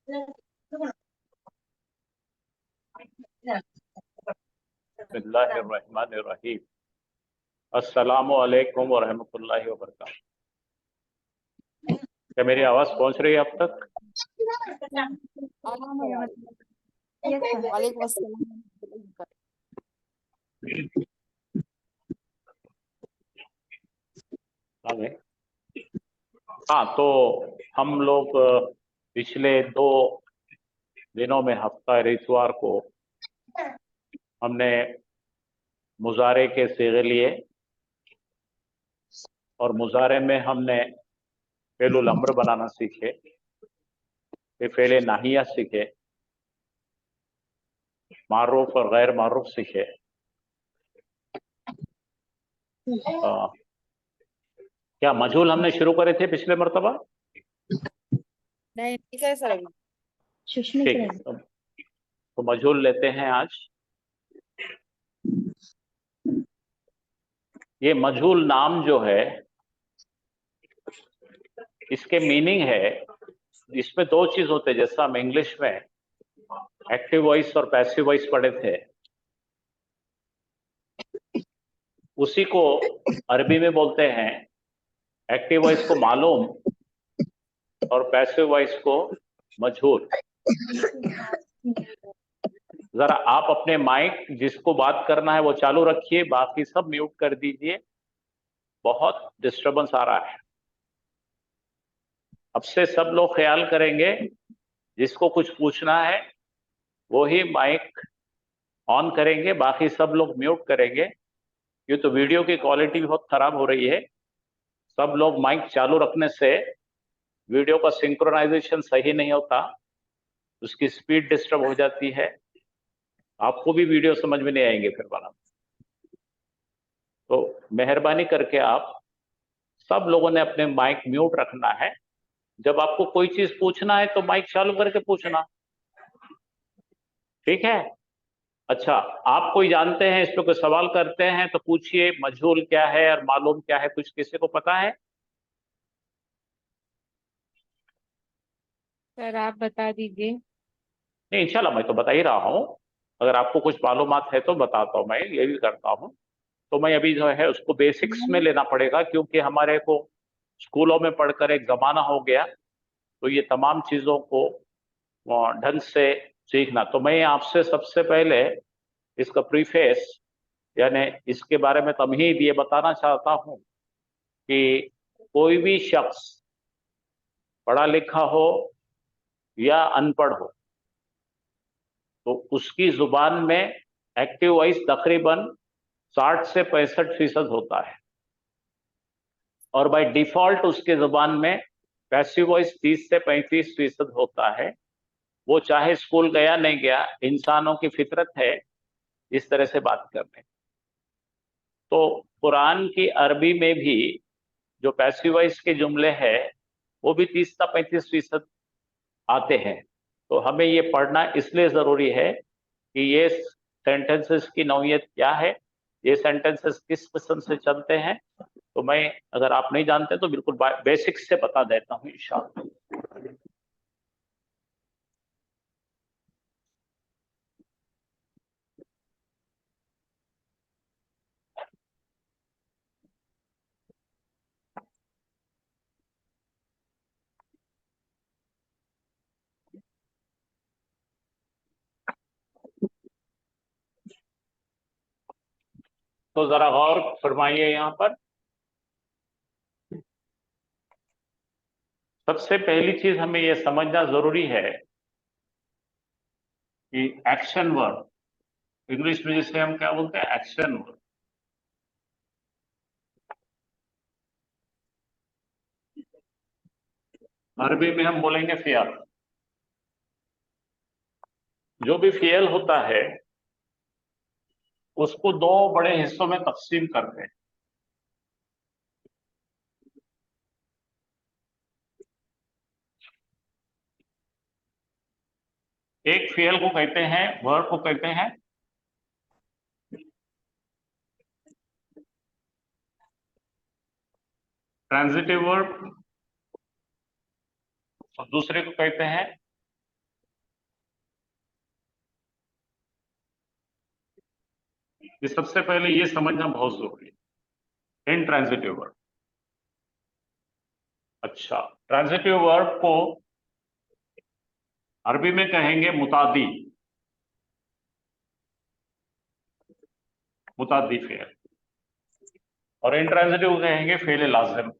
बिस्मिल्लाहिर्रहमानिर्रहीम। अस्सलामु अलैकुम व रहमतुल्लाहि व बरकातहू। क्या मेरी आवाज पहुंच रही है अब तक? वालेकुम अस्सलाम। हाँ, तो हम लोग पिछले 2 दिनों में हफ्ता इतवार को हमने मुजारे के सीगे लिए और मुजारे में हमने फेलुल अम्र बनाना सीखे, फिर फेले नाहिया सीखे, मारूफ और गैर मारूफ सीखे। क्या मजहूल हमने शुरू करे थे पिछले मर्तबा? नहीं है सर अभी। ठीक है, तो मजहूल लेते हैं आज। ये मजहूल नाम जो है, इसके मीनिंग है, इसमें 2 चीज होते हैं। जैसा हम इंग्लिश में एक्टिव वॉइस और पैसिव वॉइस पढ़े थे, उसी को अरबी में बोलते हैं एक्टिव वॉइस को मालूम और पैसिव वॉइस को मजहूल। जरा आप अपने माइक जिसको बात करना है वो चालू रखिए, बाकी सब म्यूट कर दीजिए, बहुत डिस्टरबेंस आ रहा है। अब से सब लोग ख्याल करेंगे, जिसको कुछ पूछना है वो ही माइक ऑन करेंगे, बाकी सब लोग म्यूट करेंगे। ये तो वीडियो की क्वालिटी बहुत खराब हो रही है। सब लोग माइक चालू रखने से वीडियो का सिंक्रोनाइजेशन सही नहीं होता, उसकी स्पीड डिस्टर्ब हो जाती है, आपको भी वीडियो समझ में नहीं आएंगे फिर बनाना। तो मेहरबानी करके आप सब लोगों ने अपने माइक म्यूट रखना है। जब आपको कोई चीज पूछना है तो माइक चालू करके पूछना, ठीक है? अच्छा, आप कोई जानते हैं, इस पे कोई सवाल करते हैं तो पूछिए। मजहूल क्या है और मालूम क्या है, कुछ किसी को पता है? सर आप बता दीजिए। नहीं, इंशाल्लाह मैं तो बता ही रहा हूँ। अगर आपको कुछ मालूमात है तो बताता हूँ, मैं ये भी करता हूँ। तो मैं अभी जो है उसको बेसिक्स में लेना पड़ेगा, क्योंकि हमारे को स्कूलों में पढ़कर एक जमाना हो गया, तो ये तमाम चीज़ों को ढंग से सीखना। तो मैं आपसे सबसे पहले इसका प्रीफेस, यानी इसके बारे में तमहीद ये बताना चाहता हूँ कि कोई भी शख्स पढ़ा लिखा हो या अनपढ़ हो, तो उसकी जुबान में एक्टिव वॉइस तकरीबन 60 से 65% होता है, और बाय डिफॉल्ट उसके जुबान में पैसिव वॉइस 30 से 35% होता है। वो चाहे स्कूल गया नहीं गया, इंसानों की फितरत है इस तरह से बात करने। तो कुरान की अरबी में भी जो पैसिव वॉइस के जुमले हैं वो भी 30 से 35% आते हैं। तो हमें ये पढ़ना इसलिए जरूरी है कि ये सेंटेंसेस की नौइयत क्या है, ये सेंटेंसेस किस किस्म से चलते हैं। तो मैं, अगर आप नहीं जानते तो बिल्कुल बेसिक्स से बता देता हूँ इंशाअल्लाह। तो जरा गौर फरमाइए यहाँ पर। सबसे पहली चीज हमें यह समझना जरूरी है कि एक्शन वर्ड, इंग्लिश में जिसे हम क्या बोलते हैं, एक्शन वर्ड, अरबी में हम बोलेंगे फियल। जो भी फियल होता है उसको 2 बड़े हिस्सों में तकसीम करते हैं। एक फियल को कहते हैं, वर्ब को कहते हैं ट्रांजिटिव वर्ब, और दूसरे को कहते हैं ये सबसे पहले ये समझना बहुत जरूरी है, इंट्रांजिटिव वर्ब। अच्छा, ट्रांजिटिव वर्ब को अरबी में कहेंगे मुतादी, मुतादी फेल, और इंट्रांजिटिव कहेंगे फेल लाजिम।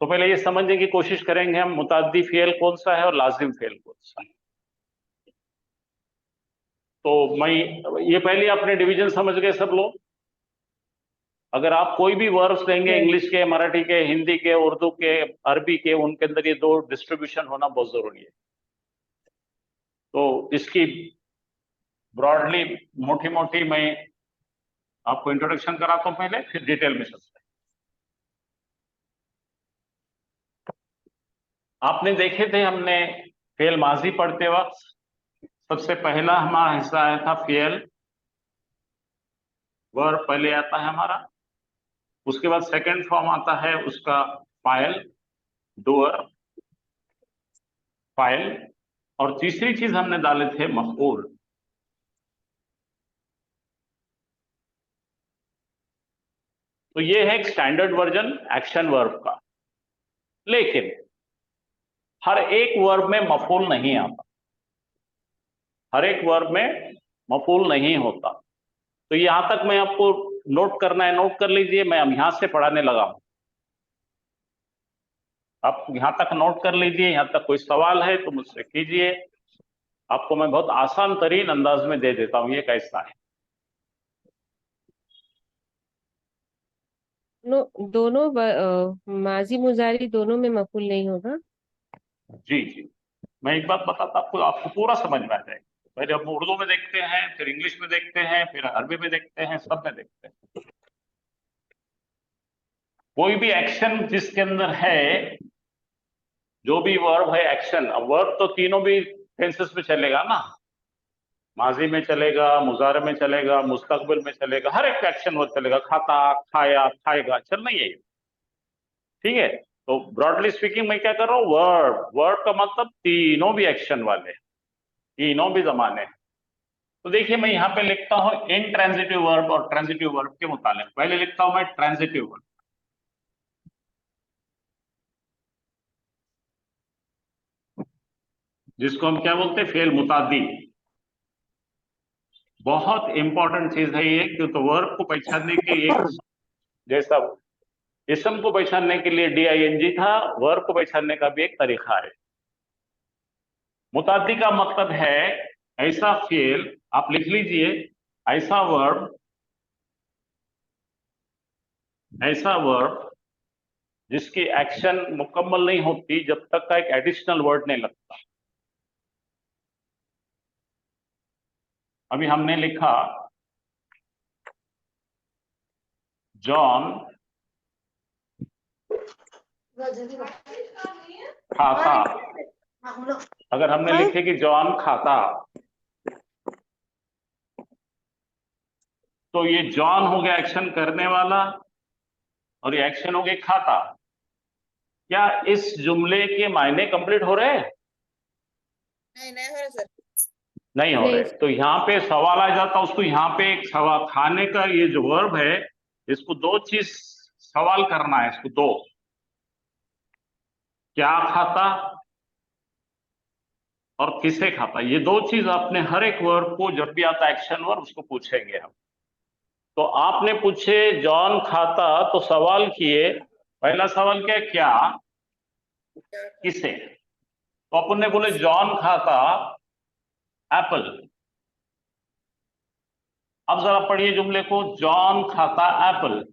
तो पहले ये समझने की कोशिश करेंगे हम मुतादी फेल कौन सा है और लाजिम फेल कौन सा है। तो मैं ये पहले अपने डिवीजन समझ गए सब लोग। अगर आप कोई भी वर्ब्स लेंगे, Yes. इंग्लिश के, मराठी के, हिंदी के, उर्दू के, अरबी के, उनके अंदर ये दो डिस्ट्रीब्यूशन होना बहुत जरूरी है। तो इसकी ब्रॉडली मोटी मोटी मैं आपको इंट्रोडक्शन कराता हूं पहले, फिर डिटेल में चलते हैं। आपने देखे थे हमने फेल माजी पढ़ते वक्त सबसे पहला हमारा हिस्सा आया था फेल वर्ब, पहले आता है हमारा। उसके बाद सेकंड फॉर्म आता है उसका फाइल, डूअर, फाइल, और तीसरी चीज हमने डाले थे मफऊल। तो ये है एक स्टैंडर्ड वर्जन एक्शन वर्ब का। लेकिन हर एक वर्ब में मफऊल नहीं आता, हर एक वर्ब में मफऊल नहीं होता। तो यहां तक मैं आपको नोट करना है, नोट कर लीजिए। मैं अब यहां से पढ़ाने लगा हूं, आप यहां तक नोट कर लीजिए। यहां तक कोई सवाल है तो मुझसे कीजिए। आपको मैं बहुत आसान तरीन अंदाज में दे देता हूं ये कैसा है। दोनों माजी मुजारी दोनों में मफूल नहीं होगा। जी जी, मैं एक बात बताता आपको, आपको पूरा समझ में आ जाएगा। पहले हम उर्दू में देखते हैं, फिर इंग्लिश में देखते हैं, फिर अरबी में देखते हैं, सब में देखते हैं। कोई भी एक्शन जिसके अंदर है, जो भी वर्ब है एक्शन, अब वर्ब तो तीनों भी टेंसेस में चलेगा ना, माजी में चलेगा, मुजारे में चलेगा, मुस्तकबिल में चलेगा, हर एक एक्शन वो चलेगा। खाता, खाया, खाएगा, चलना ही है। ठीक है। तो ब्रॉडली स्पीकिंग मैं क्या कर रहा हूँ, वर्ब, वर्ब का मतलब तीनों भी एक्शन वाले, तीनों भी जमाने हैं। तो देखिए मैं यहां पे लिखता हूं इनट्रांजिटिव वर्ब और ट्रांजिटिव वर्ब के मुतालिक। पहले लिखता हूं मैं ट्रांजिटिव वर्ब, जिसको हम क्या बोलते हैं, फेल मुतादी। बहुत इंपॉर्टेंट चीज है ये, क्यों तो वर्ब को पहचानने के एक जैसा इसम को पहचानने के लिए DING था, वर्ब को पहचानने का भी एक तरीका है। मुतादी का मतलब है ऐसा फेल, आप लिख लीजिए, ऐसा वर्ब, ऐसा वर्ब जिसकी एक्शन मुकम्मल नहीं होती जब तक का एक एडिशनल वर्ड नहीं लगता। अभी हमने लिखा जॉन खाता। अगर हमने लिखे कि जॉन खाता, तो ये जॉन हो गया एक्शन करने वाला और ये एक्शन हो गया खाता। क्या इस जुमले के मायने कंप्लीट हो रहे हैं? नहीं हो रहा सर। नहीं हो रहे। नहीं। तो यहाँ पे सवाल आ जाता, उसको यहाँ पे एक सवाल, खाने का ये जो वर्ब है, इसको दो चीज सवाल करना है, इसको दो, क्या खाता और किसे खाता। ये दो चीज आपने हर एक वर्ब को, जब भी आता एक्शन वर्ब, उसको पूछेंगे हम। तो आपने पूछे जॉन खाता, तो सवाल किए, पहला सवाल क्या, किसे। तो अपन ने बोले जॉन खाता एप्पल। अब जरा पढ़िए जुमले को, जॉन खाता एप्पल।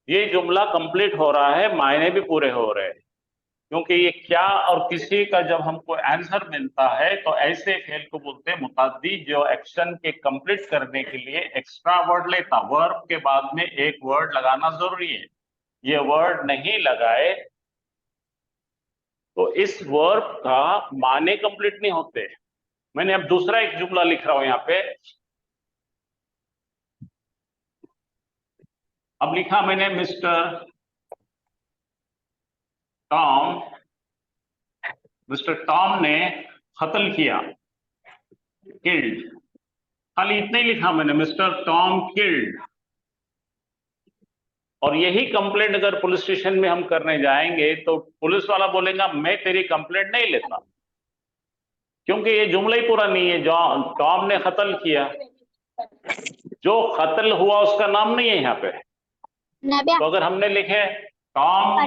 ये जुमला कंप्लीट हो रहा है, मायने भी पूरे हो रहे हैं, क्योंकि ये क्या और किसी का जब हमको आंसर मिलता है तो ऐसे फेल को बोलते हैं मुताद्दी, जो एक्शन के कंप्लीट करने के लिए एक्स्ट्रा वर्ड लेता। वर्ब के बाद में एक वर्ड लगाना जरूरी है, ये वर्ड नहीं लगाए तो इस वर्ब का माने कंप्लीट नहीं होते। मैंने अब दूसरा एक जुमला लिख रहा हूं यहां पे। अब लिखा मैंने मिस्टर टॉम, मिस्टर टॉम ने कत्ल किया, किल्ड। खाली इतना ही लिखा मैंने, मिस्टर टॉम किल्ड। और यही कंप्लेंट अगर पुलिस स्टेशन में हम करने जाएंगे तो पुलिस वाला बोलेगा मैं तेरी कंप्लेंट नहीं लेता, क्योंकि ये जुमला ही पूरा नहीं है। जो टॉम ने कत्ल किया, जो कत्ल हुआ उसका नाम नहीं है यहाँ पे। तो अगर हमने लिखे टॉम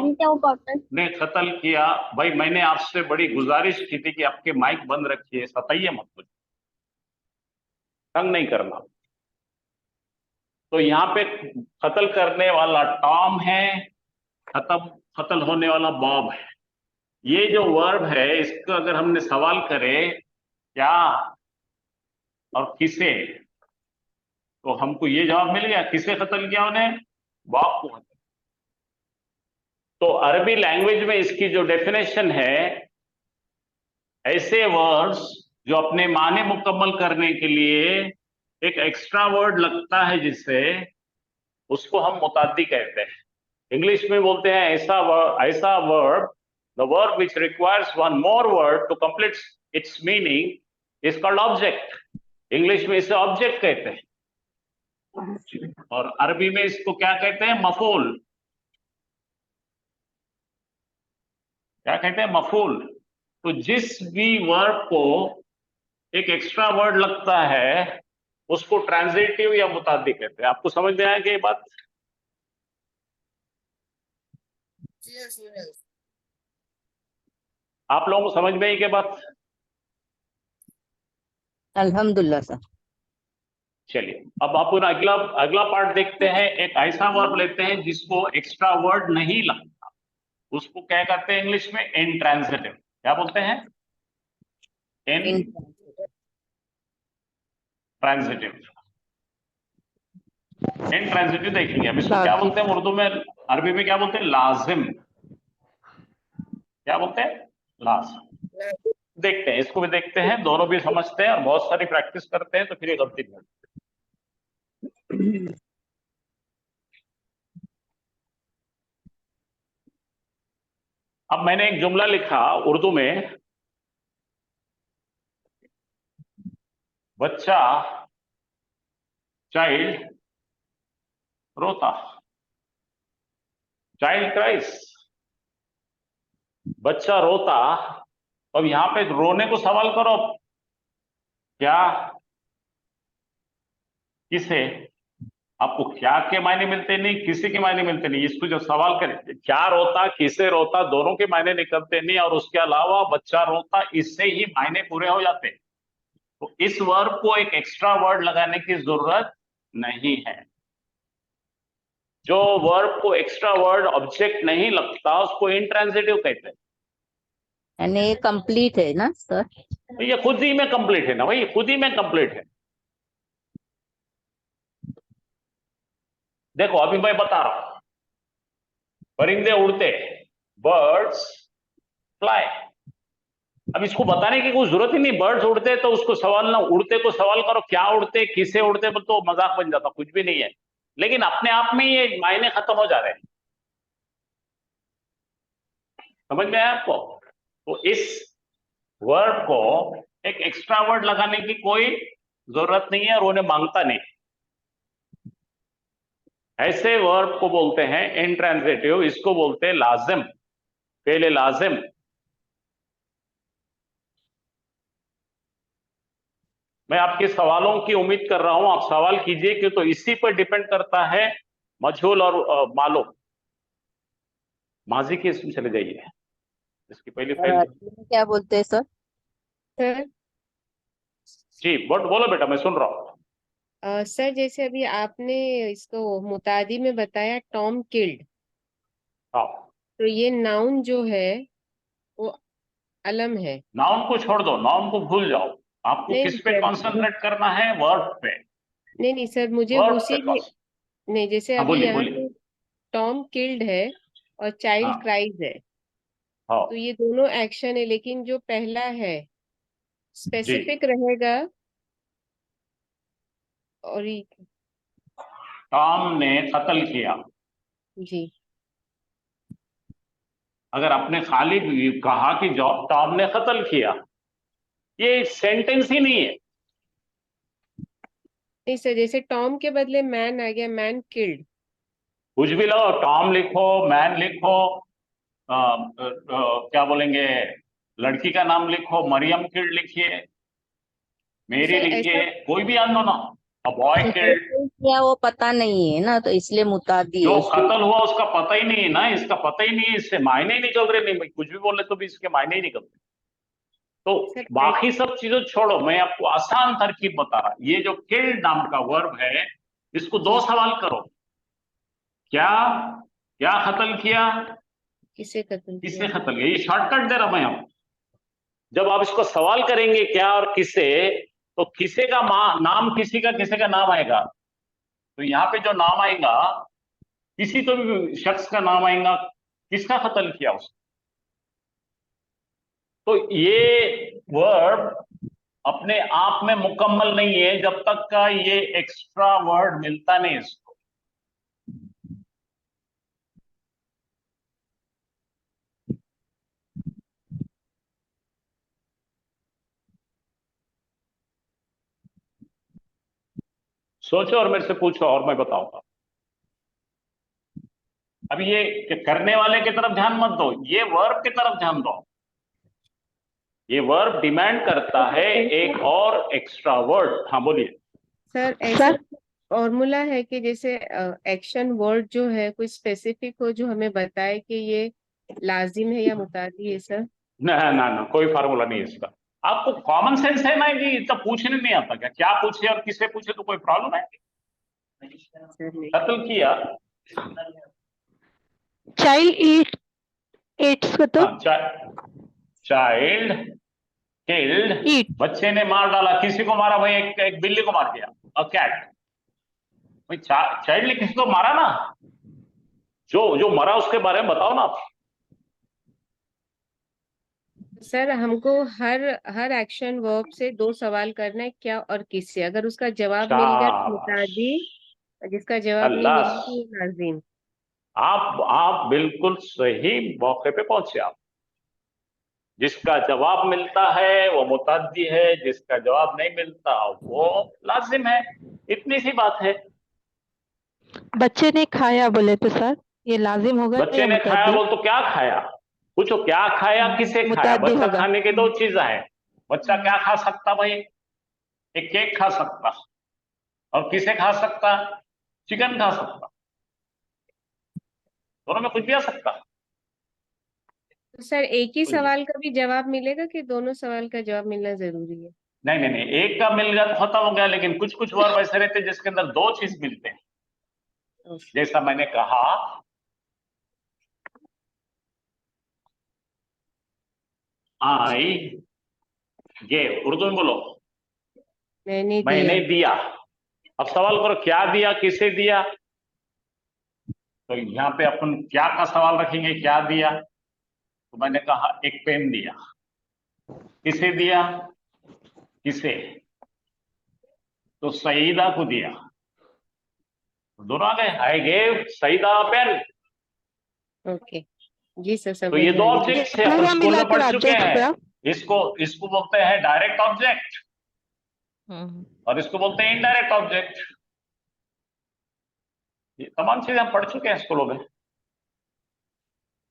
ने कत्ल किया, भाई मैंने आपसे बड़ी गुजारिश की थी कि आपके माइक बंद रखिए, सताइए मत मुझे, तंग नहीं करना। तो यहाँ पे कत्ल करने वाला टॉम है, कत्ल होने वाला बॉब है। ये जो वर्ब है इसका अगर हमने सवाल करे क्या और किसे, तो हमको ये जवाब मिल गया, किसे कत्ल किया उन्हें, बॉब को कत्ल। तो अरबी लैंग्वेज में इसकी जो डेफिनेशन है, ऐसे वर्ड्स जो अपने माने मुकम्मल करने के लिए एक एक्स्ट्रा वर्ड लगता है जिससे, उसको हम मुताद्दी कहते हैं। इंग्लिश में बोलते हैं ऐसा verb, the verb which requires one more word to complete its meaning is called object. English में इसे ऑब्जेक्ट कहते हैं और अरबी में इसको क्या कहते हैं, मफूल। क्या कहते हैं, मफूल। तो जिस भी वर्ब को एक एक्स्ट्रा वर्ड लगता है उसको ट्रांजिटिव या मुताद्दी कहते हैं। आपको समझ में आया कि ये बात? Yes, yes. आप लोगों को समझ में आई क्या बात? अल्हम्दुलिल्लाह सर। चलिए अब अपन अगला पार्ट देखते हैं। एक ऐसा वर्ब लेते हैं जिसको एक्स्ट्रा वर्ड नहीं लगता, उसको क्या कहते हैं इंग्लिश में, इंट्रांजिटिव। क्या बोलते हैं, इंट्रांजिटिव। इंट्रांजिटिव देखेंगे अब इसको क्या बोलते हैं उर्दू में, अरबी में क्या बोलते हैं, लाजिम। क्या बोलते हैं, लाजिम। देखते हैं, इसको भी देखते हैं, दोनों भी समझते हैं और बहुत सारी प्रैक्टिस करते हैं तो फिर ये गलती नहीं होती। अब मैंने एक जुमला लिखा उर्दू में, बच्चा चाइल्ड रोता, चाइल्ड क्राइस, बच्चा रोता। अब यहां पे रोने को सवाल करो, क्या, किसे। आपको क्या के मायने मिलते नहीं, किसी के मायने मिलते नहीं। इसको जब सवाल करें क्या रोता, किसे रोता, दोनों के मायने निकलते नहीं, और उसके अलावा बच्चा रोता, इससे ही मायने पूरे हो जाते। तो इस वर्ब को एक एक्स्ट्रा वर्ड लगाने की जरूरत नहीं है। जो वर्ब को एक्स्ट्रा वर्ड ऑब्जेक्ट नहीं लगता उसको इंट्रांजिटिव कहते हैं। यानी ये कंप्लीट है ना सर? तो ये खुद ही में कंप्लीट है ना भाई, खुद ही में कंप्लीट है। देखो अभी मैं बता रहा हूं, परिंदे उड़ते, बर्ड्स फ्लाई। अब इसको बताने की कोई जरूरत ही नहीं, बर्ड्स उड़ते तो उसको सवाल ना, उड़ते को सवाल करो क्या उड़ते, किसे उड़ते, तो मजाक बन जाता, कुछ भी नहीं है। लेकिन अपने आप में ये मायने खत्म हो जा रहे हैं। समझ में आया आपको? तो इस वर्ड को एक एक्स्ट्रा वर्ड लगाने की कोई जरूरत नहीं है और उन्हें मांगता नहीं। ऐसे वर्ब को बोलते हैं इंट्रांजिटिव, इसको बोलते हैं लाजिम, फेले लाजिम। मैं आपके सवालों की उम्मीद कर रहा हूं, आप सवाल कीजिए, कि तो इसी पर डिपेंड करता है मजहूल और मालूम। माजी के इसमें चले जाइए, इसकी पहली फाइल। क्या बोलते हैं सर? सर जी बोलो बेटा, मैं सुन रहा हूँ। सर जैसे अभी आपने इसको मुतादी में बताया टॉम किल्ड, हाँ, तो ये नाउन जो है वो अलम है। नाउन को छोड़ दो, नाउन को भूल जाओ। आपको नहीं किस पे सर, कॉन्सेंट्रेट करना है, वर्ब पे। नहीं सर, मुझे वर्ब उसी पे में नहीं, जैसे हाँ अभी बोलिए यहाँ बोलिए। पे टॉम किल्ड है और चाइल्ड हाँ क्राइज है, हाँ तो ये दोनों एक्शन है, लेकिन जो पहला है जी। स्पेसिफिक रहेगा और टॉम ने कत्ल किया। जी। अगर आपने खाली कहा कि टॉम ने कत्ल किया, ये सेंटेंस ही नहीं है। नहीं सर, जैसे टॉम के बदले मैन आ गया, मैन किल्ड। कुछ भी लो, टॉम लिखो, मैन लिखो, क्या बोलेंगे, लड़की का नाम लिखो, मरियम किल्ड लिखिए, मेरी सर ऐसा लिखिए, कोई भी आंदो ना, अ बॉय किल्ड। क्या वो पता नहीं है ना, तो इसलिए मुतादी है जो उसको। कत्ल हुआ उसका पता ही नहीं है ना, इसका पता ही नहीं है, इससे मायने ही निकल रहे नहीं, कुछ भी बोले तो भी इसके मायने ही निकलते। तो सर बाकी सब चीजों छोड़ो, मैं आपको आसान तरकीब बता रहा, ये जो किल्ड नाम का वर्ब है, इसको दो जी, सवाल करो। क्या क्या कत्ल किया, किसे कत्ल किसने किया? कत्ल किया, ये शॉर्टकट दे रहा मैं आपको। जब आप इसको सवाल करेंगे क्या और किसे, तो किसे का नाम किसी का, किसे का नाम आएगा, तो यहाँ पे जो नाम आएगा, किसी तो भी शख्स का नाम आएगा, किसका कत्ल किया उसने। तो ये वर्ड अपने आप में मुकम्मल नहीं है जब तक का ये एक्स्ट्रा वर्ड मिलता नहीं इसको। सोचो और मेरे से पूछो और मैं बताऊंगा। अब ये करने वाले की तरफ ध्यान मत दो, ये वर्ब की तरफ ध्यान दो। ये वर्ब डिमांड करता है एक और एक्स्ट्रा वर्ड। हाँ बोलिए। सर ऐसा फॉर्मूला है कि जैसे एक्शन वर्ड जो है कोई स्पेसिफिक हो जो हमें बताए कि ये लाजिम है या मुतादी है सर? ना ना ना, कोई फार्मूला नहीं है इसका। आपको कॉमन सेंस है ना, कि इतना पूछने नहीं आता क्या, क्या पूछे और किसे पूछे तो कोई प्रॉब्लम है? सर नहीं। कत्ल किया, चाइल्ड ईट्स को तो चाइल्ड किल्ड, ईट। बच्चे ने मार डाला, किसी को मारा भाई, एक बिल्ली को मार दिया, अ कैट। भाई चाइल्ड ने किसी को मारा ना, जो जो मरा उसके बारे में बताओ ना आप। सर हमको हर हर एक्शन वर्ब से दो सवाल करना है, क्या और किससे। अगर उसका जवाब मिल गया तो शाबाश, मुतादी, और जिसका जवाब नहीं अल्लाह, मिला तो ये लाजिम। आप बिल्कुल सही मौके पे पहुंचे आप। जिसका जवाब मिलता है वो मुतद्दी है, जिसका जवाब नहीं मिलता वो लाजिम है। इतनी सी बात है। बच्चे ने खाया बोले तो सर ये लाजिम होगा बच्चे या ने खाया मुतद्दी? बोल तो क्या खाया, पूछो क्या खाया, किसे खाया। मुतद्दी बच्चा होगा। खाने के दो चीजें हैं। बच्चा क्या खा सकता भाई, एक केक खा सकता, और किसे खा सकता, चिकन खा सकता। दोनों में कुछ भी आ सकता। तो सर एक ही कुछ भी। सवाल का भी जवाब मिलेगा कि दोनों सवाल का जवाब मिलना जरूरी है? नहीं नहीं नहीं, एक का मिल गया तो खत्म हो गया, लेकिन कुछ कुछ वर्ब ऐसे रहते हैं जिसके अंदर दो चीज मिलते हैं। जैसा मैंने कहा, आई गेव, उर्दू में बोलो, मैंने मैंने दिया। दिया। अब सवाल करो क्या दिया, किसे दिया। तो यहाँ पे अपन क्या का सवाल रखेंगे, क्या दिया। तो मैंने कहा एक पेन दिया, किसे दिया, किसे, तो सईदा को दिया। तो दोनों आ गए, I gave Saeeda pen. Okay, जी सर तो समझ ये में दो आ गया। ऑब्जेक्ट्स है, अपन पूरा स्कूल में मिलाकर पढ़ चुके ऑब्जेक्ट हैं। क्या? इसको इसको बोलते हैं डायरेक्ट ऑब्जेक्ट, और इसको बोलते हैं इनडायरेक्ट ऑब्जेक्ट। ये तमाम चीजें हम पढ़ चुके हैं स्कूलों में।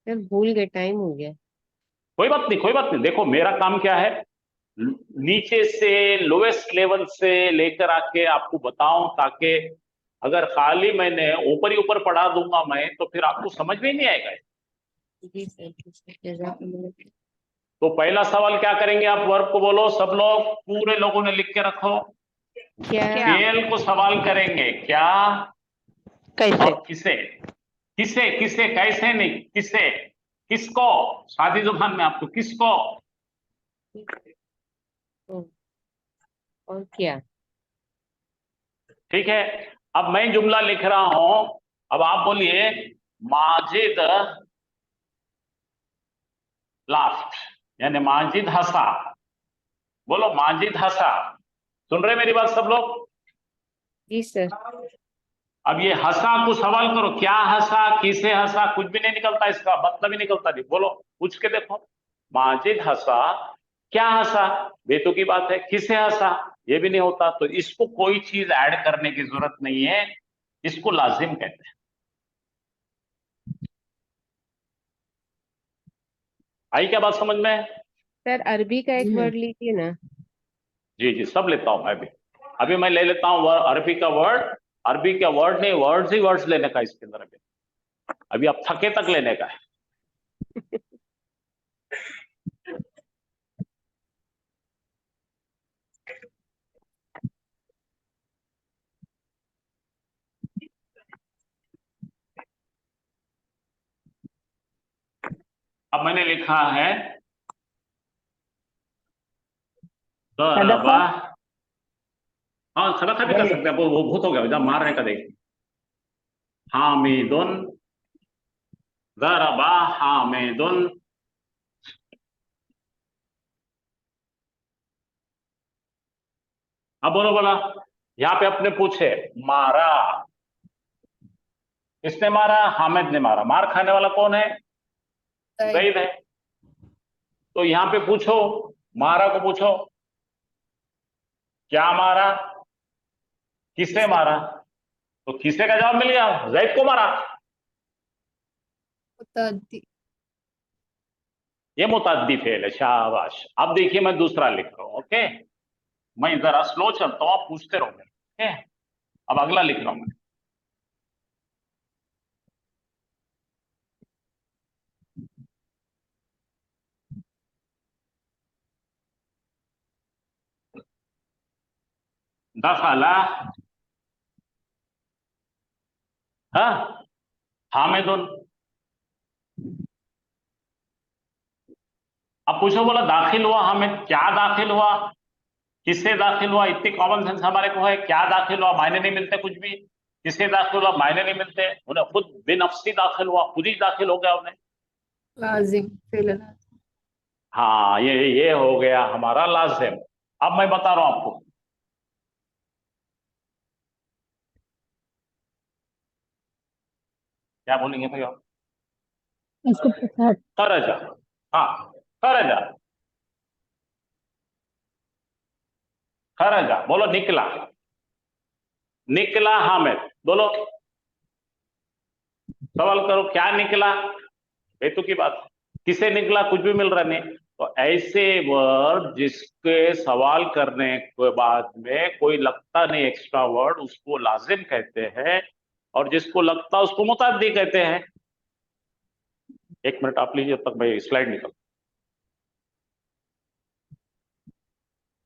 सर भूल गए, टाइम हो गया। कोई बात नहीं, कोई बात नहीं। देखो मेरा काम क्या है, नीचे से लोएस्ट लेवल से लेकर आके आपको बताऊं, ताकि अगर खाली मैंने ऊपर ही ऊपर पढ़ा दूंगा मैं, तो फिर आपको समझ में ही नहीं आएगा। जी सर, जी सर, जज़ाकल्लाह। तो पहला सवाल क्या करेंगे, आप वर्ब को बोलो, सब लोग, पूरे लोगों ने लिख के रखो। क्या? फेल को सवाल करेंगे, क्या कैसे? और किसे। किसे किसे, कैसे नहीं, किसे, किसको, सादी जुबान में आपको, किसको। ओ, और क्या? ठीक है, अब मैं जुमला लिख रहा हूं, अब आप बोलिए माजिद लाफ्ट, यानी माजिद हंसा। बोलो माजिद हंसा। सुन रहे मेरी बात सब लोग? जी सर। अब ये हंसा को सवाल करो, क्या हंसा, किसे हंसा, कुछ भी नहीं निकलता, इसका मतलब ही निकलता नहीं। बोलो, पूछ के देखो। माजिद हंसा, क्या हंसा, बेतुकी बात है, किसे हंसा, ये भी नहीं होता, तो इसको कोई चीज ऐड करने की जरूरत नहीं है, इसको लाजिम कहते हैं। आई क्या बात समझ में? सर अरबी का एक जी। वर्ड लीजिए ना। जी जी, सब लेता हूं मैं भी। अभी मैं ले लेता हूं अरबी का वर्ड। अरबी का वर्ड नहीं, वर्ड्स ही वर्ड्स लेने का इसके अंदर। अभी अब थके तक लेने का है। अब मैंने लिखा है दरबा। हाँ, सदका भी कर सकते हैं, वो भूत हो गया जब मारने का। देखिए, हामिदुन, दरबा हामिदुन। अब बोलो बोला, यहाँ पे अपने पूछे मारा, किसने मारा? हामिद ने मारा। मार खाने वाला कौन है? ज़ैद है। तो यहाँ पे पूछो, मारा को पूछो क्या मारा, किसे मारा? तो किसे का जवाब मिल गया, ज़ैद को मारा। मुतअद्दी। ये मुतअद्दी फेल है, शाबाश। अब देखिए मैं दूसरा लिख रहा हूं। ओके, मैं जरा स्लो चलता हूं, आप पूछते रहो मेरे। ओके, अब अगला लिख रहा हूं मैं। दखला, हाँ, हामिदुन। अब पूछो, बोला दाखिल हुआ हामिद, क्या दाखिल हुआ, किससे दाखिल हुआ? इतनी कॉमन सेंस हमारे को है। क्या दाखिल हुआ, मायने नहीं मिलते कुछ भी। किससे दाखिल हुआ, मायने नहीं मिलते। उन्हें खुद बेनफ्सी दाखिल हुआ, खुद ही दाखिल हो गया उन्हें। लाजिम फेल लाजिम। हाँ, ये हो गया हमारा लाजिम। अब मैं बता रहा हूं आपको, क्या बोलेंगे भैया? इसको पता खरजा। हाँ, खरजा, खरजा। बोलो निकला, निकला हामिद। बोलो, सवाल करो क्या निकला, बेतु की बात है। किसे निकला, कुछ भी मिल रहा नहीं। तो ऐसे वर्ड जिसके सवाल करने के बाद में कोई लगता नहीं एक्स्ट्रा वर्ड, उसको लाजिम कहते हैं। और जिसको लगता है उसको मुतअद्दी कहते हैं। एक मिनट आप लीजिए, तब तक मैं स्लाइड निकल।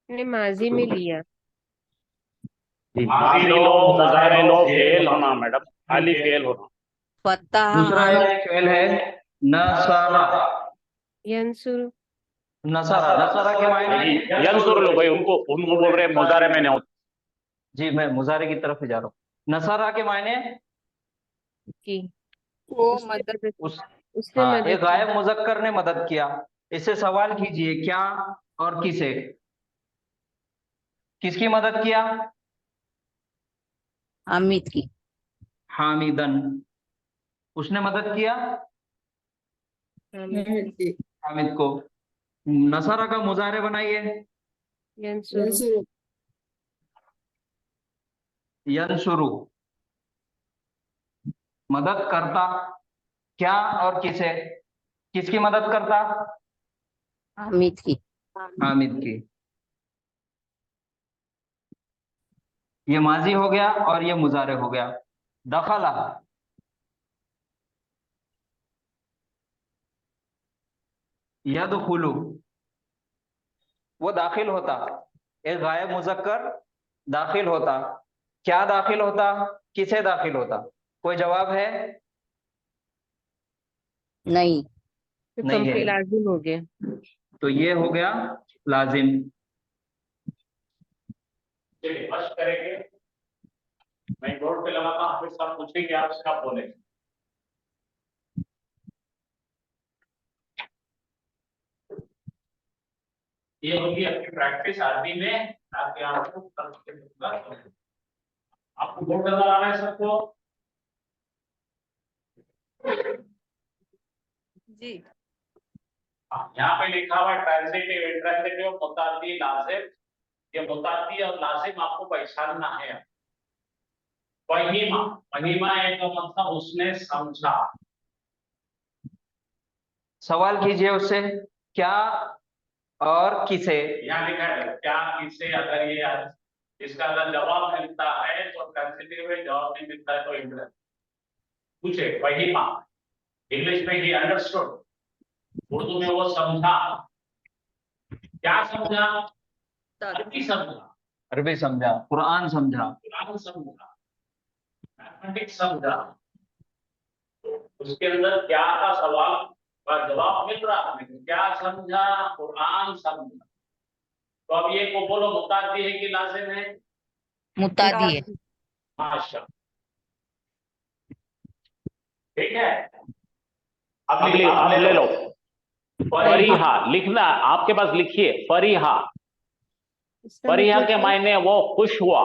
ने माजी में लिया। माजी लो, मुजारे लो, फेल होना मैडम, खाली फेल होना। फतह दूसरा हामिद एक फेल है नसारा। यंसुर। नसारा, नसारा के मायने यंसुर लो भाई, उनको बोल रहे हैं मुजारे में नहीं होता। जी, मैं मुजारे की तरफ ही जा रहा हूँ। नसारा के मायने की वो उसने मदद। मदद, उस उसने हाँ, मदद एक की। गायब मुजक्कर ने मदद किया। इससे सवाल कीजिए क्या और किसे, किसकी मदद किया? हामिद की। हामिदन, उसने मदद किया हामिद। हामिद को। नसारा का मुजारे बनाइए। यंसुर। यंसुरु, मदद करता, क्या और किसे, किसकी मदद करता? हामिद की। हामिद की। ये माजी हो गया और ये मुजारे हो गया। दखला, यदखुलु, वो दाखिल होता। एक गायब मुजक्कर दाखिल होता। क्या दाखिल होता, किसे दाखिल होता? कोई जवाब है? नहीं। तो नहीं है। लाजिम हो गया। तो ये हो गया लाजिम। चलिए फर्स्ट करेंगे, मैं बोर्ड पे लगाता हूँ, फिर सब पूछेंगे, आप सब बोलेंगे। ये होगी आपकी प्रैक्टिस अरबी में, ताकि आपको आपको बोर्ड नजर आ रहा है सबको? जी। यहाँ पे लिखा हुआ है ट्रांजिटिव, इंट्रांजिटिव, मुतअद्दी, लाजिम। ये मुतादी और लाजिम आपको पहचानना है। फहीमा, फहीमा एक मतलब उसने समझा। सवाल कीजिए उससे, क्या और किसे। यहाँ लिखा है क्या किसे, अगर ये इसका अगर जवाब मिलता है तो कंसिडर में, जवाब नहीं मिलता है तो इंग्लिश पूछे। फहीमा इंग्लिश में ही अंडरस्टूड, उर्दू में वो समझा। क्या समझा? अरबी समझा, अरबी समझा, कुरान समझा। कुरान समझा, मैथमेटिक्स समझा। उसके अंदर क्या का सवाल का जवाब मिल रहा है, क्या समझा? कुरान समझा। तो अब ये को बोलो मुतादी है कि लाजिम है? मुतादी है। माशा, ठीक है। अब ले लो फरीहा, लिखना आपके पास, लिखिए फरीहा। इसका फरीहा मतलब के क्या? मायने वो खुश हुआ।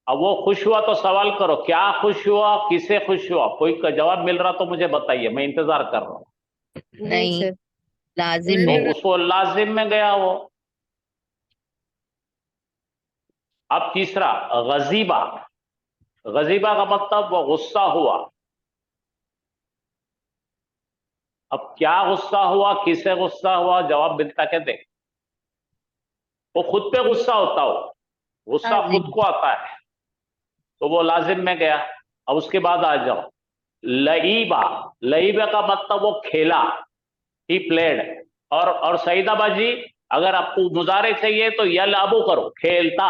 अब वो खुश हुआ तो सवाल करो, क्या खुश हुआ, किसे खुश हुआ? कोई का जवाब मिल रहा तो मुझे बताइए, मैं इंतजार कर रहा हूँ। नहीं नहीं, सर, लाजिम तो है। उसको लाजिम में गया वो। अब तीसरा गजीबा, गजीबा का मतलब वो गुस्सा हुआ। अब क्या गुस्सा हुआ, किसे गुस्सा हुआ, जवाब मिलता क्या? देख, वो खुद पे गुस्सा होता हो, गुस्सा खुद लाजिम। को आता है तो वो लाजिम में गया। अब उसके बाद आ जाओ लईबा, लईबा का मतलब वो खेला, ही प्लेड। और सईदाबाजी, अगर आपको मुजारे चाहिए तो यलअबु करो, खेलता।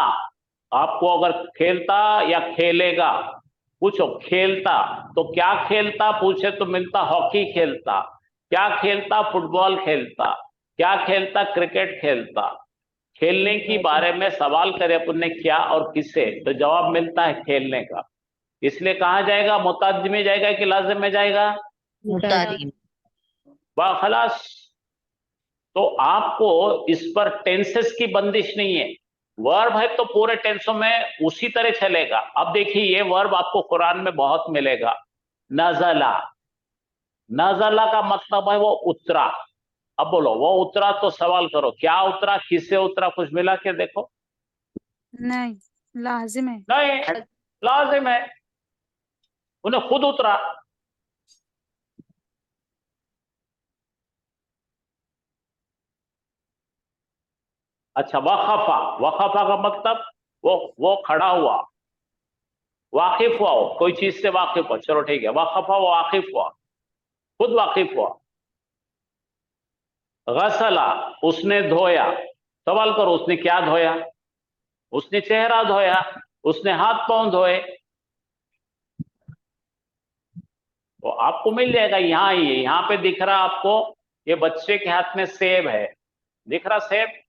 आपको अगर खेलता या खेलेगा पूछो, खेलता तो क्या खेलता पूछे तो मिलता हॉकी खेलता, क्या खेलता फुटबॉल खेलता, क्या खेलता क्रिकेट खेलता। खेलने के बारे में सवाल करे अपन ने क्या और किसे, तो जवाब मिलता है खेलने का। इसलिए कहा जाएगा, मुताद्दी में जाएगा कि लाजिम में जाएगा? मुतादी। खलास। तो आपको इस पर टेंसेस की बंदिश नहीं है। वर्ब है तो पूरे टेंसों में उसी तरह चलेगा। अब देखिए ये वर्ब आपको कुरान में बहुत मिलेगा। नजला, नजला का मतलब है वो उतरा। अब बोलो वो उतरा तो सवाल करो, क्या उतरा, किससे उतरा? कुछ मिला के देखो। नहीं, लाजिम है। नहीं, लाजिम है, उन्हें खुद उतरा। अच्छा, वखफा, वखफा का मतलब वो खड़ा हुआ, वाकिफ हुआ, हो कोई चीज से वाकिफ हुआ। चलो ठीक है, वखफा वो वाकिफ हुआ, खुद वाकिफ हुआ। गसला, उसने धोया। सवाल करो उसने क्या धोया? उसने चेहरा धोया, उसने हाथ पांव धोए। तो आपको मिल जाएगा, यहां ही है, यहां पे दिख रहा आपको, ये बच्चे के हाथ में सेब है, दिख रहा सेब?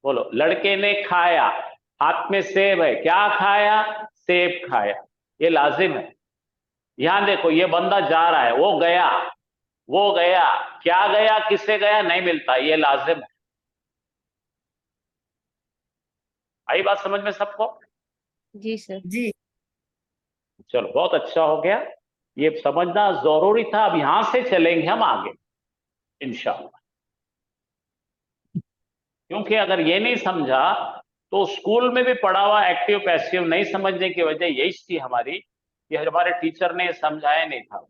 बोलो, लड़के ने खाया, हाथ में सेब है, क्या खाया? सेब खाया, ये लाजिम है। यहां देखो ये बंदा जा रहा है, वो गया, वो गया, क्या गया, किससे गया, नहीं मिलता, ये लाजिम है। आई बात समझ में सबको? जी सर। चलो बहुत अच्छा हो गया, ये समझना जरूरी था। अब यहां से चलेंगे हम आगे इंशाअल्लाह, क्योंकि अगर ये नहीं समझा तो स्कूल में भी पढ़ा हुआ एक्टिव पैसिव नहीं समझने की वजह यही थी हमारी, कि हमारे टीचर ने समझाया नहीं था।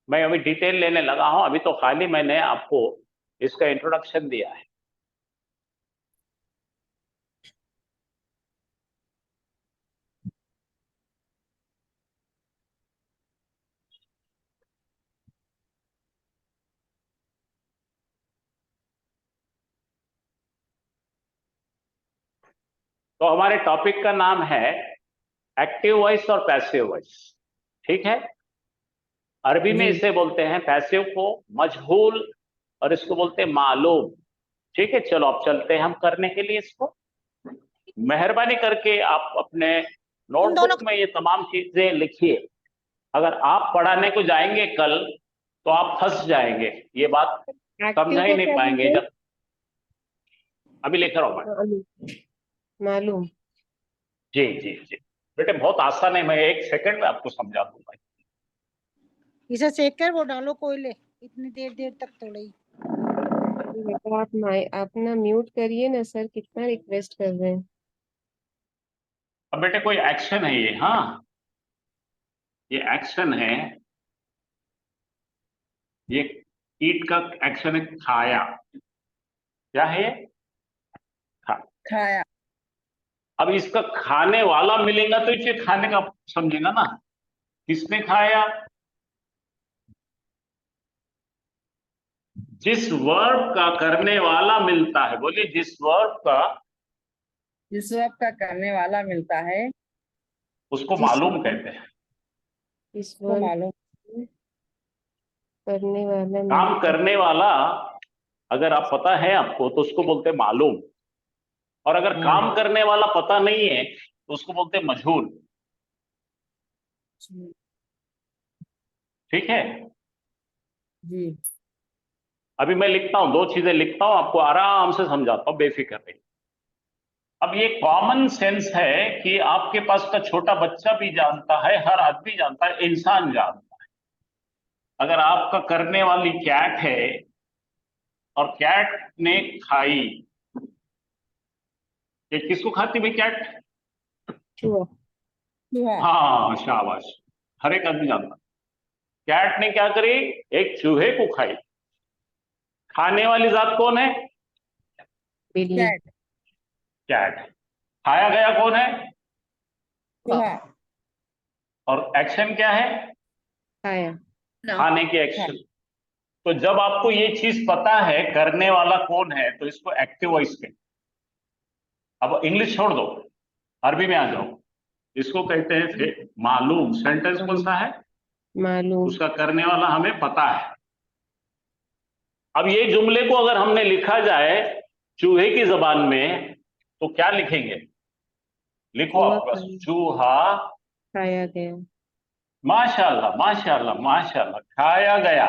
मैं अभी डिटेल लेने लगा हूं, अभी तो खाली मैंने आपको इसका इंट्रोडक्शन दिया है। तो हमारे टॉपिक का नाम है एक्टिव वॉइस और पैसिव वॉइस, ठीक है। अरबी में इसे बोलते हैं पैसिव को मजहूल, और इसको बोलते हैं मालूम, ठीक है। चलो अब चलते हैं हम करने के लिए इसको। मेहरबानी करके आप अपने दोनों नोटबुक में ये तमाम चीजें लिखिए। अगर आप पढ़ाने को जाएंगे कल तो आप फंस जाएंगे, ये बात एक्टिव समझा ही को नहीं क्या पाएंगे। बोलते जब अभी लिख रहा हूं मैं। हैं? मालूम। जी जी जी बेटे, बहुत आसान है, मैं 1 सेकंड में आपको समझा दूंगा। इसे सेक कर वो डालो कोयले, इतनी देर देर तक थोड़ी। बेटा आप ना म्यूट करिए ना सर, कितना रिक्वेस्ट कर रहे हैं। अब बेटे कोई एक्शन है ये, हाँ ये एक्शन है, ये ईट का एक्शन है, खाया। क्या है ये? खाया। अब इसका खाने वाला मिलेगा तो इसे खाने का समझेगा ना। किसने खाया? जिस वर्ब का करने वाला मिलता है, बोलिए जिस वर्ब का जिस वर्ब का करने वाला मिलता है उसको जिस मालूम कहते हैं। इस वो वर्ग मालूम। करने वाला काम मिलता करने वाला अगर आप पता है आपको तो उसको बोलते हैं मालूम, और अगर काम करने वाला पता नहीं है तो उसको बोलते हैं मजहूल। ठीक है जी। अभी मैं लिखता हूं, 2 चीजें लिखता हूं, आपको आराम से समझाता हूं, बेफिक्र रहिए। अब ये कॉमन सेंस है कि आपके पास का छोटा बच्चा भी जानता है, हर आदमी जानता है, इंसान जानता है। अगर आपका करने वाली कैट है और कैट ने खाई, ये किसको खाती भाई कैट? चूहा। चूहा। हाँ शाबाश, हर एक आदमी जानता है। कैट ने क्या करी? एक चूहे को खाई। खाने वाली जात कौन है? बिल्ली। कैट। कैट। खाया गया कौन है? चूहा। और एक्शन क्या है? खाया। खाने की एक्शन। तो जब आपको ये चीज पता है करने वाला कौन है तो इसको एक्टिव वॉइस कहते हैं। अब इंग्लिश छोड़ दो, अरबी में आ जाओ। इसको कहते हैं फिर मालूम। सेंटेंस कौन सा है? मालूम। उसका करने वाला हमें पता है। अब ये जुमले को अगर हमने लिखा जाए चूहे की जबान में तो क्या लिखेंगे? लिखो चूहा आपके पास, खाया। चूहा खाया गया। माशाल्लाह माशाल्लाह माशाल्लाह, खाया गया।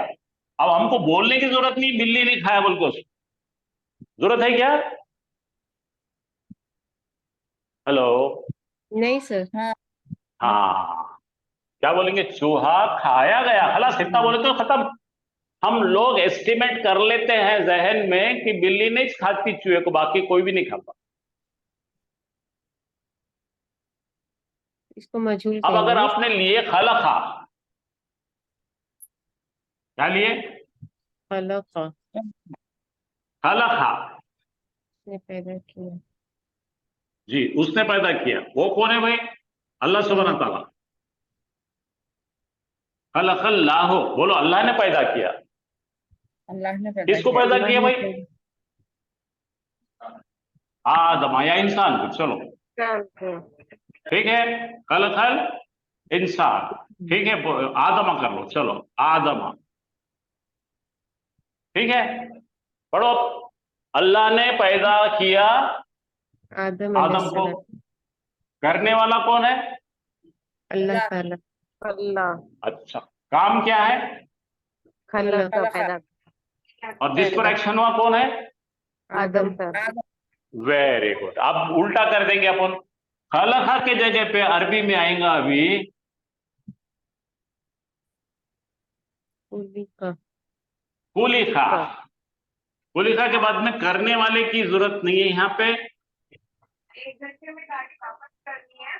अब हमको बोलने की जरूरत नहीं, बिल्ली ने खाया बोल के उसको। जरूरत है क्या? हेलो। नहीं सर। हाँ, क्या बोलेंगे? चूहा खाया गया, खलास, इतना बोले तो खत्म। हम लोग एस्टिमेट कर लेते हैं जहन में कि बिल्ली नहीं खाती चूहे को, बाकी कोई भी नहीं खाता। इसको मजहूल अब अगर कहेंगे। आपने लिए खलका, क्या लिए? खलका। खलका, ने पैदा किया। जी उसने पैदा किया। वो कौन है भाई? अल्लाह सुब्हानहू तआला। खलकल्लाहु, बोलो अल्लाह ने पैदा किया। अल्लाह ने पैदा किसको किया। पैदा अल्लाह किया ने भाई? पैदा आदम या इंसान को, चलो किया। ठीक है। खलकल इंसान, ठीक है, आदमा कर लो, चलो आदमा, ठीक है। पढ़ो, अल्लाह ने पैदा किया आदम आदम को। अलैहिस्सलाम। करने वाला कौन है? अल्लाह ताला। अल्लाह। अच्छा, काम क्या है? खलका पैदा। और जिस पर एक्शन हुआ कौन है? आदम। Very good. अब उल्टा कर देंगे अपन, खलका के जगह पे अरबी में आएगा अभी उलिका। कुलिखा। कुलिखा के बाद में करने वाले की जरूरत नहीं है यहाँ पे, 1 घंटे में गाड़ी वापस करनी है।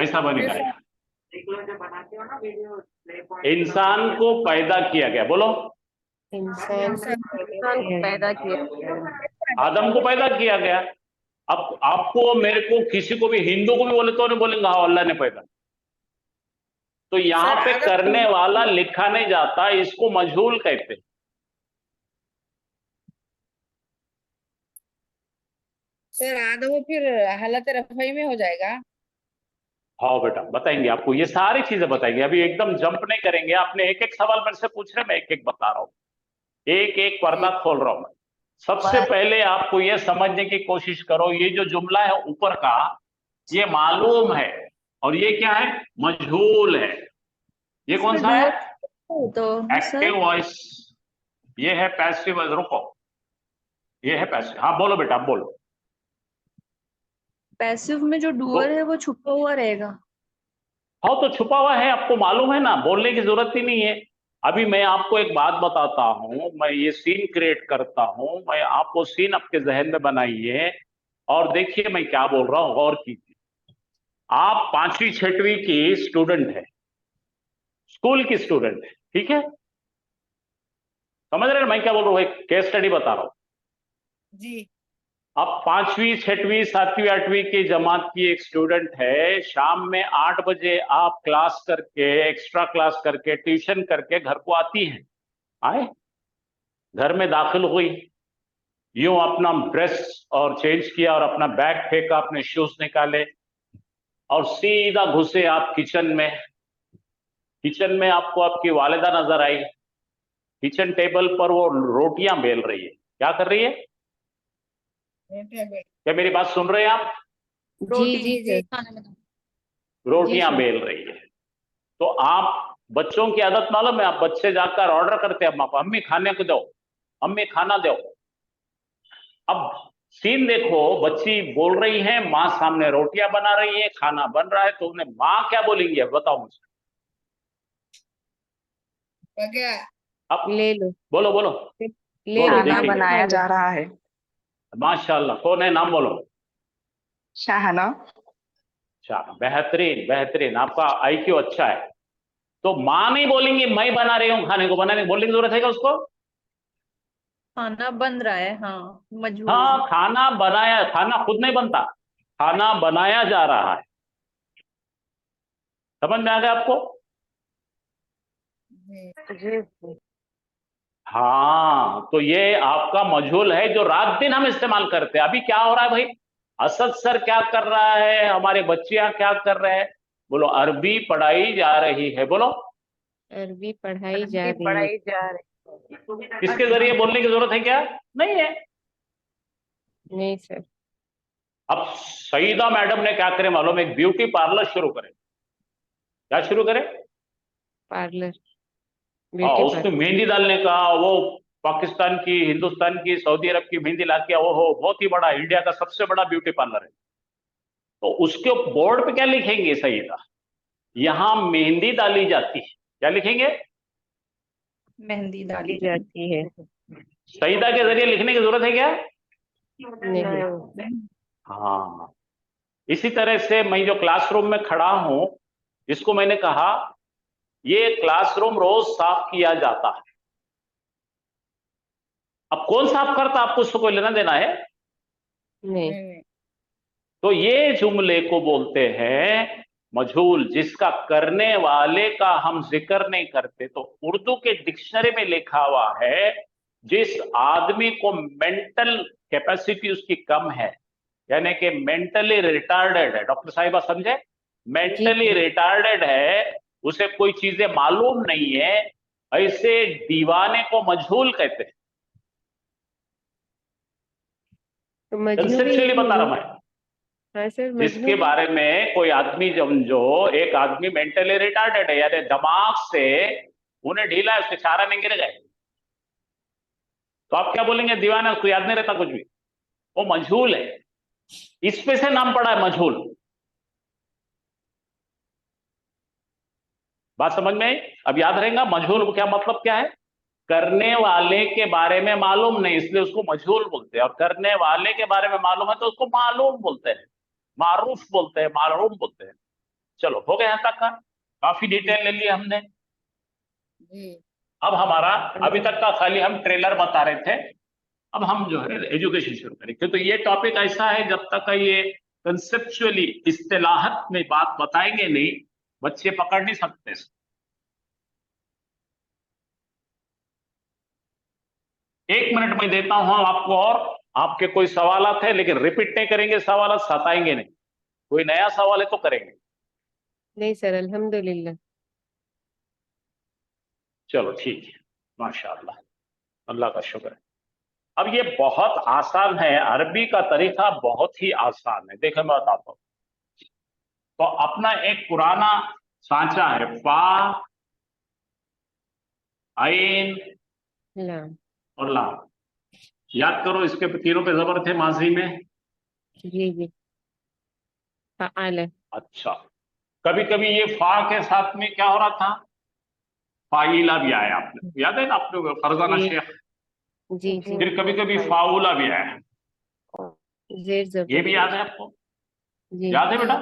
ऐसा बनेगा। इंसान को पैदा किया गया, बोलो इंसान को पैदा किया। आदम को पैदा किया गया। अब आपको मेरे को किसी को भी, हिंदू को भी बोले तो नहीं बोलेंगे हाँ अल्लाह ने पैदा। तो यहाँ पे करने वाला लिखा नहीं जाता, इसको मजहूल कहते हैं। सर आदम फिर हालत रफ़ई में हो जाएगा। हाँ बेटा बताएंगे आपको, ये सारी चीजें बताएंगे। अभी एकदम जंप नहीं करेंगे, आपने एक एक सवाल मेरे से पूछ रहे, मैं एक एक बता रहा हूँ, एक एक पर्दा खोल रहा हूं मैं। सबसे पहले आपको ये समझने की कोशिश करो, ये जो जुमला है ऊपर का, ये मालूम है और ये क्या है, मजहूल है। ये कौन सा है, तो एक्टिव वॉइस। ये है पैसिव। रुको, ये है पैसिव। हाँ बोलो बेटा, बोलो। पैसिव में जो डूअर है वो छुपा हुआ रहेगा। हाँ तो छुपा हुआ है, आपको मालूम है ना, बोलने की जरूरत ही नहीं है। अभी मैं आपको एक बात बताता हूं, मैं ये सीन क्रिएट करता हूं, मैं आपको सीन आपके जहन में बनाइए और देखिए मैं क्या बोल रहा हूं, गौर कीजिए। आप 5वीं 6वीं की स्टूडेंट है, स्कूल की स्टूडेंट है, ठीक है, समझ रहे हैं मैं क्या बोल रहा हूँ, एक केस स्टडी बता रहा हूं। जी। अब 5वीं 6वीं 7वीं 8वीं की जमात की एक स्टूडेंट है, शाम में 8 बजे आप क्लास करके, एक्स्ट्रा क्लास करके, ट्यूशन करके घर को आती है। आए, घर में दाखिल हुई, यूं अपना ड्रेस और चेंज किया और अपना बैग फेंका, अपने शूज निकाले और सीधा घुसे आप किचन में। किचन में आपको आपकी वालिदा नजर आई, किचन टेबल पर वो रोटियां बेल रही है। क्या कर रही है, क्या मेरी बात सुन रहे हैं आप, जी जी सर। रोटियां सर। बेल रही है। तो आप बच्चों की आदत मालूम है, आप बच्चे जाकर ऑर्डर करते हैं अम्मा को, अम्मी खाने को दो, अम्मी खाना दो। अब सीन देखो, बच्ची बोल रही है, माँ सामने रोटियां बना रही है, खाना बन रहा है, तो उन्हें माँ क्या बोलेंगी, अब बताओ मुझे। क्या? अब ले लो, बोलो बोलो, ले बोलो लो, देखिए। बनाया जा रहा है। माशाल्लाह, कौन है, नाम बोलो। शाहना। अच्छा, बेहतरीन बेहतरीन, आपका आईक्यू अच्छा है। तो माँ नहीं बोलेंगी मैं बना रही हूँ खाने को, बनाने बोलने की जरूरत है क्या उसको। खाना बन रहा है, हाँ मजबूर। हाँ, खाना बनाया, खाना खुद नहीं बनता, खाना बनाया जा रहा है। समझ में आ गया आपको। हाँ, तो ये आपका मजहूल है जो रात दिन हम इस्तेमाल करते हैं। अभी क्या हो रहा है भाई, असद सर क्या कर रहा है, हमारे बच्चियां क्या कर रहे हैं, बोलो अरबी पढ़ाई जा रही है, बोलो अरबी पढ़ाई जा रही है। इसके जरिए बोलने की जरूरत है क्या, नहीं है। नहीं सर। अब सईदा मैडम ने क्या करे मालूम, एक ब्यूटी पार्लर शुरू करे। क्या शुरू करे, पार्लर, हाँ, ब्यूटी उसमें पार्लर। मेहंदी डालने का, वो पाकिस्तान की, हिंदुस्तान की, सऊदी अरब की मेहंदी ला के, वो बहुत ही बड़ा, इंडिया का सबसे बड़ा ब्यूटी पार्लर है। तो उसके बोर्ड पे क्या लिखेंगे सईदा, यहां मेहंदी डाली जाती है, क्या लिखेंगे, मेहंदी डाली डाली जाती है। सईदा के जरिए लिखने की जरूरत है क्या, नहीं। हाँ। इसी तरह से मैं जो क्लासरूम में खड़ा हूं, जिसको मैंने कहा ये क्लासरूम रोज साफ किया जाता है। अब कौन साफ करता, आपको उसको कोई लेना देना है, नहीं। तो ये जुमले को बोलते हैं मजहूल, जिसका करने वाले का हम जिक्र नहीं करते। तो उर्दू के डिक्शनरी में लिखा हुआ है, जिस आदमी को मेंटल कैपेसिटी उसकी कम है, यानी कि मेंटली रिटार्डेड है, डॉक्टर साहिबा समझे, मेंटली रिटार्डेड है, उसे कोई चीजें मालूम नहीं है, ऐसे दीवाने को मजहूल कहते हैं। तो मजनू भी कंसेप्चुअली यही बता है रहा ना? मैं, हाँ सर, मजनू जिसके भी। बारे में कोई आदमी जो एक आदमी मेंटली रिटार्डेड है, यानी दिमाग से उन्हें ढीला है, उसके चारा नहीं गिर गए, तो आप क्या बोलेंगे, दीवाना, उसको याद नहीं रहता कुछ भी, वो मजहूल है। इस पे से नाम पड़ा है मजहूल। बात समझ में आई, अब याद रहेगा मजहूल क्या मतलब क्या है, करने वाले के बारे में मालूम नहीं, इसलिए उसको मजहूल बोलते हैं, और करने वाले के बारे में मालूम है तो उसको मालूम बोलते हैं, मारूफ बोलते हैं, मालूम बोलते हैं। चलो, हो गया यहाँ तक का, काफी डिटेल ले लिया हमने। अब हमारा अभी तक का खाली हम ट्रेलर बता रहे थे, अब हम जो है एजुकेशन शुरू करेंगे। तो ये टॉपिक ऐसा है, जब तक ये कंसेप्चुअली इस्तेलाहत में बात बताएंगे नहीं, बच्चे पकड़ नहीं सकते इसको। एक मिनट में देता हूं आपको, और आपके कोई सवाल है, लेकिन रिपीट नहीं करेंगे, सवाल सताएंगे नहीं, कोई नया सवाल है तो करेंगे। नहीं सर, अल्हम्दुलिल्लाह। चलो ठीक है, माशाअल्लाह, अल्लाह का शुक्र है। अब ये बहुत आसान है, अरबी का तरीका बहुत ही आसान है। देखो मैं बताता हूँ। तो अपना एक पुराना सांचा है, फा, आइन लाम। और लाम। याद करो, इसके तीनों पे जबर थे माजी में। जी जी। फ़अल। अच्छा, कभी कभी ये फा के साथ में क्या हो रहा था, फाइला भी आया, आपने याद है ना, आपने फरजाना जी शेख। जी जी। फिर कभी कभी फाउला भी आया, जेर ये जबर भी याद है आपको? जी याद है बेटा?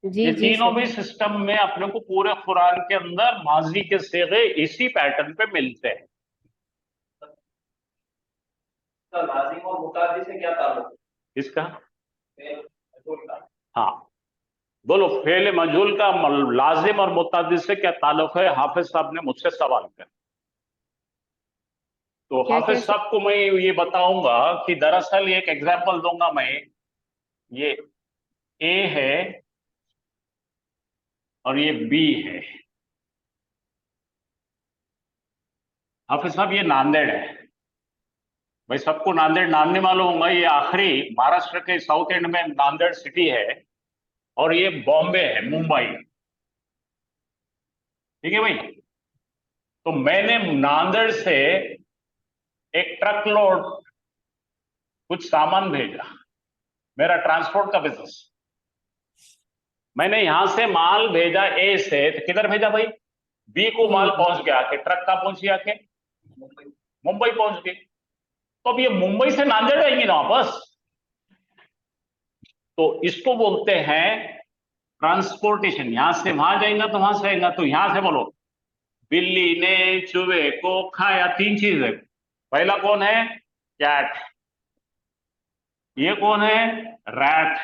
जी ये जी तीनों सर। भी सिस्टम में अपने को पूरे कुरान के अंदर माजी के सेगे इसी पैटर्न पे मिलते हैं। लाजिम और मुतादी से क्या ताल्लुक है इसका? हाँ, बोलो, फेल मजहूल का लाजिम और मुतादी से क्या ताल्लुक है? हाफिज साहब ने मुझसे सवाल किया। तो क्या क्या हाफिज साहब को मैं ये बताऊंगा कि दरअसल एक एग्जांपल दूंगा मैं। ये ए है और ये बी है। हाफिज साहब ये नांदेड़ है। भाई सबको नांदेड़ नाम नहीं मालूम होगा, ये आखिरी महाराष्ट्र के साउथ एंड में नांदेड़ सिटी है, और ये बॉम्बे है, मुंबई। ठीक है भाई? तो मैंने नांदेड़ से एक ट्रक लोड कुछ सामान भेजा, मेरा ट्रांसपोर्ट का बिजनेस। मैंने यहां से माल भेजा ए से, तो किधर भेजा भाई? बी को माल पहुंच गया, कि ट्रक का पहुंची आके मुंबई पहुंच गई। तो अब ये मुंबई से नांदेड़ आएंगी ना वापस, तो इसको बोलते हैं ट्रांसपोर्टेशन। यहां से वहां जाएगा तो वहां से आएगा। तो यहां से बोलो, बिल्ली ने चूहे को खाया, तीन चीज है। पहला कौन है? कैट। ये कौन है? रैट।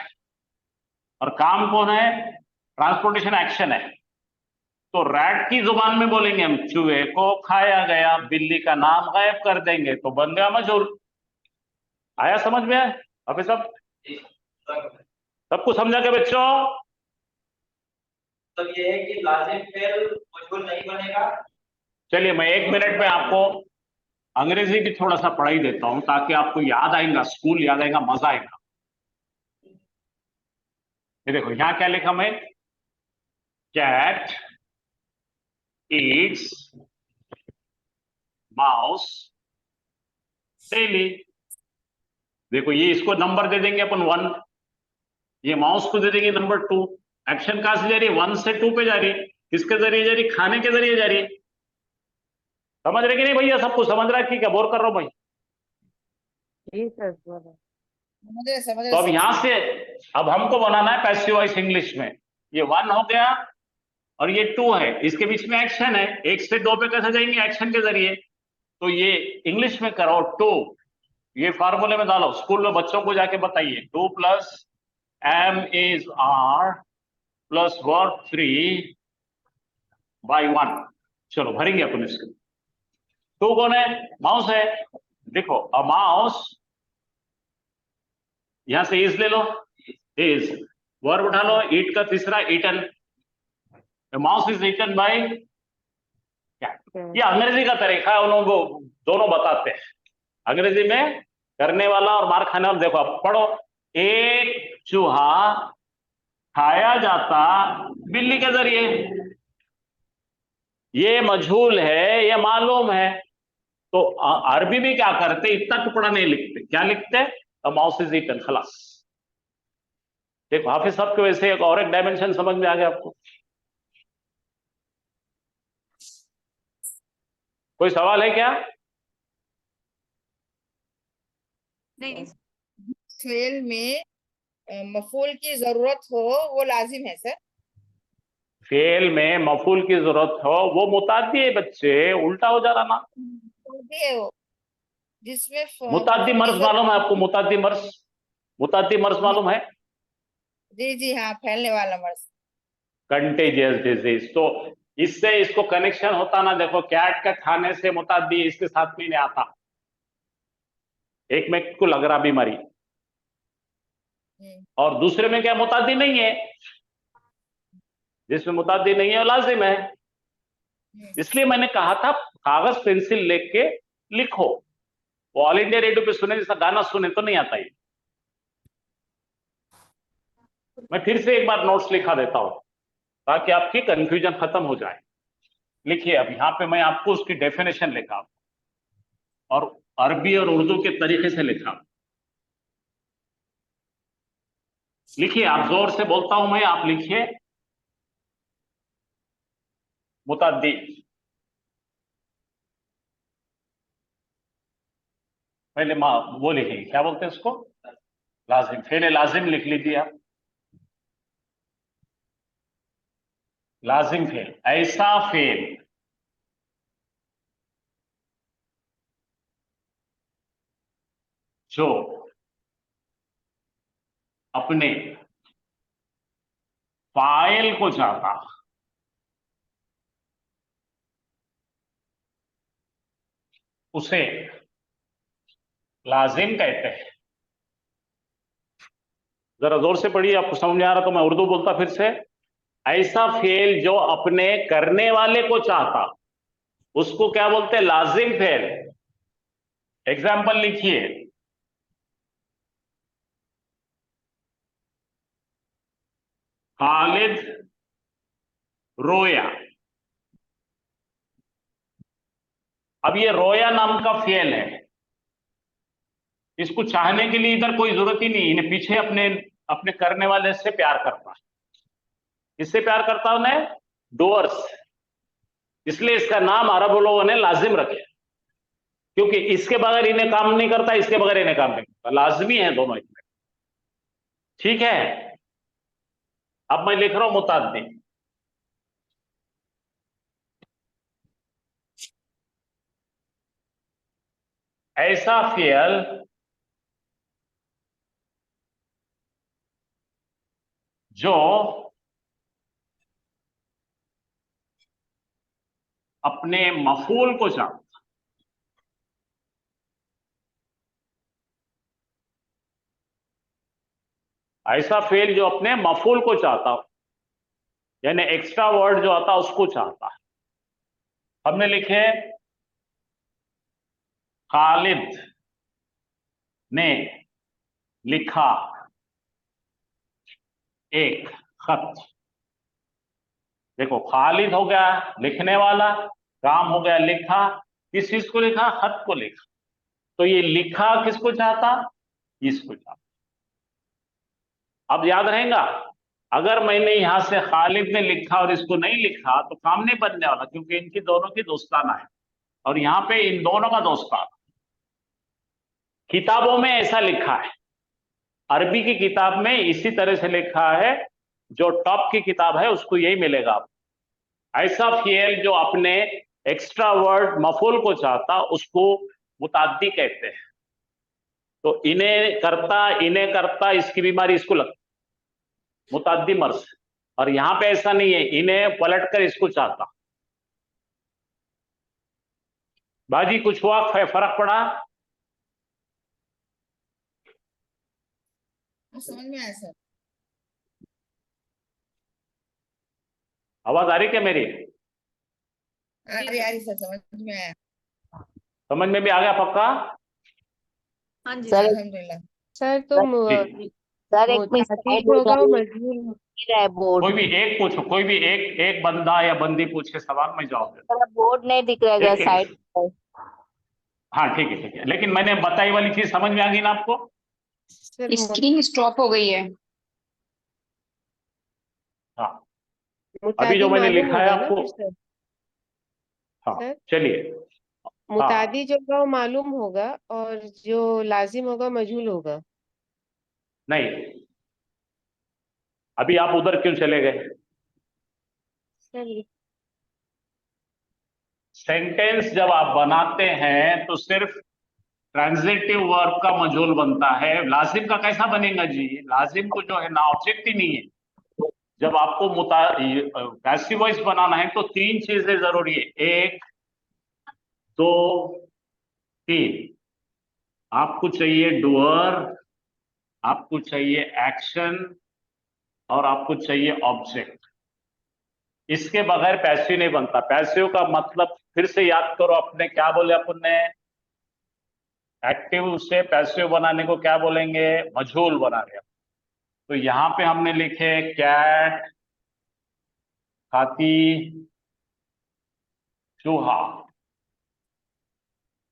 और काम कौन है? ट्रांसपोर्टेशन एक्शन है। तो रैट की जुबान में बोलेंगे हम, चूहे को खाया गया, बिल्ली का नाम गायब कर देंगे, तो बन गया मजहूल। आया समझ में? अभी सबको समझा के बच्चों? मतलब ये है कि लाजिम फेल मजहूल नहीं बनेगा। चलिए मैं 1 मिनट में आपको अंग्रेजी भी थोड़ा सा पढ़ाई देता हूं, ताकि आपको याद आएगा, स्कूल याद आएगा, मजा आएगा। ये देखो यहां क्या लिखा मैं, कैट ईट्स माउस डेली। देखो ये इसको नंबर दे देंगे अपन 1, ये माउस को दे देंगे नंबर 2। एक्शन कहां से जा रही है? 1 से 2 पे जा रही है। किसके जरिए जा रही है? खाने के जरिए जा रही है। समझ रहे कि नहीं भैया? सबको समझ रहा है कि क्या बोर कर रहा हूं भाई? जी सर बोलो। समझ तो अब रहे यहां से अब हमको बनाना है पैसिव वॉइस इंग्लिश में। ये 1 हो गया और ये 2 है, इसके बीच में एक्शन है। 1 से 2 पे कैसे जाएंगे? एक्शन के जरिए। तो ये इंग्लिश में करो 2, ये फार्मूले में डालो, स्कूल में बच्चों को जाके बताइए। 2 plus M is R plus verb 3 by 1। चलो भरेंगे अपन इसको। 2 कौन है? माउस है। देखो अ माउस, यहां से इज ले लो, इज वर्ब उठा लो, ईट का तीसरा eaten, mouse is eaten by cat. ये अंग्रेजी का तरीका है, उन्होंने दोनों बताते हैं। अंग्रेजी में करने वाला और मार खाने वाला। देखो आप पढ़ो, एक चूहा खाया जाता बिल्ली के जरिए। ये मजहूल है, ये मालूम है। तो अरबी में क्या करते? इतना टुकड़ा नहीं लिखते। क्या लिखते? माउस इज ईटन, खलास। देखो हाफिज साहब के वैसे एक और एक डायमेंशन समझ में आ गया आपको? कोई सवाल है क्या? नहीं फेल में मफूल की जरूरत हो वो लाजिम है सर। फेल में मफूल की जरूरत हो वो मुताद्दी है बच्चे, उल्टा हो जा रहा ना। भी है वो जिसमें मुताद्दी मफूल की मर्ज मालूम है आपको? मुताद्दी मर्ज, मुताद्दी मर्ज मालूम है? जी जी हाँ, फैलने वाला मर्ज। Contagious disease. तो इससे इसको कनेक्शन होता ना। देखो कैट का खाने से मुताद्दी इसके साथ में नहीं आता, एक में को लग रहा बीमारी, और दूसरे में क्या मुताद्दी नहीं है। जिसमें मुताद्दी नहीं है वो लाजिम है। इसलिए मैंने कहा था कागज पेंसिल लेके लिखो। वो ऑल इंडिया रेडियो पे सुने जैसा गाना सुने तो नहीं आता ये। मैं फिर से एक बार नोट्स लिखा देता हूं ताकि आपकी कंफ्यूजन खत्म हो जाए। लिखिए, अब यहां पे मैं आपको उसकी डेफिनेशन लिखा और अरबी और उर्दू के तरीके से लिखा। लिखिए, आप जोर से बोलता हूं मैं, आप लिखिए। मुतअद्दी, पहले वो लिखिए, क्या बोलते हैं उसको, लाजिम। फेल लाजिम लिख लीजिए आप। लाजिम फेल, ऐसा फेल जो अपने फाइल को चाहता, उसे लाजिम कहते हैं। जरा जोर से पढ़िए, आपको समझ में आ रहा तो मैं उर्दू बोलता फिर से। ऐसा फेल जो अपने करने वाले को चाहता, उसको क्या बोलते हैं, लाजिम फेल। एग्जाम्पल लिखिए, खालिद रोया। अब ये रोया नाम का फेल है, इसको चाहने के लिए इधर कोई जरूरत ही नहीं, इन्हें पीछे अपने अपने करने वाले से प्यार करता है। किससे प्यार करता है उन्हें, डूअर्स। इसलिए इसका नाम अरब लोगों ने लाजिम रखे, क्योंकि इसके बगैर इन्हें काम नहीं करता, इसके बगैर इन्हें काम नहीं करता, लाजमी है दोनों इसमें। ठीक है, अब मैं लिख रहा हूं मुताद्दी। ऐसा फेल जो अपने मफूल को चाहता, ऐसा फेल जो अपने मफूल को चाहता, यानी एक्स्ट्रा वर्ड जो आता उसको चाहता है। हमने लिखे, खालिद ने लिखा एक खत। देखो, खालिद हो गया लिखने वाला, काम हो गया लिखा। किस चीज को लिखा, खत को लिखा। तो ये लिखा किसको चाहता, इसको चाहता। अब याद रहेगा, अगर मैंने यहां से खालिद ने लिखा और इसको नहीं लिखा तो काम नहीं बनने वाला, क्योंकि इनकी दोनों की दोस्ताना है और यहां पे इन दोनों का दोस्ताना। किताबों में ऐसा लिखा है, अरबी की किताब में इसी तरह से लिखा है, जो टॉप की किताब है उसको यही मिलेगा आपको। ऐसा फेल जो अपने एक्स्ट्रा वर्ड मफूल को चाहता, उसको मुताद्दी कहते हैं। तो इन्हें करता इसकी बीमारी इसको लगती, मुताद्दी मर्ज। और यहां पे ऐसा नहीं है, इन्हें पलटकर इसको चाहता। बाजी कुछ हुआ, फर्क पड़ा, समझ में आया सर। आवाज आ रही क्या मेरी, आ रही सर, समझ में आया। समझ में भी आ गया पक्का। हाँ जी सर अल्हम्दुलिल्लाह। सर तो जी। सर एक मिनट मुतादिद साइड हो होगा जाइए, मजबूर रहा है बोर्ड। कोई भी एक पूछो, कोई भी एक बंदा या बंदी पूछे सवाल, मैं जवाब देता सर बोर्ड नहीं दिख रहा है, एक- साइड। हाँ ठीक है, लेकिन मैंने बताई वाली चीज समझ में आ गई ना आपको। सर स्क्रीन स्टॉप हो गई है। हाँ, अभी मुतादी जो मैंने मालूम लिखा है होगा ना आपको। फिर सर। हाँ सर चलिए। मुतादी जो होगा वो मालूम होगा और जो लाजिम होगा मजहूल होगा। नहीं, अभी आप उधर क्यों चले गए, सर सेंटेंस जब आप बनाते हैं तो सिर्फ ट्रांजिटिव वर्ब का मजहूल बनता है, लाजिम का कैसा बनेगा जी। लाजिम को जो है ना, ऑब्जेक्ट ही नहीं है। जब आपको पैसिव वॉइस बनाना है तो तीन चीजें जरूरी है, एक दो तीन। आपको चाहिए डूअर, आपको चाहिए एक्शन और आपको चाहिए ऑब्जेक्ट। इसके बगैर पैसिव नहीं बनता। पैसिव का मतलब फिर से याद करो, अपने क्या बोले अपन ने, एक्टिव से पैसिव बनाने को क्या बोलेंगे? मजहूल बना रहे हैं। तो यहाँ पे हमने लिखे कैट खाती चूहा।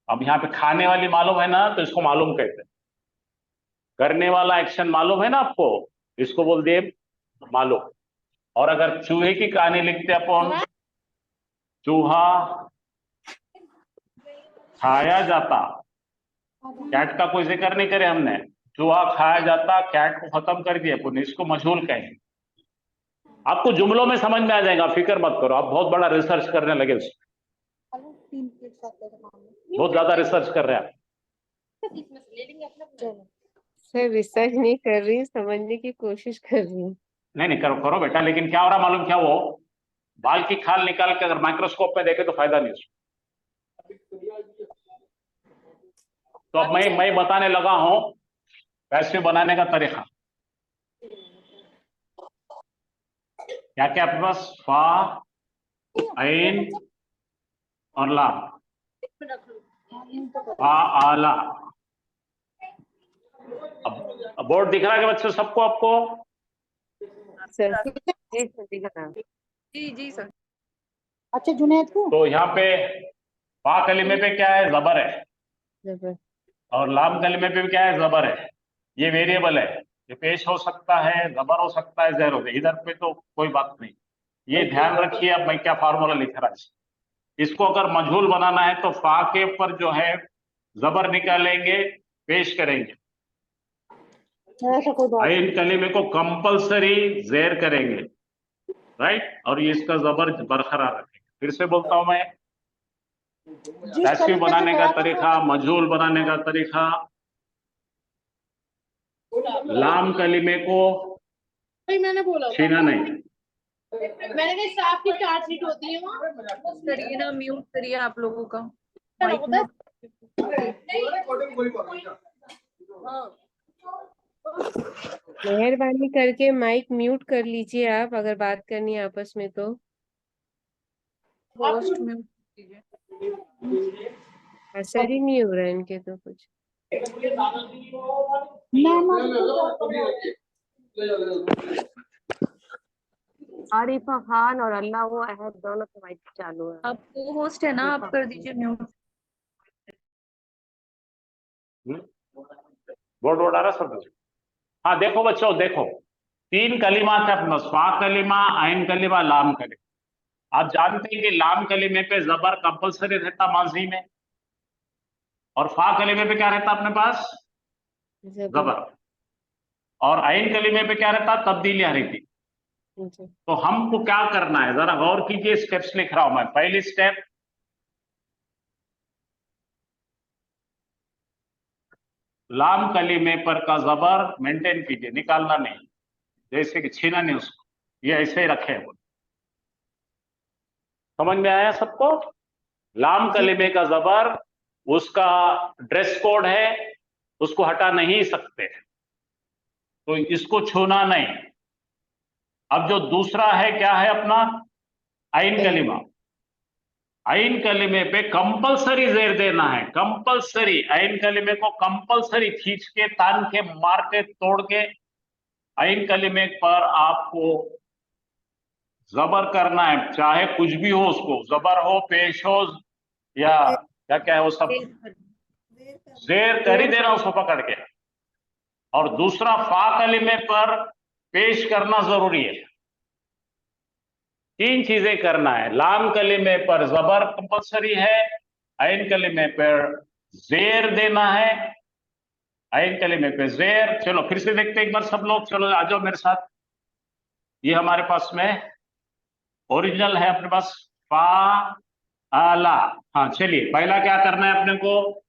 अब यहाँ पे खाने वाली मालूम है ना, तो इसको मालूम कहते हैं। करने वाला एक्शन मालूम है ना आपको, इसको बोल दिए मालूम। और अगर चूहे की कहानी लिखते अपन, चूहा खाया जाता, कैट का कोई जिक्र नहीं करे हमने, चूहा खाया जाता, कैट को खत्म कर दिया अपन, इसको मजहूल कहेंगे। आपको जुमलों में समझ में आ जाएगा, फिक्र मत करो। आप बहुत बड़ा रिसर्च करने लगे उसमें, बहुत ज्यादा रिसर्च कर रहे हैं आप। सर रिसर्च नहीं कर रही, समझने की कोशिश कर रही हूँ। नहीं करो करो बेटा, लेकिन क्या हो रहा मालूम क्या? वो बाल की खाल निकाल के अगर माइक्रोस्कोप में देखे तो फायदा नहीं उसको। तो अब मैं बताने लगा हूं पैसिव बनाने का तरीका। क्या क्या आपके पास? फा, ऐन और लाम। फा आला। अब बोर्ड दिख रहा है कि बच्चों सबको? आपको सर जी जी सर। अच्छा जुनैद को तो यहाँ पे फा कलीमे पे क्या है? जबर है। जबर। और लाम कलीमे पे भी क्या है? जबर है। ये वेरिएबल है, ये पेश हो सकता है, जबर हो सकता है, ज़ेर हो सकता है। इधर पे तो कोई बात नहीं, ये ध्यान रखिए। अब मैं क्या फार्मूला लिख रहा है, इसको अगर मजहूल बनाना है तो फा के ऊपर जो है जबर निकालेंगे, पेश करेंगे। ऐसा कोई बात इन कलीमे को कंपलसरी ज़ेर करेंगे, राइट? और ये इसका जबर बरकरार रखेंगे। फिर से बोलता हूं मैं, जिस पैसिव तरीके से बनाने का बयान तरीका, मजहूल बनाने का तरीका। लाम कलीमे को मैंने बोला छीना नहीं। मैंने कहा स्टाफ की चार्जशीट होती है वहाँ। करिए ना, म्यूट करिए आप लोगों का होता है। मेहरबानी करके माइक म्यूट कर लीजिए आप, अगर बात करनी है आपस में तो। होस्ट म्यूट कीजिए। असर ही नहीं हो रहा है इनके तो कुछ। आरिफा खान और अल्लाह वो अहद दोनों के माइक चालू है। आप होस्ट है ना, आप कर दीजिए म्यूट। बोर्ड आ रहा सब? हाँ देखो बच्चों, देखो 3 कलिमात है अपना, फा कलिमा, आइन कलिमा, लाम कलिमा। आप जानते हैं कि लाम कलिमे पे जबर कंपलसरी रहता माजी में, और फा कलिमे पे क्या रहता अपने पास? जबर। और आइन कलिमे पे क्या रहता? तब्दीलियां रहती। तो हमको क्या करना है, जरा गौर कीजिए। स्टेप्स लिख रहा हूं मैं। पहली स्टेप, लाम कलीमे पर का जबर मेंटेन कीजिए, निकालना नहीं, जैसे कि छीना नहीं उसको, ये ऐसे ही रखे। समझ में आया सबको? लाम कलीमे का जबर उसका ड्रेस कोड है, उसको हटा नहीं सकते, तो इसको छूना नहीं। अब जो दूसरा है क्या है अपना? आइन कलीमा। आइन कलीमे पे कंपलसरी जेर देना है, कंपलसरी। आइन कलीमे को कंपलसरी खींच के, तान के, मार के, तोड़ के आइन कलीमे पर आपको जबर करना है, चाहे कुछ भी हो, उसको जबर हो, पेश हो, या क्या क्या है वो सब, जेर कर ही देना उसको पकड़ के। और दूसरा फा कलीमे पर पेश करना जरूरी है। 3 चीजें करना है। लाम कलीमे पर जबर कंपलसरी है, आइन कलीमे पर जेर देना है, आइन कलीमे पे जेर। चलो फिर से देखते हैं एक बार सब लोग, चलो आ जाओ मेरे साथ। ये हमारे पास में ओरिजिनल है अपने पास, फा आला। हाँ चलिए, पहला क्या करना है अपने को?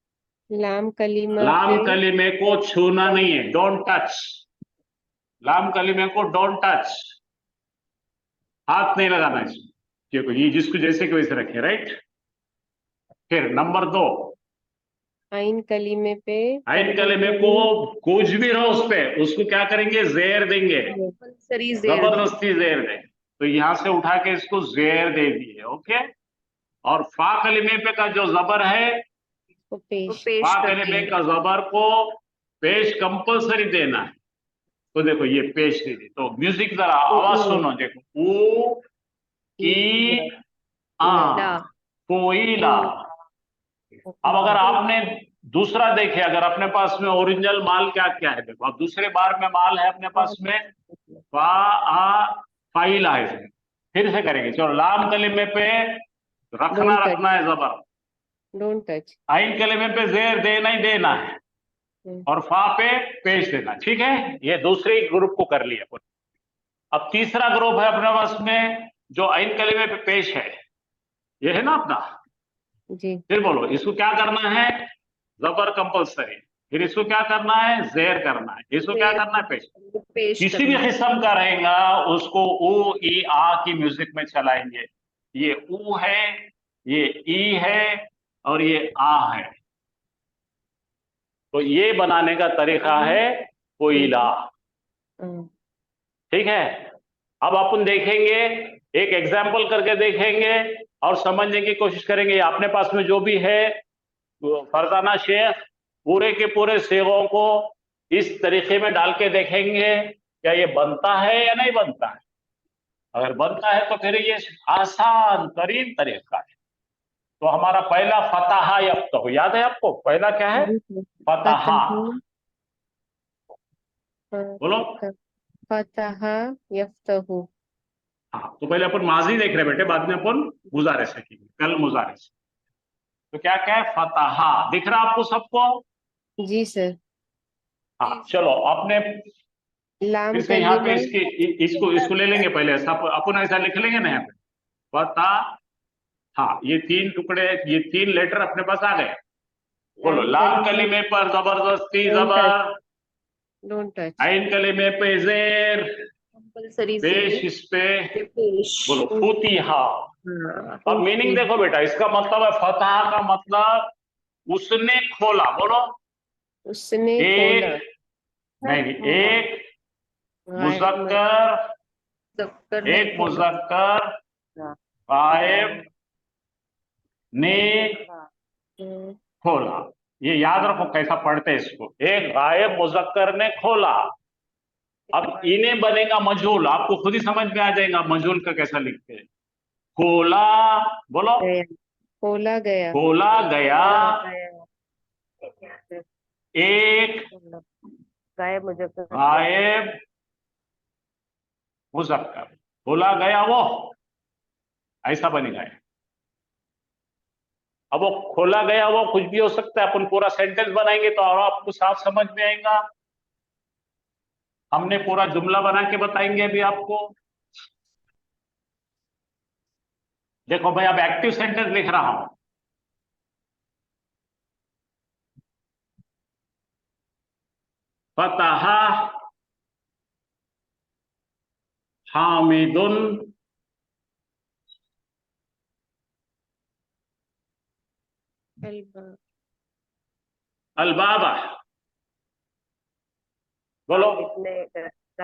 लाम कलीमा लाम पे कलीमे को छूना नहीं है, डोंट टच। लाम कलीमे को डोंट टच, हाथ नहीं लगाना इसमें, क्योंकि ये जिसको जैसे कि वैसे रखे, राइट? फिर नंबर 2, आइन कलीमे पे आइन कलीमे को कुछ भी रहो उस पे, उसको क्या करेंगे? जेर देंगे, कंपलसरी जेर जबरदस्ती जेर देंगे। तो यहां से उठा के इसको जेर दे दिए, ओके। और फा कलीमे पे का जो जबर है को पेश पेश फा करती कलिमे है। का जबर को पेश कंपल्सरी देना है। तो देखो ये पेश दे दी। तो म्यूजिक जरा आवाज सुनो, देखो ऊ की आ ला कोयला। अब अगर आपने दूसरा देखे, अगर अपने पास में ओरिजिनल माल क्या क्या है, देखो अब दूसरे बार में माल है अपने पास में फा आ फाइला है इसमें। फिर से करेंगे, चलो लाम कलिमे पे रखना Don't touch. रखना है जबर, डोंट टच। आइन कलिमे पे जेर देना ही देना है, और फा पे पेश देना। ठीक है, ये दूसरे ग्रुप को कर लिया अपन। अब तीसरा ग्रुप है अपने पास में जो आइन कलिमे पे पेश है, ये है ना अपना। जी फिर बोलो इसको क्या करना है, जबर कंपल्सरी। फिर इसको क्या करना है, जेर करना है। इसको क्या करना है, पेश। पेश किसी भी करना। किस्म का रहेगा उसको ऊ ई आ की म्यूजिक में चलाएंगे। ये ऊ है, ये ई है, और ये आ है। तो ये बनाने का तरीका है कोयला। ठीक है, अब अपन देखेंगे, एक एग्जाम्पल करके देखेंगे और समझने की कोशिश करेंगे। अपने पास में जो भी है फरजाना शेख पूरे के पूरे सेगों को इस तरीके में डाल के देखेंगे क्या ये बनता है या नहीं बनता है। अगर बनता है तो फिर ये आसान तरीन तरीका है। तो हमारा पहला फतहा यफ्तहु, याद है आपको पहला क्या है, फतहा। बोलो फतहा यफ्तहु। हाँ, तो पहले अपन माजी देख रहे बेटे, बाद में अपन मुजारे सीखेंगे, कल मुजारे से। तो क्या क्या है, फतहा दिख रहा आपको सबको। जी सर। हाँ चलो, आपने लाम फिर से यहाँ पे कलिमा इसको ले लेंगे पहले, ऐसा अपन ऐसा लिख लेंगे ना यहाँ पे फता। हाँ, ये तीन टुकड़े, ये तीन लेटर अपने पास आ गए। बोलो लाम कलिमे पर जबरदस्ती जबर, डोंट टच। आइन कलिमे पे जेर, कंपल्सरी पेश इस पे पेश। बोलो फुतिहा। अब मीनिंग देखो बेटा, इसका मतलब है फतहा का मतलब उसने खोला। बोलो उसने एक, खोला। नहीं एक मुजक्कर, ने एक मुजक्कर गायब ने खोला। ये याद रखो कैसा पढ़ते हैं इसको, एक गायब मुजक्कर ने खोला। अब इन्हें बनेगा मजहूल, आपको खुद ही समझ में आ जाएगा मजहूल का कैसा लिखते हैं। खोला, बोलो गया। खोला गया। खोला गया एक गायब मुजफ्फर गायब मुजक्कर, खोला गया वो, ऐसा बनेगा। अब वो खोला गया वो कुछ भी हो सकता है, अपन पूरा सेंटेंस बनाएंगे तो और आपको साफ समझ में आएगा। हमने पूरा जुमला बना के बताएंगे अभी आपको। देखो भाई, अब एक्टिव सेंटेंस लिख रहा हूं। फतहा हामिदुन अलबाबा। बोलो ने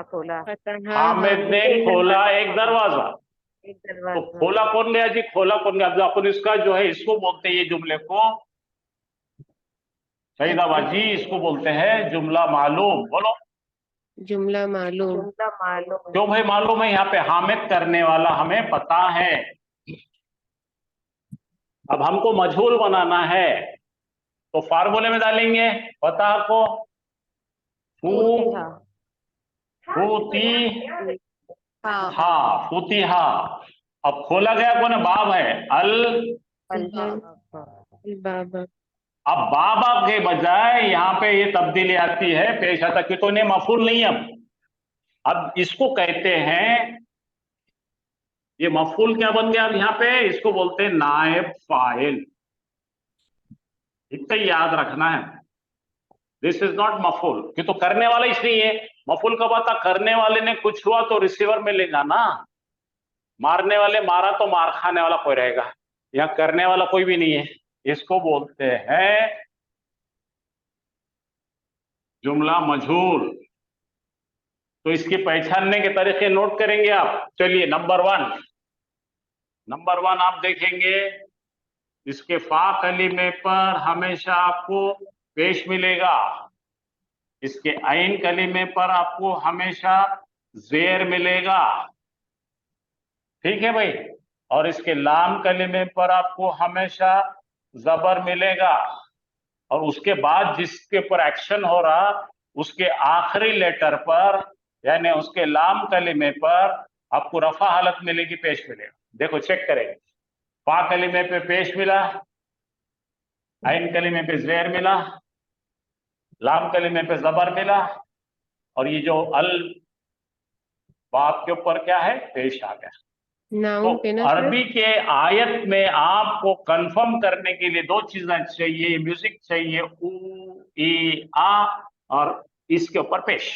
खोला। हामिद ने खोला एक दरवाजा। एक तो दरवाजा। खोला कौन गया जी, खोला कौन गया। जो अपन इसका जो है इसको बोलते हैं, ये जुमले को शहीदाबाजी इसको बोलते हैं जुमला मालूम। बोलो जुमला मालूम। जुमला मालूम। क्यों भाई मालूम है, यहाँ पे हामिद करने वाला हमें पता है। अब हमको मजहूल बनाना है तो फार्मूले में डालेंगे पता को, फूती हाँ फूतिहा। अब खोला गया कौन है, बाब है अल बाबा। अब बाबा के बजाय यहाँ पे ये तब्दीली आती है, पेश आता कि तो इन्हें मफूल नहीं। अब इसको कहते हैं, ये मफूल क्या बन गया अब यहाँ पे, इसको बोलते हैं नायब फाइल। इतना याद रखना है, दिस इज नॉट मफूल, कि तो करने वाला इसलिए है। मफूल का बात करने वाले ने कुछ हुआ तो रिसीवर मिलेगा ना, मारने वाले मारा तो मार खाने वाला कोई रहेगा, यहाँ करने वाला कोई भी नहीं है। इसको बोलते हैं जुमला मजहूल। तो इसकी पहचानने के तरीके नोट करेंगे आप। चलिए नंबर वन आप देखेंगे, इसके फा कलीमे पर हमेशा आपको पेश मिलेगा, इसके आइन कलीमे पर आपको हमेशा जेर मिलेगा, ठीक है भाई। और इसके लाम कलीमे पर आपको हमेशा जबर मिलेगा, और उसके बाद जिसके ऊपर एक्शन हो रहा उसके आखिरी लेटर पर यानी उसके लाम कलीमे पर आपको रफा हालत मिलेगी, पेश मिलेगा। देखो चेक करेंगे, फा कलीमे पे पेश मिला, आइन कलीमे पे जेर मिला, लाम कलीमे पे जबर मिला, और ये जो अल बाप के ऊपर क्या है, पेश आ गया। नाउन पे तो ना सर, अरबी के आयत में आपको कंफर्म करने के लिए दो चीजें चाहिए, म्यूजिक चाहिए, ऊ ई आ, और इसके ऊपर पेश।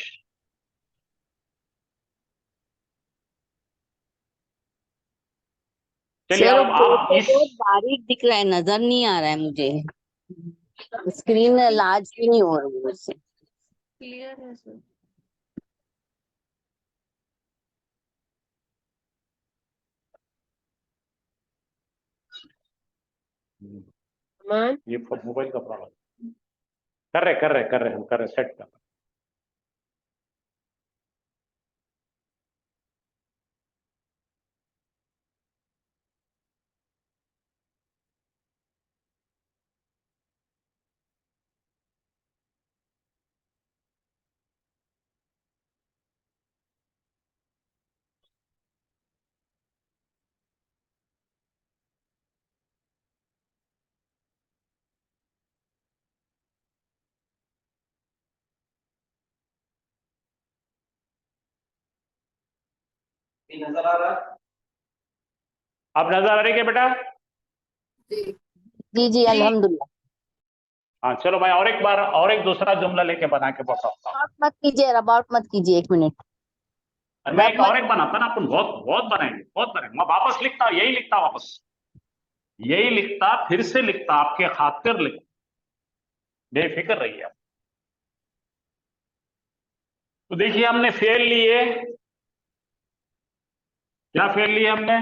चलिए सर अब आप इस बहुत बारीक दिख रहा है, नजर नहीं आ रहा है मुझे, स्क्रीन लार्ज भी नहीं हो रही है मुझसे। क्लियर है सर। मान ये मोबाइल का प्रॉब्लम, कर रहे हम कर रहे, सेट कर रहे। नजर आ रहा है? अब नजर आ रही है बेटा? जी जी अल्हम्दुलिल्लाह। हाँ चलो मैं और एक बार और एक दूसरा जुमला लेके बना के बताता हूँ। मत कीजिए, अबाउट मत कीजिए, 1 मिनट। मैं एक और एक बनाता ना, अपन बहुत बहुत बनाएंगे, बहुत बनाएंगे। मैं वापस लिखता, यही लिखता, वापस यही लिखता, फिर से लिखता, आपके खातिर लिखता, बेफिक्र रहिए आप। तो देखिए हमने फेल लिए, क्या फेल लिए हमने?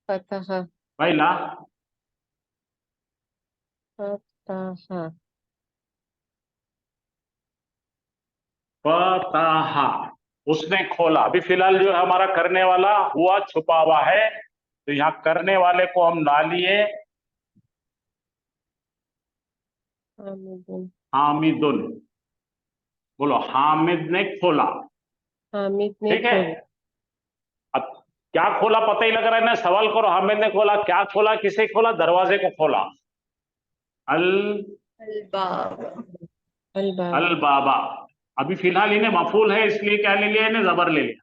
फतहा, पहला फतहा, फतहा, उसने खोला। अभी फिलहाल जो हमारा करने वाला हुआ छुपा हुआ है, तो यहाँ करने वाले को हम ला लिए हामिदुन, हामिदुन। बोलो हामिद ने खोला, हामिद ने ठीक है। खोला, अब क्या खोला पता ही लग रहा है ना, सवाल करो, हामिद ने खोला, क्या खोला, किसे खोला? दरवाजे को खोला। अल अल बाबा, अल बाबा। अभी फिलहाल इन्हें मफूल है, इसलिए क्या ले लिया, इन्हें जबर ले लिया।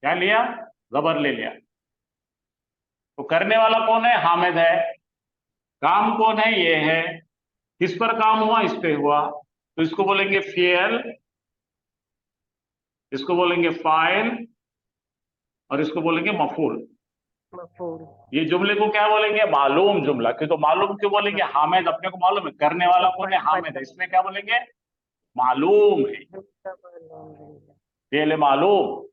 क्या लिया? जबर ले लिया। तो करने वाला कौन है? हामिद है। काम कौन है? ये है। किस पर काम हुआ? इस पे हुआ, तो इसको बोलेंगे फेल, इसको बोलेंगे फाइल, और इसको बोलेंगे मफूल। मफूल। ये जुमले को क्या बोलेंगे? मालूम जुमला। क्यों? तो मालूम क्यों बोलेंगे? हामिद अपने को मालूम है, करने वाला कौन है? हामिद है, इसमें क्या बोलेंगे? मालूम है, फेल मालूम।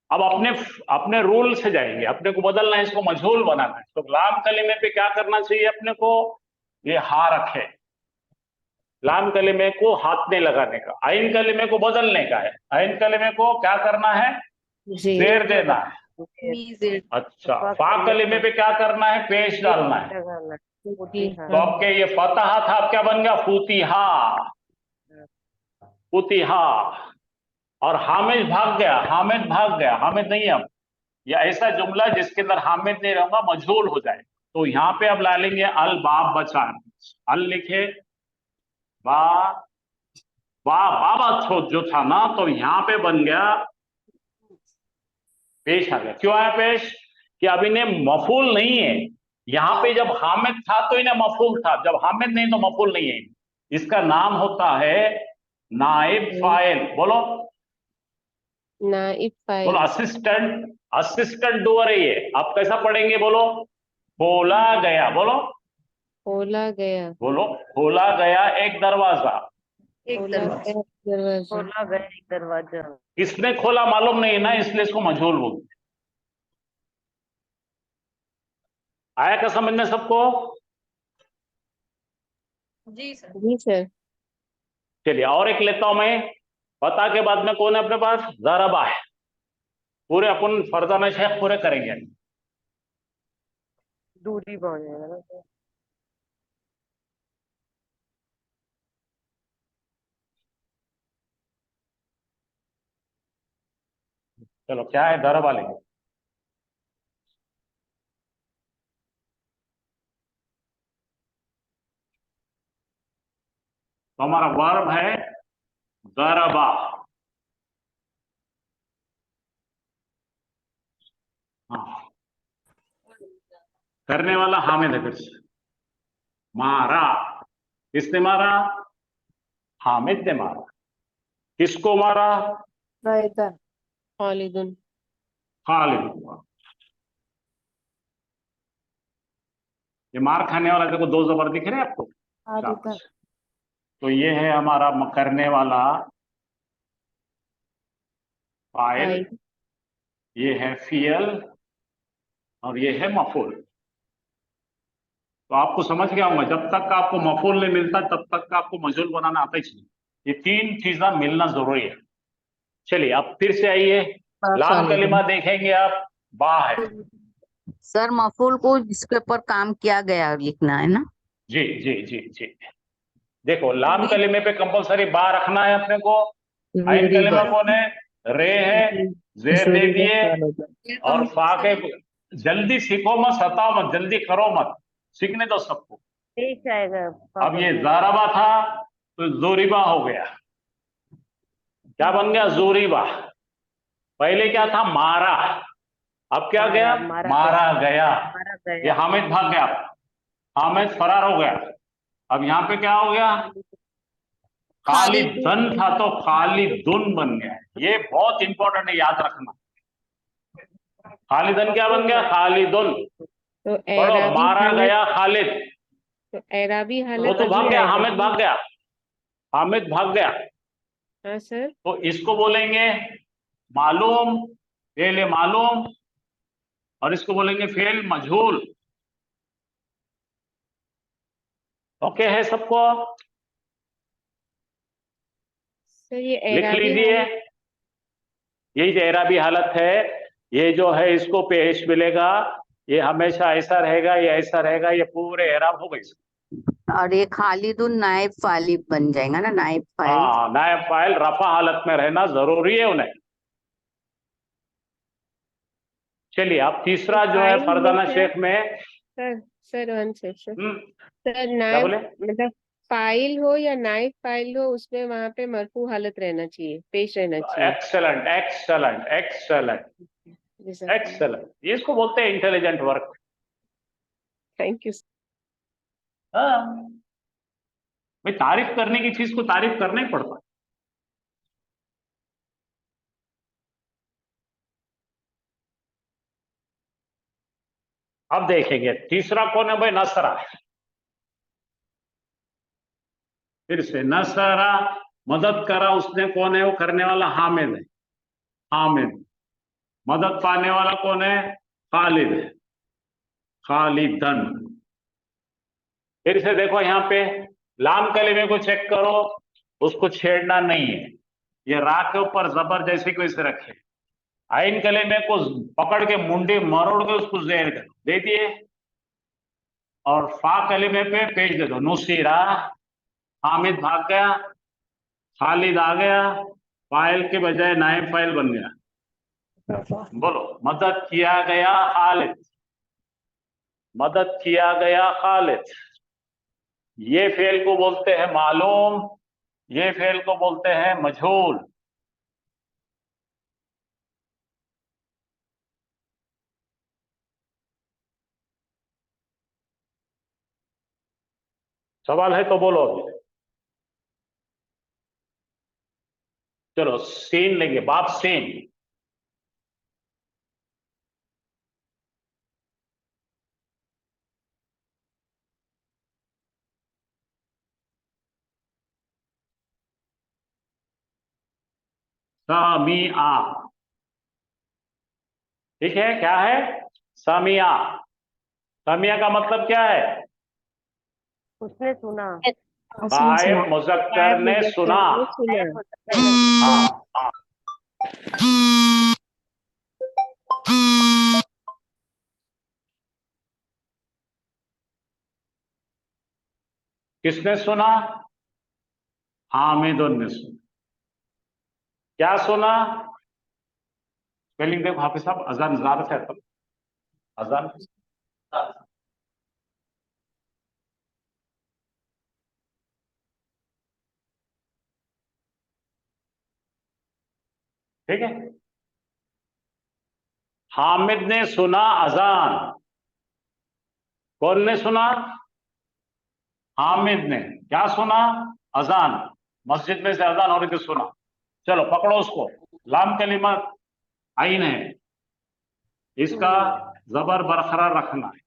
अब अपने अपने रूल से जाएंगे, अपने को बदलना है, इसको मजहूल बनाना है। तो लाम कलीमे पे क्या करना चाहिए अपने को? ये हा रखे, लाम कलीमे को हाथ नहीं लगाने का। आइन कलीमे को बदलने का है, आइन कलीमे को क्या करना है? जेर देना है। अच्छा, फा कलीमे पे क्या करना है? पेश डालना है। तो आपके ये फतहा था, अब क्या बन गया? फूतिहा, फूतिहा। और हामिद भाग गया, हामिद भाग गया, हामिद नहीं है अब। या ऐसा जुमला जिसके अंदर हामिद नहीं रहूंगा, मजहूल हो जाए। तो यहां पे अब ला लेंगे अल बाब बचा, अल लिखे बा, बाबा जो था ना, तो यहां पे बन गया पेश आ गया। क्यों आया पेश? कि अब इन्हें मफूल नहीं है। यहां पे जब हामिद था तो इन्हें मफूल था, जब हामिद नहीं तो मफूल नहीं है। इसका नाम होता है नाइब फाइल। बोलो, नाइब बोलो फाइल, असिस्टेंट, असिस्टेंट डूअर है ये। आप कैसा पढ़ेंगे? बोलो खोला गया, बोलो, खोला गया, बोलो खोला गया एक दरवाजा। खोला गया दरवाजा, खोला गया एक दरवाजा। किसने खोला मालूम नहीं ना, इसलिए इसको मजहूल बोलते हैं। आया क्या समझ में सबको? जी सर। जी सर। चलिए और एक लेता हूं मैं। पता के बाद में कौन है अपने पास? ज़रबा है। पूरे अपन फरजाना शेख पूरे करेंगे। दूरी बढ़ जाएगा ना तो। चलो क्या है ज़रबा लेंगे। तो हमारा वर्ब है ज़रबा। हाँ, करने वाला हामिद है फिर से। मारा, किसने मारा? हामिद ने मारा। किसको मारा? रायदन। खालिदुन। खालिद ने मारा। ये मार खाने वाला देखो, दो जबर दिख रहे हैं आपको? आरिफा। शाबाश। तो ये है हमारा करने वाला फाइल, फाइल। ये है फियल और ये है मफूल। तो आपको समझ गया होगा, जब तक आपको मफूल नहीं मिलता तब तक आपको मजूल बनाना आता ही नहीं। ये तीन चीजें मिलना जरूरी है। चलिए अब फिर से आइए, लाम कलिमा देखेंगे आप। बा है। सर मफूल को जिसके ऊपर काम किया गया लिखना है ना। जी जी जी जी। देखो लाम कलिमे पे कंपलसरी बा रखना है अपने को। आइन कलिमा कौन है? रे है। जेर दे दिए। और फा के जल्दी सीखो मत, सताओ मत, जल्दी करो मत, सीखने दो सबको। ठीक आएगा अब ये ज़ारबा था तो जोरिबा हो गया। क्या बन गया? जोरिबा। पहले क्या था? मारा। अब क्या गया? मारा गया। मारा ये गया। हामिद भाग गया, हामिद फरार हो गया। अब यहाँ पे क्या हो गया? खालिदन था तो खालिदुन बन गया। ये बहुत इंपॉर्टेंट है, याद रखना। खालिदन क्या बन गया? खालिदुन। तो पढ़ो, एराबी मारा हालत। गया खालिद। तो एराबी वो हालत तो भाग अभी गया, आएगा। हामिद भाग गया। हामिद भाग गया। हाँ सर। तो इसको बोलेंगे मालूम, फेल मालूम। और इसको बोलेंगे फेल मजहूल। ओके है सबको? सर ये लिख एराबी लीजिए। हालत। यही जो एराबी हालत है, ये जो है इसको पेश मिलेगा। ये हमेशा ऐसा रहेगा, ये ऐसा रहेगा, ये पूरे एराब हो गई। और ये खालिदुन नाइब फालिब बन जाएगा ना, नाइब फाइल। हाँ, नायब फाइल रफा हालत में रहना जरूरी है उन्हें। चलिए अब तीसरा जो है फाइल में फरजाना सर। शेख में। Sir sir one section. हम्म, सर क्या नाइब बोले? मतलब फाइल हो या नाइब फाइल हो, उसमें वहां पे मरफू हालत रहना चाहिए, पेश रहना चाहिए। एक्सेलेंट एक्सेलेंट एक्सेलेंट जी सर। एक्सेलेंट। ये इसको बोलते हैं इंटेलिजेंट वर्क। Thank you. हाँ, भाई तारीफ करने की चीज को तारीफ करना ही पड़ता है। अब देखेंगे तीसरा कौन है भाई? नसरा। फिर से नसरा, मदद करा उसने, कौन है वो? करने वाला हामिद है। हामिद। मदद पाने वाला कौन है? खालिद है। खालिदन। फिर से देखो यहाँ पे लाम कलिमे को चेक करो, उसको छेड़ना नहीं है। ये रा के ऊपर जबर जैसे को इसे रखे। आइन कलिमे को पकड़ के मुंडी मरोड़ के उसको जेर दे दिए। और फा कलिमे पे पेश दे दो। नुसीरा, हामिद भाग गया, खालिद आ गया, फाइल के बजाय नायब फाइल बन गया। बोलो, मदद किया गया खालिद। मदद किया गया खालिद। ये फेल को बोलते हैं मालूम, ये फेल को बोलते हैं मजहूल। सवाल है तो बोलो अभी। चलो सीन लेंगे, बाप सीन। सामिया। ठीक है, क्या है? सामिया। समिया का मतलब क्या है? उसने सुना। गायब मुजक्कर ने सुना। हाँ हाँ। किसने सुना? हामिदुन ने सुना। क्या सुना? स्पेलिंग देखो हाफिज साहब, अजान जार से है, अजान। ठीक है, हामिद ने सुना अजान। कौन ने सुना? हामिद ने। क्या सुना? अजान। मस्जिद में से अजान हो रही थी, सुना। चलो पकड़ो उसको। लाम कलिमा आइन है, इसका जबर बरकरार रखना है।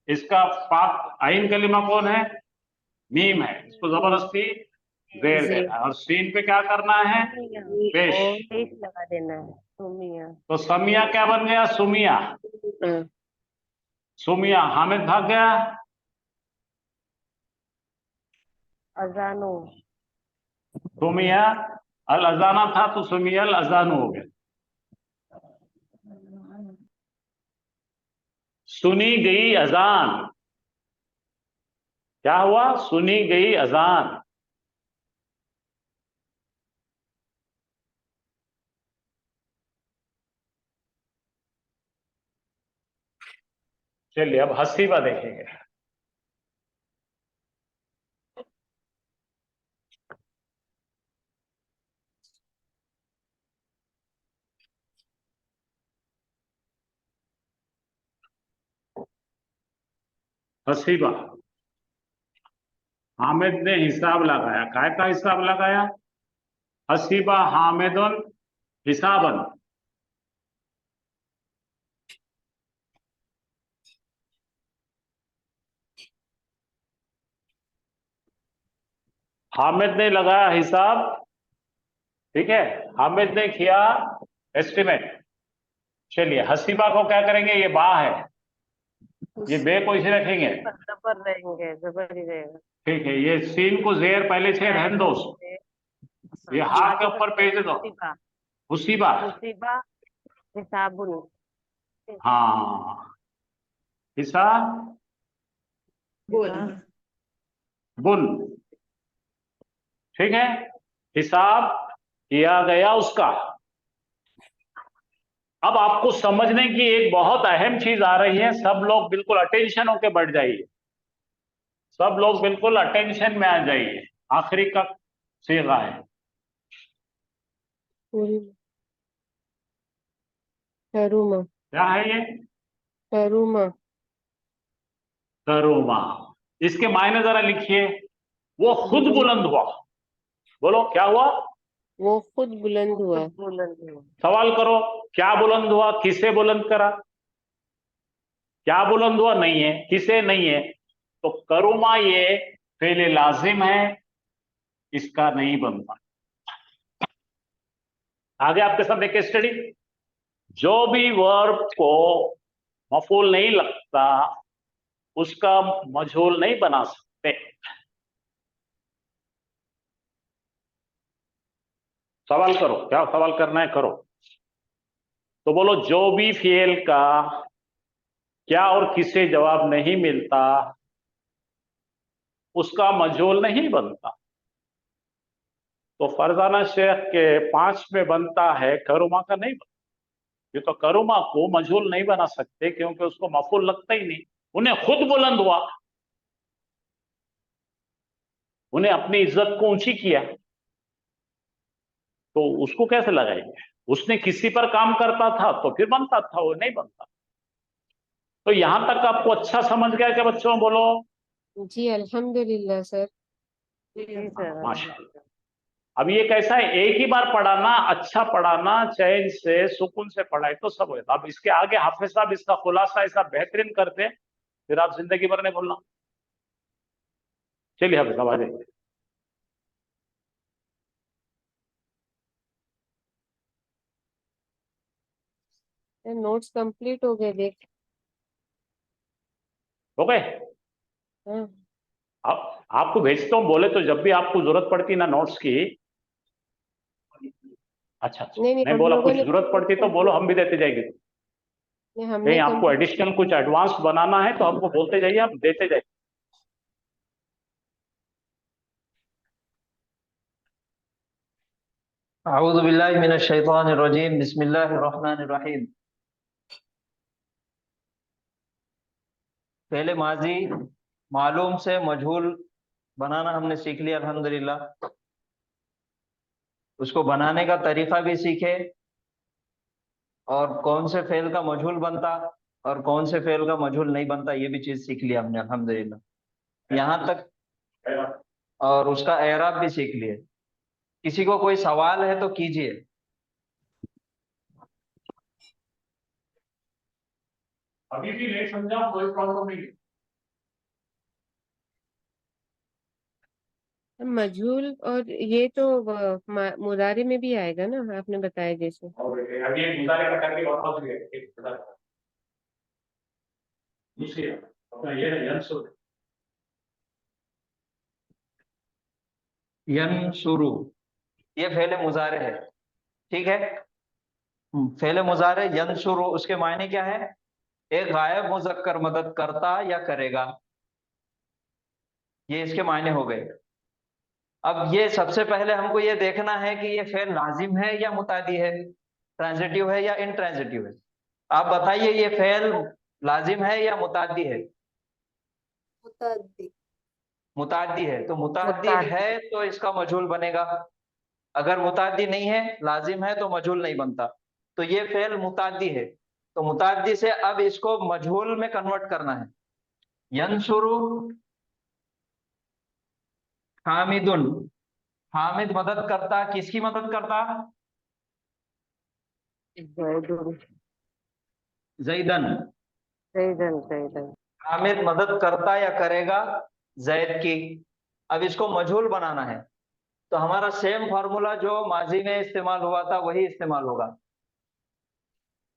इसका पाक आइन कलिमा कौन है? मीम है, इसको जबरदस्ती जेर देना है। और सीन पे क्या करना है? पेश। पेश लगा देना है, सुमिया। तो समिया क्या बन गया? सुमिया। सुमिया। हामिद भाग गया। अजानो। सुमिया अल अजाना था तो सुमिया अल अजानु हो गया। सुनी गई अजान। क्या हुआ? सुनी गई अजान। चलिए अब हसीबा देखेंगे। हसीबा। हामिद ने हिसाब लगाया। काय का हिसाब लगाया? हसीबा हामिदुन हिसाबन। हामिद ने लगाया हिसाब, ठीक है, हामिद ने किया एस्टिमेट। चलिए हसीबा को क्या करेंगे? ये बा है, ये बे को इसे रखेंगे, जबर रहेंगे, जबर ही रहेगा। ठीक है। ये सीन को जेर पहले से रहने दो, ये हा के ऊपर पेज दो। हुसीबा। मुसीबा हिसाबुन। हाँ, हिसाब बोल। बुन, ठीक है। हिसाब किया गया उसका। अब आपको समझने की एक बहुत अहम चीज आ रही है, सब लोग बिल्कुल अटेंशन होके बैठ जाइए। सब लोग बिल्कुल अटेंशन में आ जाइए। आखिरी का सीगा है। करूमा। क्या है ये? करूमा। करूमा। इसके मायने जरा लिखिए। वो खुद बुलंद हुआ। बोलो क्या हुआ? वो खुद बुलंद हुआ। बुलंद हुआ। सवाल करो, क्या बुलंद हुआ? किसे बुलंद करा? क्या बुलंद हुआ? नहीं है। किसे? नहीं है। तो करूमा ये फेले लाजिम है, इसका नहीं बनता। आगे आपके साथ एक स्टडी। जो भी वर्ब को मफूल नहीं लगता उसका मजहूल नहीं बना सकते। सवाल करो, क्या सवाल करना है करो। तो बोलो, जो भी फेल का क्या और किसे जवाब नहीं मिलता उसका मजहूल नहीं बनता। तो फरजाना शेख के 5 में बनता है, करुमा का नहीं बनता। ये तो करुमा को मजहूल नहीं बना सकते क्योंकि उसको मफूल लगता ही नहीं। उन्हें खुद बुलंद हुआ, उन्हें अपनी इज्जत को ऊंची किया, तो उसको कैसे लगाएंगे? उसने किसी पर काम करता था तो फिर बनता था, वो नहीं बनता। तो यहां तक आपको अच्छा समझ गया क्या बच्चों? बोलो जी अल्हम्दुलिल्लाह सर। जी सर। माशाल्लाह। अब ये कैसा है, एक ही बार पढ़ाना, अच्छा पढ़ाना, चैन से सुकून से पढ़ाए तो सब होता। अब इसके आगे हाफिज साहब इसका खुलासा ऐसा बेहतरीन करते फिर आप जिंदगी भर नहीं भूलना। चलिए हाफिज साहब आ जाइए। नोट्स कंप्लीट हो गए देख। हो गए? हाँ। आपको भेजता हूँ, बोले तो जब भी आपको जरूरत पड़ती ना नोट्स की। अच्छा अच्छा, नहीं नहीं हम बोला लोगों कुछ ने जरूरत पड़ती तो बोलो, हम भी देते जाएंगे। नहीं, कहीं हमने आपको कंप्लीट एडिशनल कुछ एडवांस बनाना है तो हमको बोलते जाइए, हम देते जाइए। अऊज़ु बिल्लाहि मिनश शैतानिर रजीम, बिस्मिल्लाहिर रहमानिर रहीम। पहले माजी मालूम से मजहूल बनाना हमने सीख लिया अल्हम्दुलिल्लाह। उसको बनाने का तरीका भी सीखे, और कौन से फेल का मजहूल बनता और कौन से फेल का मजहूल नहीं बनता, ये भी चीज सीख लिया हमने अल्हम्दुलिल्लाह यहाँ तक। और उसका एराब भी सीख लिए। किसी को कोई सवाल है तो कीजिए। अभी भी नहीं समझा, कोई प्रॉब्लम नहीं। मजहूल, और ये तो मुदारे में भी आएगा ना, आपने बताया जैसे। और अभी एक मुदारे का करके वापस गए, एक दूसरी अपना ये है यंसुर। यनसुरु, ये फेले मुजारे है, ठीक है। फेले मुजारे यनसुरु, उसके मायने क्या है? एक गायब मुजक्कर मदद करता या करेगा, ये इसके मायने हो गए। अब ये सबसे पहले हमको ये देखना है कि ये फेल लाजिम है या मुतादी है, ट्रांजिटिव है या इंट्रांजिटिव है। आप बताइए, ये फेल लाजिम है या मुतादी है? मुताद्दी। मुतादी है, तो मुतादी मुताद्दी। है तो इसका मजहूल बनेगा। अगर मुतादी नहीं है, लाजिम है, तो मजहूल नहीं बनता। तो ये फेल मुतादी है, तो मुतादी से अब इसको मजहूल में कन्वर्ट करना है। यंसुरु हामिदुन, हामिद मदद करता, किसकी मदद करता? जैदुन। जैदन। जैदन जैदन। हामिद मदद करता या करेगा जैद की। अब इसको मजहूल बनाना है, तो हमारा सेम फार्मूला जो माजी में इस्तेमाल हुआ था वही इस्तेमाल होगा,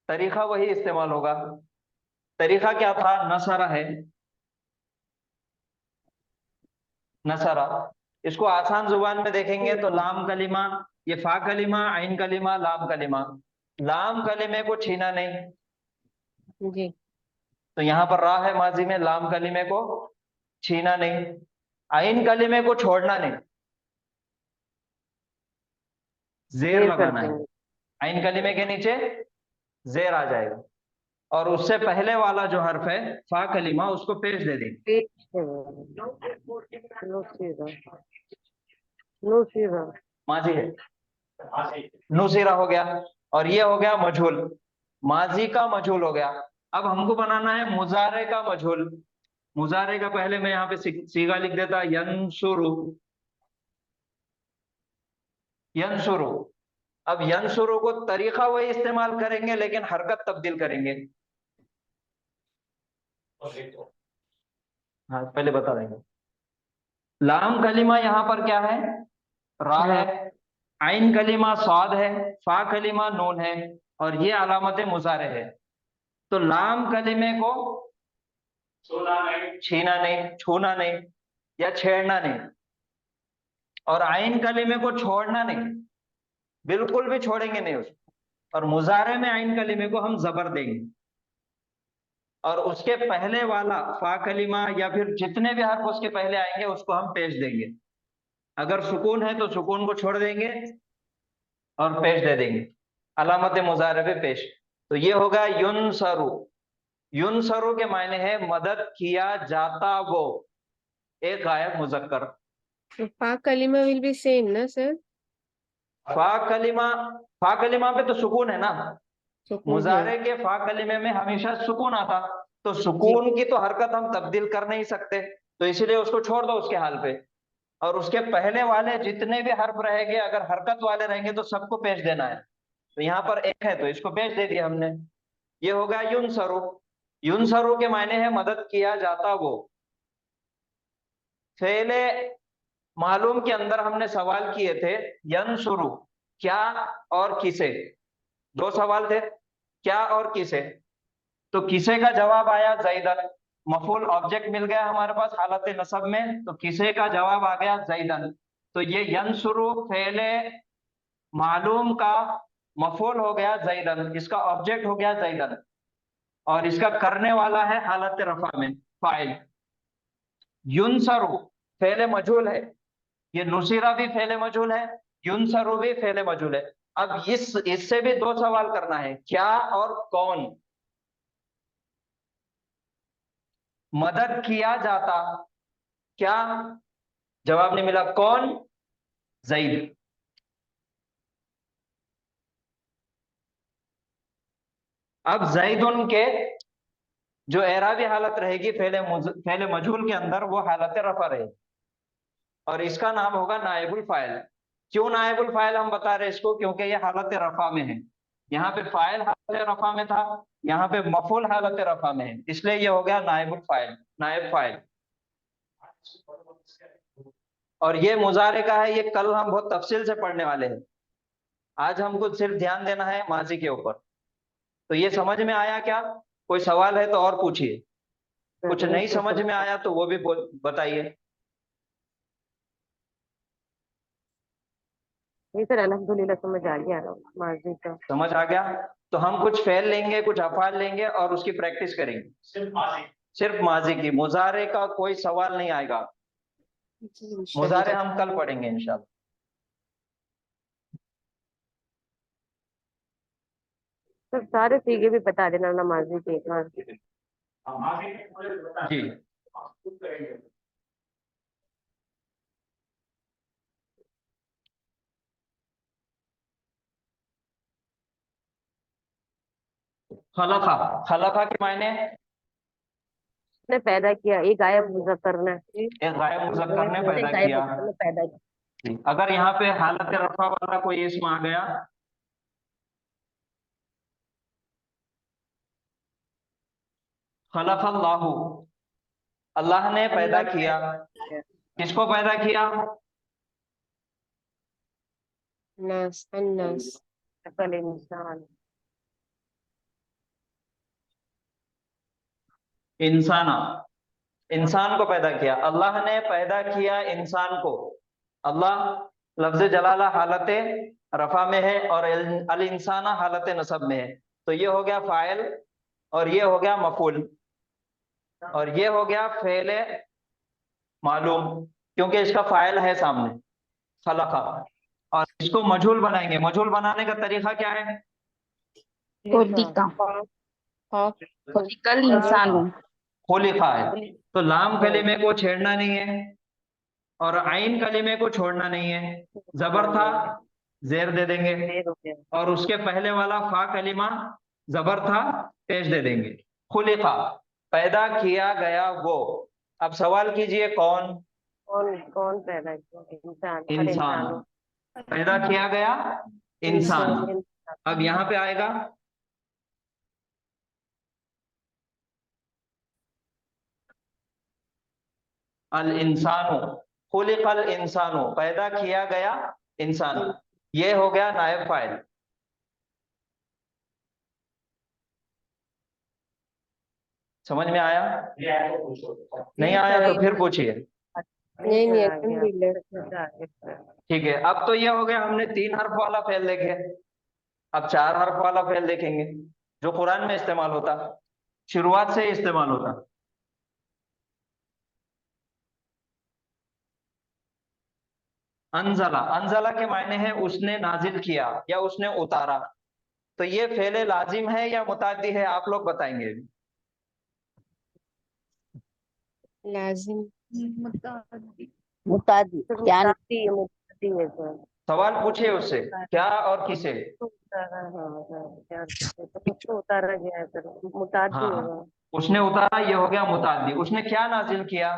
तरीका वही इस्तेमाल होगा। तरीका क्या था? नसरा है, नसरा। इसको आसान जुबान में देखेंगे तो लाम कलिमा, ये फा कलिमा, आइन कलिमा, लाम कलिमा। लाम कलिमे को छीना नहीं, जी। तो यहाँ पर रा है माजी में, लाम कलिमे को छीना नहीं। आइन कलिमे को छोड़ना नहीं, जेर देर कर लगाना है। देंगे। आइन कलिमे के नीचे जेर आ जाएगा, और उससे पहले वाला जो हर्फ है फा कलिमा, उसको पेश दे देंगे। पेश करेंगे। नुसीरा। नुसीरा। माजी है, नुसीरा हो गया, और ये हो गया मजहूल, माजी का मजहूल हो गया। अब हमको बनाना है मुजारे का मजहूल। मुजारे का पहले मैं यहाँ पे सीगा लिख देता, यंसुरु, यंसुरु। अब यंसुरु को तरीका वही इस्तेमाल करेंगे, लेकिन हरकत तब्दील करेंगे। हाँ, पहले बता देंगे। लाम कलिमा यहाँ पर क्या है? रा है। आइन कलिमा स्वाद है, फा कलिमा नून है, और ये अलामत मुजारे है। तो लाम कलिमे को छीना नहीं, छूना नहीं या छेड़ना नहीं, और आइन कलिमे को छोड़ना नहीं, बिल्कुल भी छोड़ेंगे नहीं उसको। और मुजारे में आइन कलिमे को हम जबर देंगे, और उसके पहले वाला फा कलिमा या फिर जितने भी हर्फ उसके पहले आएंगे उसको हम पेश देंगे। अगर सुकून है तो सुकून को छोड़ देंगे और पेश दे देंगे, अलामत मुजारे पे पेश। तो ये होगा युनसरु। युनसरु के मायने है मदद किया जाता वो, एक गायब मुजक्कर। तो फा कलिमा विल बी सेम ना सर? फा कलिमा पे तो सुकून है ना, सुकून है। मुजारे के फा कलिमे में हमेशा सुकून आता, तो सुकून की तो हरकत हम तब्दील कर नहीं सकते, तो इसीलिए उसको छोड़ दो उसके हाल पे। और उसके पहले वाले जितने भी हर्फ रहेंगे, अगर हरकत वाले रहेंगे तो सबको पेश देना है। तो यहाँ पर एक है तो इसको पेश दे दिया हमने। ये होगा युनसरु। युनसरु के मायने है मदद किया जाता वो। फेले मालूम के अंदर हमने सवाल किए थे, यनसुरु क्या और किसे, दो सवाल थे, क्या और किसे। तो किसे का जवाब आया जैदन, मफूल ऑब्जेक्ट मिल गया हमारे पास हालत नसब में, तो किसे का जवाब आ गया ज़ैदन। तो ये यंसुरु फेले मालूम का मफूल हो गया ज़ैदन, इसका ऑब्जेक्ट हो गया ज़ैदन, और इसका करने वाला है हालत रफा में फाइल। युनसरु फेले मजहूल है, ये नुसीरा भी फेले मजहूल है, युनसरु भी फेले मजहूल है। अब इससे भी दो सवाल करना है, क्या और कौन। मदद किया जाता, क्या, जवाब नहीं मिला, कौन, ज़ैद। अब ज़ैदुन के जो एराबी हालत रहेगी फेले मजहूल के अंदर, वो हालत रफा रहेगी, और इसका नाम होगा नायबुल फाइल। क्यों नायबुल फाइल हम बता रहे हैं इसको, क्योंकि ये हालत रफा में है। यहाँ पे फाइल हालत रफा में था, यहाँ पे मफूल हालत रफा में है, इसलिए ये हो गया नायबुल फाइल, नायब फाइल। और ये मुजारे का है, ये कल हम बहुत तफसील से पढ़ने वाले हैं। आज हमको सिर्फ ध्यान देना है माजी के ऊपर। तो ये समझ में आया क्या? कोई सवाल है तो और पूछिए, कुछ नहीं समझ में आया तो वो भी बताइए। नहीं सर, अल्हम्दुलिल्लाह समझ आ गया माजी का। समझ आ गया? तो हम कुछ फेल लेंगे, कुछ अफाल लेंगे और उसकी प्रैक्टिस करेंगे। सिर्फ माजी की, मुजारे का कोई सवाल नहीं आएगा। मुजारे हम कल पढ़ेंगे इंशाल्लाह। सर सारे सीगे भी बता देना ना माजी के एक बार। जी खलका, खलका के मायने ने पैदा किया, एक गायब मुज़क्कर ने, एक गायब मुज़क्कर ने पैदा गायब किया। मुज़क्कर ने पैदा किया। अगर यहाँ पे हालत रफा वाला कोई इसम आ गया, खलक़ल्लाहु, अल्लाह ने पैदा किया। किसको पैदा किया? नास, अन्नास। अकल इंसान, इंसाना, इंसान को पैदा किया। अल्लाह ने पैदा किया इंसान को। अल्लाह लफ्ज जलाला हालत रफा में है और अल इंसाना हालत नसब में है। तो ये हो गया फाइल, और ये हो गया मफूल, और ये हो गया फेले मालूम, क्योंकि इसका फाइल है सामने खलका। और इसको मजहूल बनाएंगे। मजहूल बनाने का तरीका क्या है? कल इंसान हूँ। खुलिका है, तो लाम कलीमे को छेड़ना नहीं है और आइन कलीमे को छोड़ना नहीं है। जबर था, जेर दे देंगे, और उसके पहले वाला फा कलीमा जबर था, पेश दे देंगे। खुलिका, पैदा किया गया वो। अब सवाल कीजिए कौन? कौन पैदा किया? इंसान, हर इंसान पैदा किया गया, इंसान। अब यहाँ पे आएगा अल इंसानो, खुलिकल इंसानो, पैदा किया गया इंसान। ये हो गया नायब फाइल। समझ में आया? नहीं आया तो फिर पूछिए। नहीं अल्हम्दुलिल्लाह। ठीक है, अब तो ये हो गया, हमने 3 हर्फ वाला फेल देखे। अब 4 हर्फ वाला फेल देखेंगे, जो कुरान में इस्तेमाल होता, शुरुआत से इस्तेमाल होता। अनजला, अनजला के मायने हैं उसने नाजिल किया या उसने उतारा। तो ये फेले लाजिम है या मुताद्दी है, आप लोग बताएंगे। लाजिम, मुतादी क्या मुतादी है सर। सवाल पूछिए उससे, क्या और किसे। किसको उतारा गया है सर? मुतादी हाँ, होगा। उसने उतारा, ये हो गया मुताद्दी। उसने क्या नाजिल किया?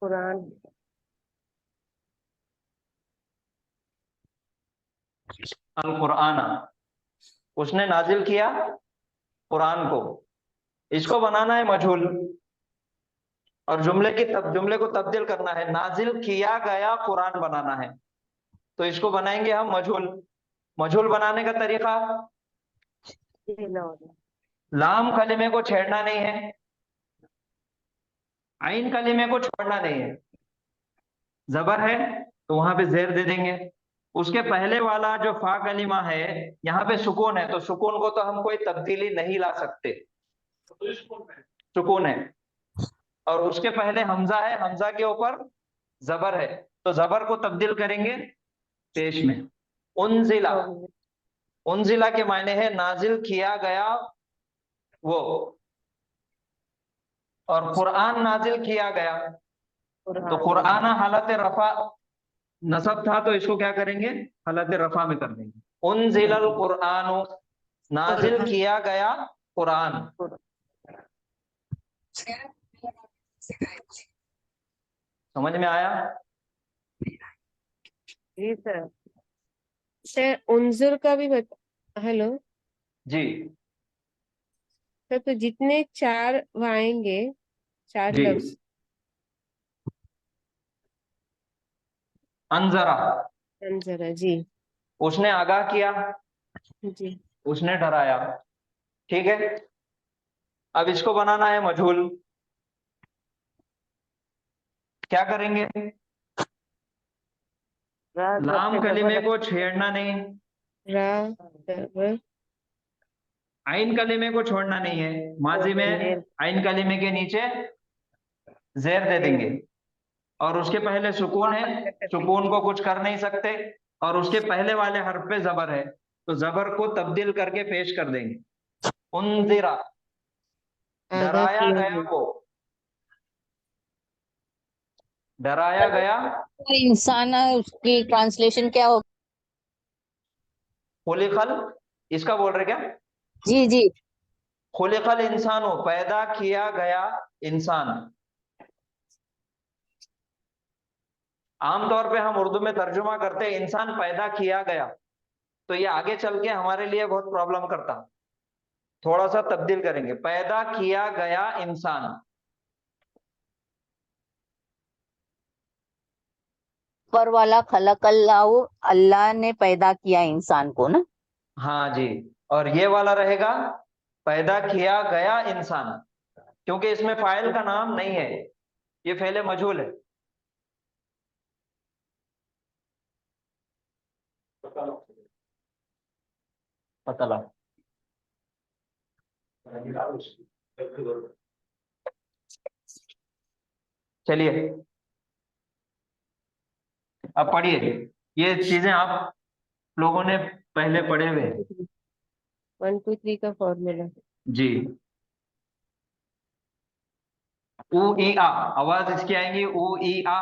कुरान। अल कुराना, उसने नाजिल किया कुरान को। इसको बनाना है मजहूल, और जुमले को तब्दील करना है। नाजिल किया गया कुरान बनाना है, तो इसको बनाएंगे हम मजहूल। मजहूल बनाने का तरीका, लाम कलिमे को छेड़ना नहीं है, आइन कलीमे को छोड़ना नहीं है, जबर है तो वहां पे जेर दे देंगे। उसके पहले वाला जो फा कलीमा है यहाँ पे सुकून है, तो सुकून को तो हम कोई तब्दीली नहीं ला सकते, सुकून है। और उसके पहले हमजा है, हमजा के ऊपर जबर है, तो जबर को तब्दील करेंगे पेश में। उनजिला, उनजिला के मायने है नाजिल किया गया वो, और कुरान नाजिल किया गया। तो कुरान हालत रफा नसब था, तो इसको क्या करेंगे, हालत रफा में कर देंगे। उनजिलल कुरान, नाजिल किया गया कुरान। समझ में आया? जी सर। सर उन्जुर का भी हेलो जी सर, तो जितने 4 आएंगे, 4 जी। लफ्ज, अंजरा, जरा जी उसने आगाह किया, जी उसने डराया, ठीक है। अब इसको बनाना है मजहूल, क्या करेंगे? लाम कलीमे को छेड़ना नहीं, रा जबर आइन कलीमे को छोड़ना नहीं है। माजी में आइन कलीमे के नीचे जेर दे देंगे, और उसके पहले सुकून है, सुकून को कुछ कर नहीं सकते, और उसके पहले वाले हर्फ पे जबर है, तो जबर को तब्दील करके पेश कर देंगे। उनजिरा, आगा डराया किया गया गया। वो, डराया गया। और इंसान, उसकी ट्रांसलेशन क्या हो? खुलिकल, इसका बोल रहे क्या? जी जी। खुलिकल इंसान हो, पैदा किया गया इंसान। आमतौर पे हम उर्दू में तर्जुमा करते हैं इंसान पैदा किया गया, तो ये आगे चल के हमारे लिए बहुत प्रॉब्लम करता। थोड़ा सा तब्दील करेंगे, पैदा किया गया इंसान। ऊपर वाला खलकल्लाहु, अल्लाह ने पैदा किया इंसान को ना। हाँ जी, और ये वाला रहेगा पैदा किया गया इंसान, क्योंकि इसमें फाइल का नाम नहीं है, ये फेले मजहूल है। पतला, चलिए अब पढ़िए, ये चीजें आप लोगों ने पहले पढ़े हुए हैं। 1 2 3 का फॉर्मूला जी, ऊ ई आ, आवाज इसकी आएंगी ऊ ई आ।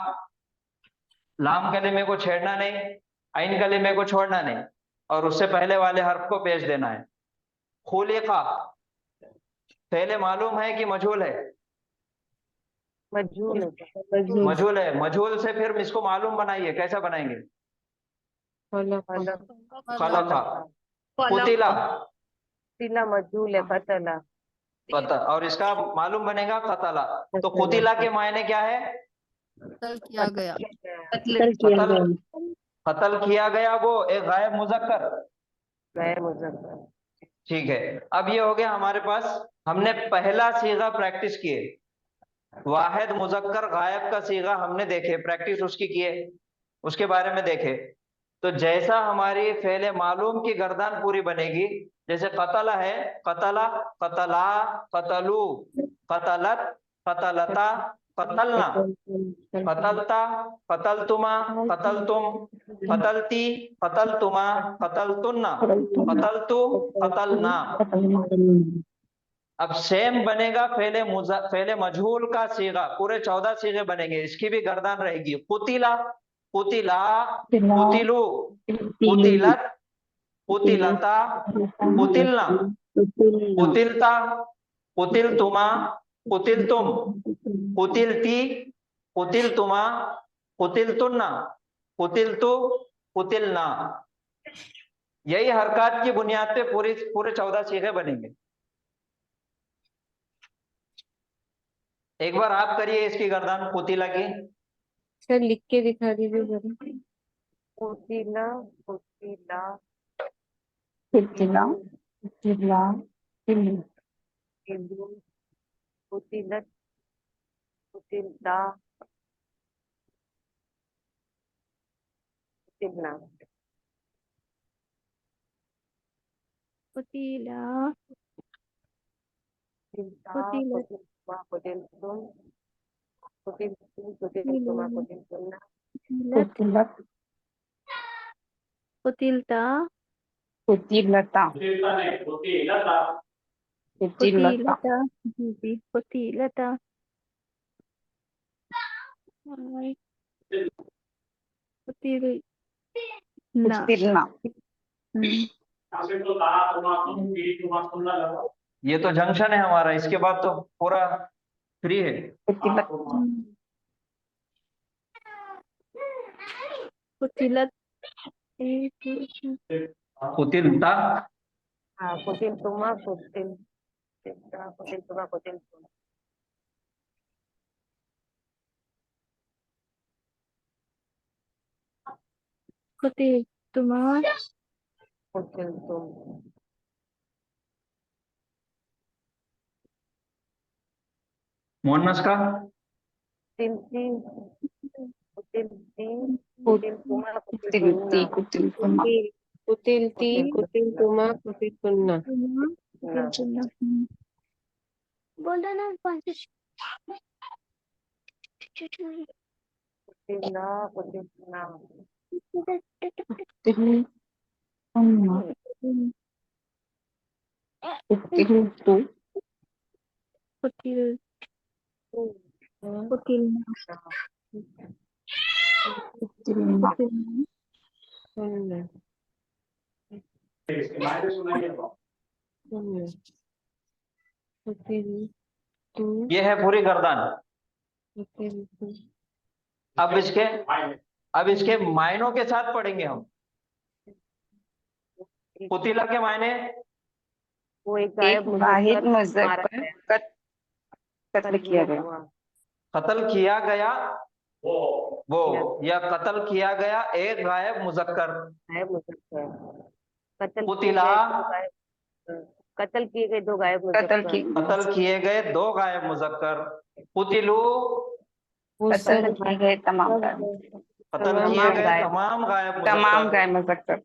लाम कलीमे को छेड़ना नहीं, आइन कलीमे को छोड़ना नहीं, और उससे पहले वाले हर्फ को पेश देना है। खुलिका, पहले मालूम है कि मजहूल है? मजहूल है। मजहूल मजहूल है। मजहूल से फिर इसको मालूम बनाइए, कैसा बनाएंगे? खलका, कुतिला, तिला मजहूल है, कतला। और इसका मालूम बनेगा कतला। तो कुतिला के मायने क्या है? किया गया। कतल, कतल किया गया वो, एक गायब मुजक्कर। गैर मुजक्कर। ठीक है, अब ये हो गया हमारे पास, हमने पहला सीगा प्रैक्टिस किए, वाहिद मुजक्कर गायब का सीगा हमने देखे, प्रैक्टिस उसकी किए, उसके बारे में देखे। तो जैसा हमारी फेले मालूम की गर्दान पूरी बनेगी, जैसे कतला है, कतला, कतला, कतलू, कतलत, कतलता, कतलना, कतलता, कतलतुमा, कतलतुम, कतलती, कतलतुमा, कतलतुन्ना, कतलतु, कतलना। अब सेम बनेगा फेले मजहूल का सीगा, पूरे 14 सीगे बनेंगे, इसकी भी गर्दान रहेगी। कुतिला, कुतिला, कुतिलू, कुतिलत, कुतिलता, कुतिलना, कुतिलता, कुतिलतुमा, कुतिलतुम, कुतिलती, कुतिलतुमा, कुतिलतुन्ना, कुतिलतु, कुतिलना। यही हरकत की बुनियाद पे पूरे 14 सीगे बनेंगे। एक बार आप करिए इसकी गर्दान कुतिला की। सर लिख के दिखा दीजिए जरा। कुतिला, कुतिला, कुतिला, कुतिला, कुतिलत, कुटिलता कुटिलना कुटिला कुटिलता कुटिल कुटिलतुमा कुटिलतुम कुटिलती कुटिलतुमा कुटिलतुना कुटिलत कुटिलता कुटिलता कुटिलता नहीं, कुटिलता। कुटिलता कुटिलता जी कुटिलता कुटिल ना कुटिलना ये तो जंक्शन है हमारा, इसके बाद तो पूरा फ्री है। कुटिलत कुटिलता हाँ कुटिलतुमा कुटिलता कुटिलतुमा कुटिलतुम कुटिल तुम्हार कुटिलतुम मोहनस का कुटिलती कुटिलती कुटिलतुमा कुटिलती कुटिलतुना कुटिलतुमा कुटिलती कुटिलतुमा कुटिलतुन्ना बोलो ना कुटिलना कुटिलतुना कुटिलतुमा कुटिलतु कुटिल कुटिलना कुटिलना तुन्ना कुटिलतु ये है पूरी गर्दन। कुटिलतु अब इसके मायनों के साथ पढ़ेंगे हम। कुटिला के मायने वो एक एक गायब वाहिद मुजक्कर मारा मुजक्कर गया कत्ल किया गया कत्ल किया गया वो किया या कत्ल किया गया एक गायब मुजक्कर। गायब मुजक्कर कत्ल कुतिला कत्ल किए गए दो गायब कत्ल मुजक्कर की कत्ल किए गए दो गायब मुजक्कर। कुतिलू कत्ल किए गए तमाम गायब कत्ल किए गए तमाम गायब मुजक्कर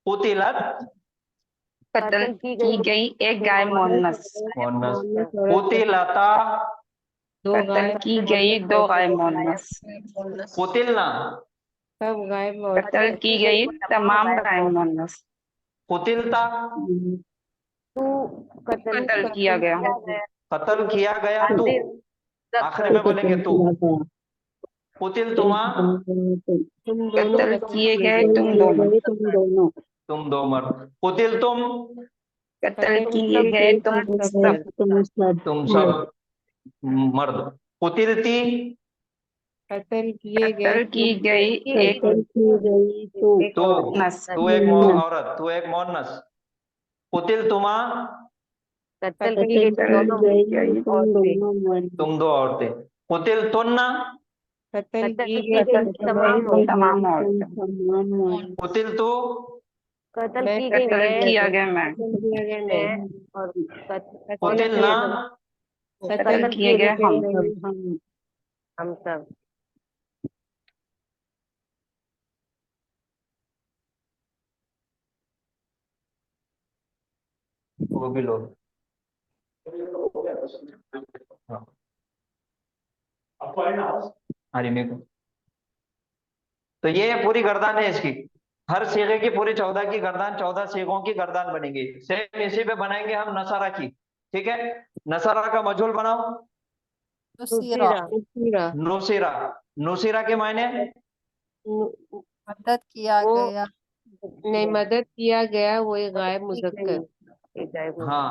कुतिलत कत्ल की गई एक गायब मुअन्नस मुअन्नस। कुतिलता कत्ल की गई दो गायब मुअन्नस कुतिलना सब गायब कत्ल की गई तमाम गायब मुअन्नस कुतिलता तू कत्ल किया गया कत्ल किया गया तू, आखिर में बोलेंगे तू। कुतिल तुमा तुम दोनों कत्ल किए गए तुम दोनों तुम दो मर्द। कुतिल तुम कत्ल किए गए तुम सब तुम सब मर्द। कुतिलती कत्ल किए गए कत्ल की गई एक तू नस तू एक औरत, तू एक मोहनस। कुतिल तुमा कत्ल की गई दोनों औरतें तुम दो औरतें। कुतिल तुन्ना कत्ल कत्ल की की गई गई तमाम औरतें तमाम औरतें कुतिल तू कत्ल मैं की गई कत्ल मैं किया गया मैं किया गया मैं और कुतिल ना कत्ल किए गए हम सब वो भी लो। हाँ मेरे को तो ये पूरी गर्दन है इसकी। हर सीगे की पूरी 14 की गर्दन, 14 सीगों की गर्दन बनेगी। सेम इसी पे बनाएंगे हम नसारा की। ठीक है, नसारा का मजहूल बनाओ। दूसरा नुसीरा। नुसीरा के मायने मदद किया वो गया नहीं मदद किया गया वो एक गायब मुजक्कर हाँ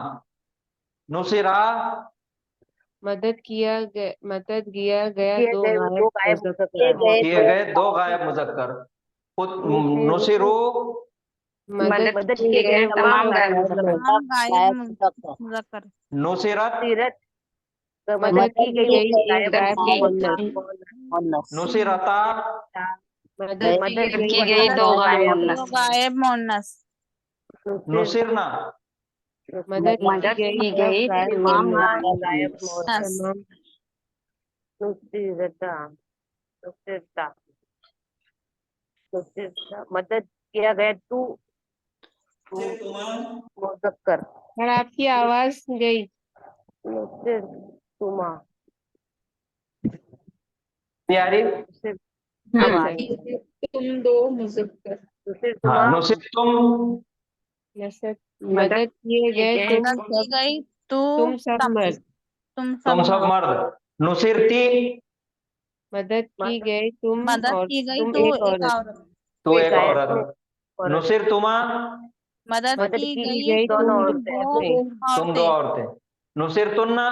नुसीरा मदद किया गया दो गायब मुजक्कर किए गए दो गायब मुजक्कर। नुसीरू मदद किए गए तमाम गायब मुजक्कर नुसीरत मदद की गई एक गायब मुअन्नस नुसीरता मदद की गई दो गायब मुअन्नस गायब मोनस नुसिरना मदद मदद की की गई गायब तमाम मुअन्नस गायब तमाम नुसरता नुसरता नुसरता मदद किया गया तू मुजक्कर और आपकी आवाज गई। तुमा प्यारी अब आई तुम दो मुजफ्फर। हाँ नुसिर तुम नसर मदद किए गए तुम मदद की गई तुम सब मर्द। तुम सब मर्द। नुसिरती मदद की गई तुम मदद और की गई तुम तो एक औरत। तू एक गायब औरत। नुसिर तुमा मदद मदद की की गई गई दोनों तुम औरतें औरतें। तुम दो औरतें। नुसिर तुन्ना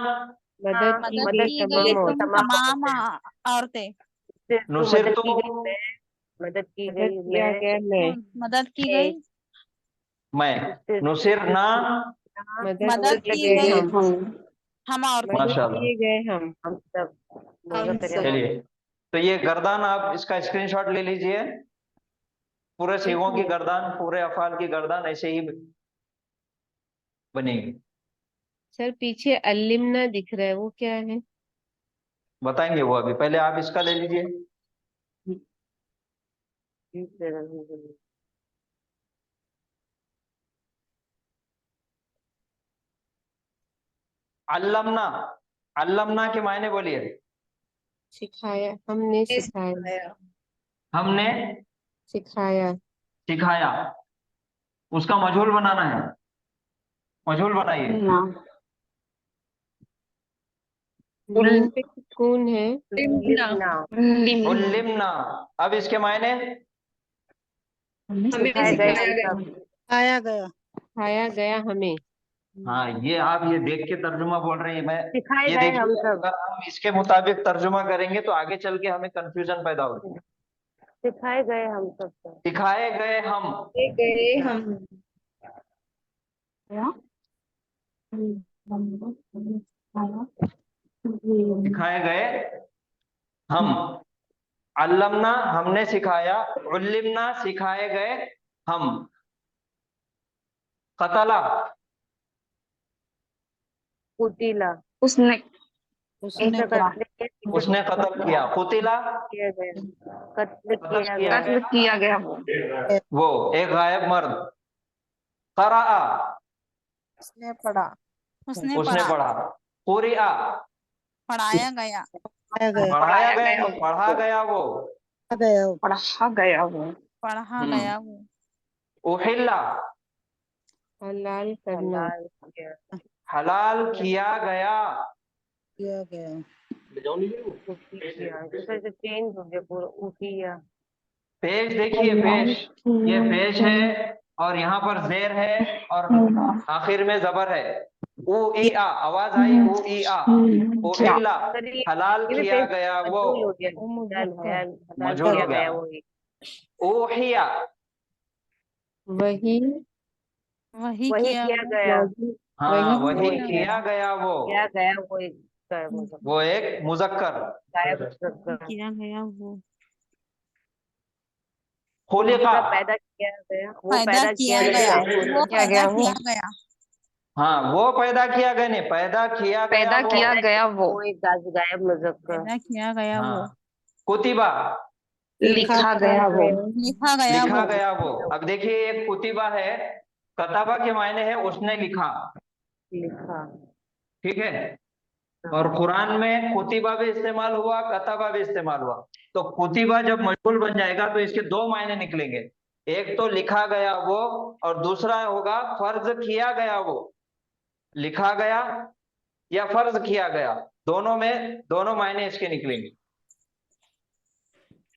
मदद की मदद गई की गई तमाम तुम औरतें। तमाम औरतें। नुसिर मदद की तुम गई मैं मदद की मदद गई किया मैं गया मैं। मदद की गई मैं। नुसिर ना मदद की की गए गई हम। हम औरतें। मदद माशाल्लाह। किए गए हम। हम सब हम सब। चलिए, तो ये गर्दान आप इसका स्क्रीनशॉट ले लीजिए। पूरे सीगों की गर्दान, पूरे अफाल की गर्दान ऐसे ही बनेगी। सर पीछे अल्लिमना दिख रहा है, वो क्या है? बताएंगे वो अभी, पहले आप इसका ले लीजिए। अल्लमना, अल्लमना के मायने बोलिए। सिखाया, हमने सिखाया। सिखाया। हमने सिखाया। सिखाया। उसका मजहूल बनाना है, मजहूल बनाइए। मीम पे सुकून है। लिम्ना। उल्लिमना। अब इसके मायने हमें सिखाए गए सिखाया हम गया। सब आया गया खाया गया हमें। हाँ, ये आप ये देख के तर्जुमा बोल रहे हैं। मैं सिखाए ये गए देखिए, हम सब अगर हम इसके मुताबिक तर्जुमा करेंगे तो आगे चल के हमें कंफ्यूजन पैदा होगी। सिखाए गए हम सब सिखाए गए हम। गए हम। सिखाए गए हम। अल्लमना हमने सिखाया, उल्लिमना सिखाए गए हम। कतला कुटिला उसने उसने उसने कत्ल किया। कुतिला किया गया कत्ल कत्ल किया किया गया गया किया गया वो एक गायब मर्द। क़रा उसने पढ़ा उसने उसने पढ़ा पढ़ा। कुरिआ पढ़ाया गया आया गया पढ़ाया गया नहीं, पढ़ा गया वो। आ गया पढ़ा गया वो पढ़ा हम्म। गया वो उहिल्ला हलाल करना। हलाल किया हलाल किया गया। किया गया किया जैसे चेंज हो गया पूरा उठिया पेश देखिए, पेश, ये पेश है और यहाँ पर जेर है और आखिर में जबर है। ऊ ई आ, आवाज आई ऊ ई आ। उहिल्ला हलाल किया गया वो। हो गया हलाल मजहूल किया हो गया। गया वो ऊहिया वही वही वही किया किया गया हाँ, वही वही किया गया वो। किया गया वो एक मुजक्कर। गायब किया गया वो खुलिका पैदा किया गया वो पैदा किया गया वो पैदा किया गया हाँ, वो पैदा किया गया नहीं, पैदा किया गया वो। वो एक गायब मुजक्कर पैदा किया गया वो हाँ। कुतिबा लिखा गया वो लिखा गया लिखा वो गया वो। अब देखिए, एक कुतिबा है, कताबा के मायने है उसने लिखा, लिखा ठीक है। और कुरान में कुतिबा भी इस्तेमाल हुआ, कताबा भी इस्तेमाल हुआ। तो कुतिबा जब मजहूल बन जाएगा तो इसके दो मायने निकलेंगे, एक तो लिखा गया वो और दूसरा होगा फर्ज किया गया वो। लिखा गया या फर्ज किया गया, दोनों में दोनों मायने इसके निकलेंगे।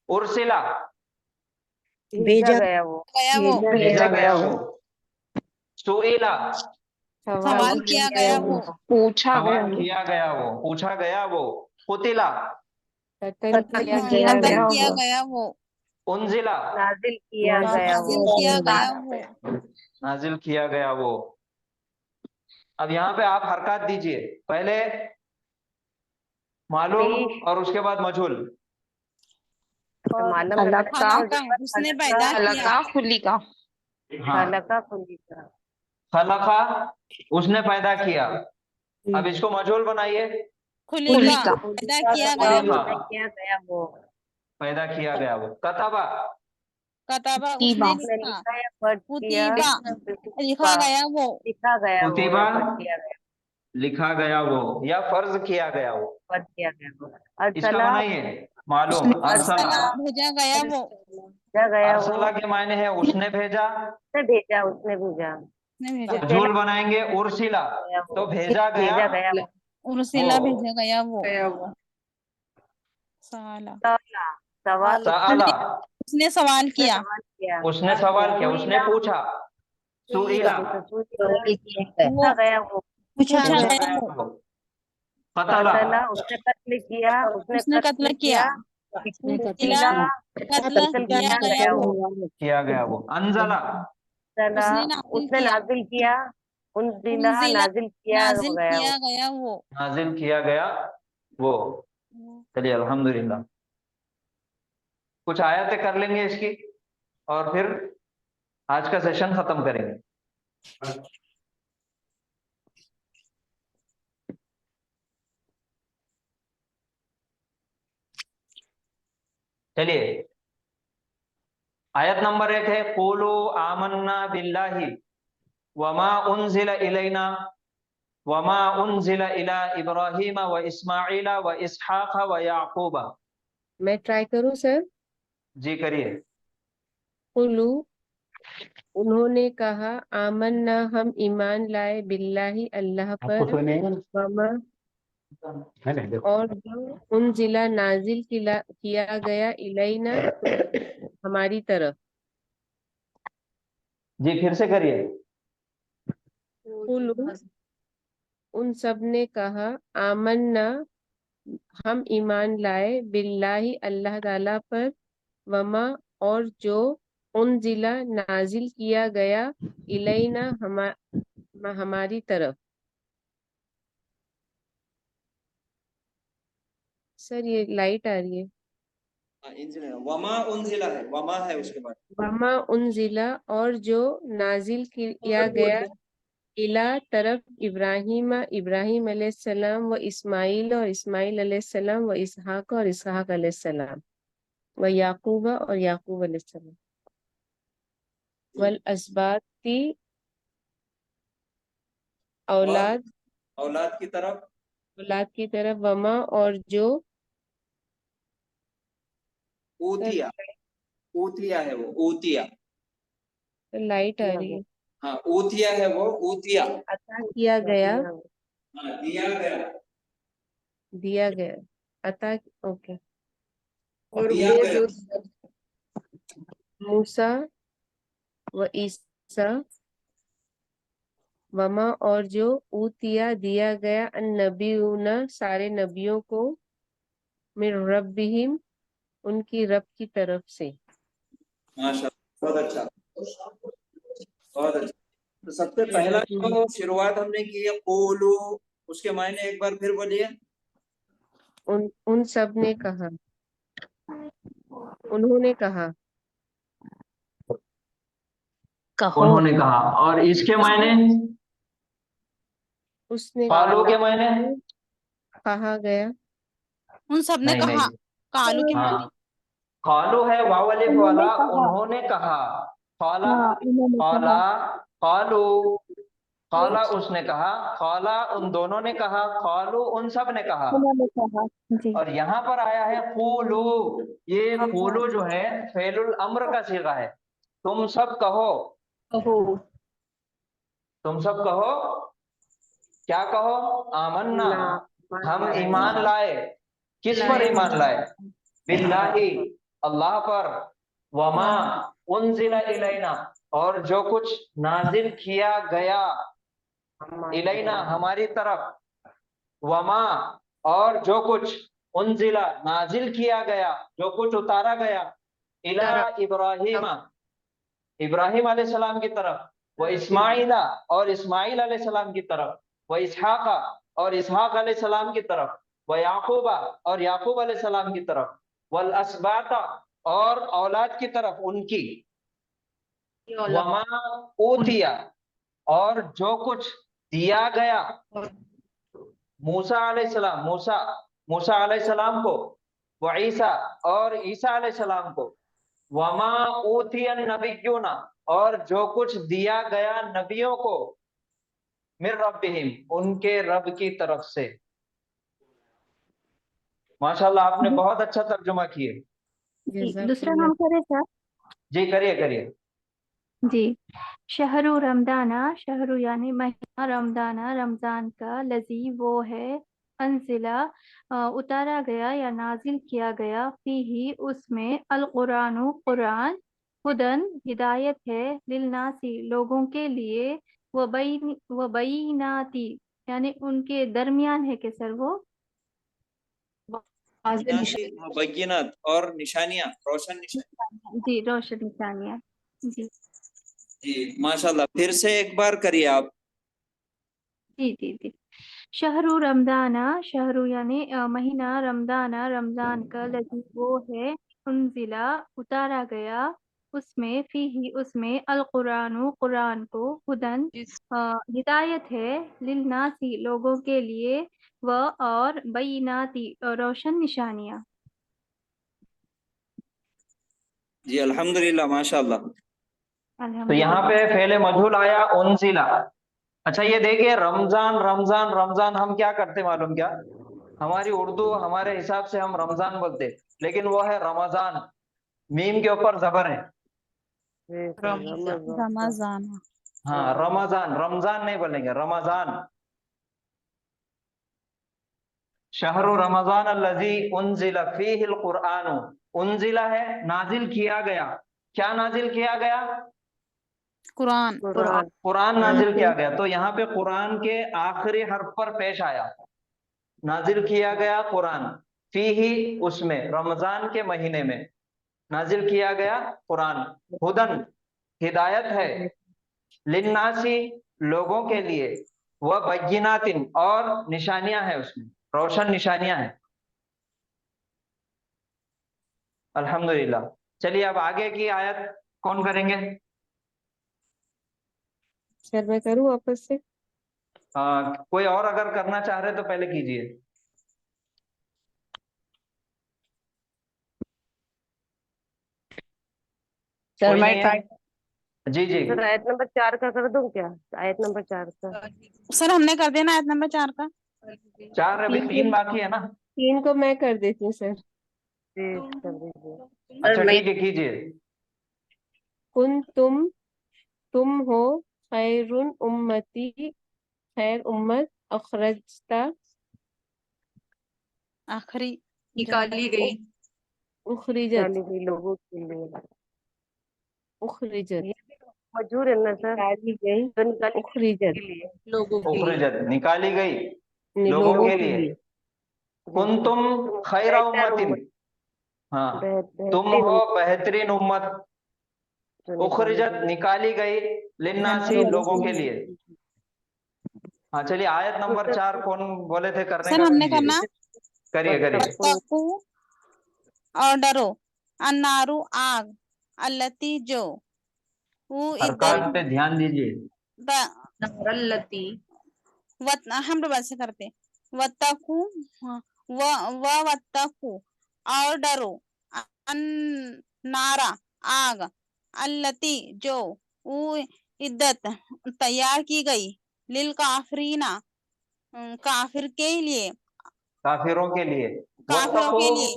उर्सिला भेजा गया वो भेजा गया वो। सुइला सवाल किया गया वो पूछा सवाल किया गया वो, पूछा गया वो। कुतिला कत्ल किया कत्ल गया किया गया वो उन्जिला नाजिल किया गया नाजिल वो किया गया वो नाजिल किया गया वो। अब यहाँ पे आप हरकत दीजिए, पहले मालूम और उसके बाद मजहूल। उसने पैदा किया खुलिका हाँ, खलका खुलिका खलका उसने पैदा किया। अब इसको मजहूल बनाइए। खुलिका पैदा किया गया खुलिका वो किया गया वो पैदा किया गया वो। कतबा कताबा कुतीबा उसने उसने लिखा लिखा या फर्ज किया कुतीबा लिखा गया वो लिखा गया वो कुतिबा या फर्ज किया गया लिखा गया वो या फर्ज किया गया वो। फर्ज किया गया वो। इसका अरसला बनाइए मालूम। अरसला भेजा गया वो भेजा गया वो अरसला के मायने है उसने भेजा। उसने भेजा उसने भेजा उसने भेजा झूल बनाएंगे उर्सिला तो भेजा भेजा गया गया उर्सिला वो। भेजा गया वो साला सवाला सवाल सआला उसने सवाल किया सवाल किया उसने सवाल किया उसने पूछा। सुईला पूछा गया वो पूछा पूछा गया गया वो वो। कतला कतला उसने कत्ल किया उसने कत्ल किया कुतिला कत्ल किया गया वो किया गया वो। अंजला तला उसने नाजिल उसने किया। नाजिल किया उनजिला उनजिला नाजिल किया नाजिल गया किया गया वो नाजिल किया गया वो। चलिए अल्हम्दुलिल्लाह। कुछ आयतें कर लेंगे इसकी और फिर आज का सेशन खत्म करेंगे। चलिए आयत नंबर 1 है क़ुलू आमन्ना बिल्लाहि वमा उन्ज़िला इलैना वमा उन्ज़िला इला इब्राहीम व इस्माईल व इसहाक व याकूब। मैं ट्राई करूं सर? जी करिए। कुलू उन्होंने कहा, आमन्ना हम ईमान लाए, बिल्लाही अल्लाह पर, वमा और जो उनजिला नाजिल किया गया, इलैना हमारी तरफ। जी फिर से करिए। कुलू उन सब ने कहा, आमन्ना हम ईमान लाए, बिल्लाही अल्लाह ताला पर, वमा और जो उनजिला नाजिल किया गया, इलैना हमारी तरफ। सर ये लाइट आ रही है। वमा उन्ज़िला है, वमा है उसके बाद। वमा उनजिला और जो नाजिल किया गया, इला तरफ इब्राहिम इब्राहिम अलैहिस्सलाम व इस्माइल और इस्माइल अलैहिस्सलाम व इसहाक और इसहाक अलैहिस्सलाम व याकूब और याकूब अलैहिस्सलाम वल अस्बाती औलाद औलाद की तरफ। औलाद की तरफ, वमा और जो ऊतिया ऊतिया है वो ऊतिया। लाइट आ रही है। हाँ ऊतिया है वो ऊतिया। अता किया गया, हाँ दिया गया। दिया गया, अता ओके। और दिया वे गया। जो मूसा व ईसा, वमा और जो ऊतिया दिया गया, अन नबीउना सारे नबियों को, मिन रब्बिहिम उनकी रब की तरफ से। माशाअल्लाह बहुत अच्छा बहुत अच्छा। तो सबसे पहला जो शुरुआत हमने की है क़ुलू, उसके मायने एक बार फिर बोलिए। उन सब ने कहा, उन्होंने कहा, उन्होंने कहा। और इसके मायने उसने कालू के मायने कहा गया, उन सब ने नहीं कहा नहीं। कालू के हाँ कालू है वाव अलिफ वाला। उन्होंने कहा काला काला कालू काला उसने कहा, काला उन दोनों ने कहा, कालू उन सब ने कहा। और यहाँ पर आया है क़ुलू। ये क़ुलू जो है फ़ेलुल अम्र का सीगा है। तुम सब कहो, तुम सब कहो। क्या कहो? आमन्ना हम ईमान लाए। किस पर ईमान लाए? बिल्लाही अल्लाह पर, वमा उन्जिला इलैना और जो कुछ नाजिल किया गया, इलैना हमारी तरफ, वमा और जो कुछ उन्जिला नाजिल किया गया, जो कुछ उतारा गया, इला इब्राहिम इब्राहिम अलैहिस्सलाम की तरफ, व इस्माइला और इस्माइल अलैहिस्सलाम की तरफ, व इसहाका और इसहाक अलैहिस्सलाम की तरफ, व याकूबा और याकूब अलैहिस्सलाम की तरफ, वल अस्बाता और औलाद की तरफ उनकी, वमा ऊतिया और जो कुछ दिया गया, मूसा अलैहिस्सलाम, मूसा अलैहिस्सलाम को, व ईसा और ईसा अलैहिस्सलाम को, वमा ऊतियन नबिय्युना और जो कुछ दिया गया नबियों को, मिर रब्बिहिम उनके रब की तरफ से। माशाल्लाह, आपने बहुत अच्छा तर्जुमा किए। जज़ाकल्लाह। नाम करे सर। जी करिए करिए। जी, शहरु रमदाना, शहरु यानी महीना, रमदाना रमजान का, लजी वो है, अंजिला उतारा गया या नाजिल किया गया, फीही उसमें, अल कुरानु कुरान, हुदन हिदायत है, लिलनासी लोगों के लिए, व बैनाती यानी उनके दरमियान है कि सर वो बैयिनात और निशानियां, रोशन निशानियां। जी रोशन निशानियाँ। जी जी माशाल्लाह, फिर से एक बार करिए आप। जी जी जी। शहरु रमदाना, शहरु यानी महीना, रमदाना रमजान का, लजी वो है, उनजिला उतारा गया, उसमें, फीही उसमें, अल कुरानु कुरान को, हुदन हिदायत है, लिलनासी लोगों के लिए, व और बैनाती रोशन निशानियाँ। जी अल्हम्दुलिल्लाह माशाल्लाह। तो अल्हम्दुलिल्लाह। यहाँ पे फेले मजहूल आया उनजिला। अच्छा ये देखिए, रमजान रमजान रमजान हम क्या करते मालूम क्या? हमारी उर्दू हमारे हिसाब से हम रमजान बोलते, लेकिन वो है रमजान, मीम के ऊपर जबर है। रमजान। हाँ रमजान, रमजान नहीं बोलेंगे, रमजान। शहरु रमजान अल्लज़ी उनजिला फीहिल कुरान, उनजिला है नाजिल किया गया। क्या नाजिल किया गया? कुरान। कुरान नाजिल किया गया। तो यहाँ पे कुरान के आखिरी हर्फ पर पेश आया, नाजिल किया गया कुरान, फीही उसमें, रमजान के महीने में नाजिल किया गया कुरान, हुदन हिदायत है, लिन्नासी लोगों के लिए, वह बय्यिनातिन और निशानियां हैं, उसमें रोशन निशानियां हैं। अल्हम्दुलिल्लाह। चलिए अब आगे की आयत कौन करेंगे? सर मैं करूँ वापस से? कोई और अगर करना चाह रहे तो पहले कीजिए। सर कोई मैं नहीं है? जी जी। सर आयत नंबर 4 का कर दूं क्या? आयत नंबर 4 का। सर हमने कर दिया ना आयत नंबर 4 का। 4 अभी 3 बाकी है ना? 3 को मैं कर देती हूँ सर। जी कर दीजिए। अच्छा ठीक है, कीजिए। कुन तुम हो, खैरुन उम्मती खैर उम्मत, अखरजता आखिरी निकाली गई। उखरिजत डाली गई लोगों के लिए। उखरिजत ये मजबूर है ना सर? निकाली गई, तो निकाली उखरिजत के लिए। लोगों के लिए। उखरिजत निकाली गई लोगों लोगों के के लिए। लिए। कुंतुम खैरा उम्मतिन, हाँ तुम हो बेहतरीन उम्मत, उखरिजत निकाली गई, लिन्नासी लोगों के लिए। हाँ चलिए, आयत नंबर 4 कौन बोले थे करने सर का? हमने कीजिए। करना। करिए करिए। वत्तकू और डरो, अन्नारु आग, अल्लती जो वो हरकत पे ध्यान दीजिए। नारल्लती हम लोग ऐसे करते, वत्तकू व वत्तकू और डरो, नारा आग, अल्लती जो वो इद्दत तैयार की गई, लिल काफरीना काफिर के लिए, काफिरों के लिए। काफिरों के लिए।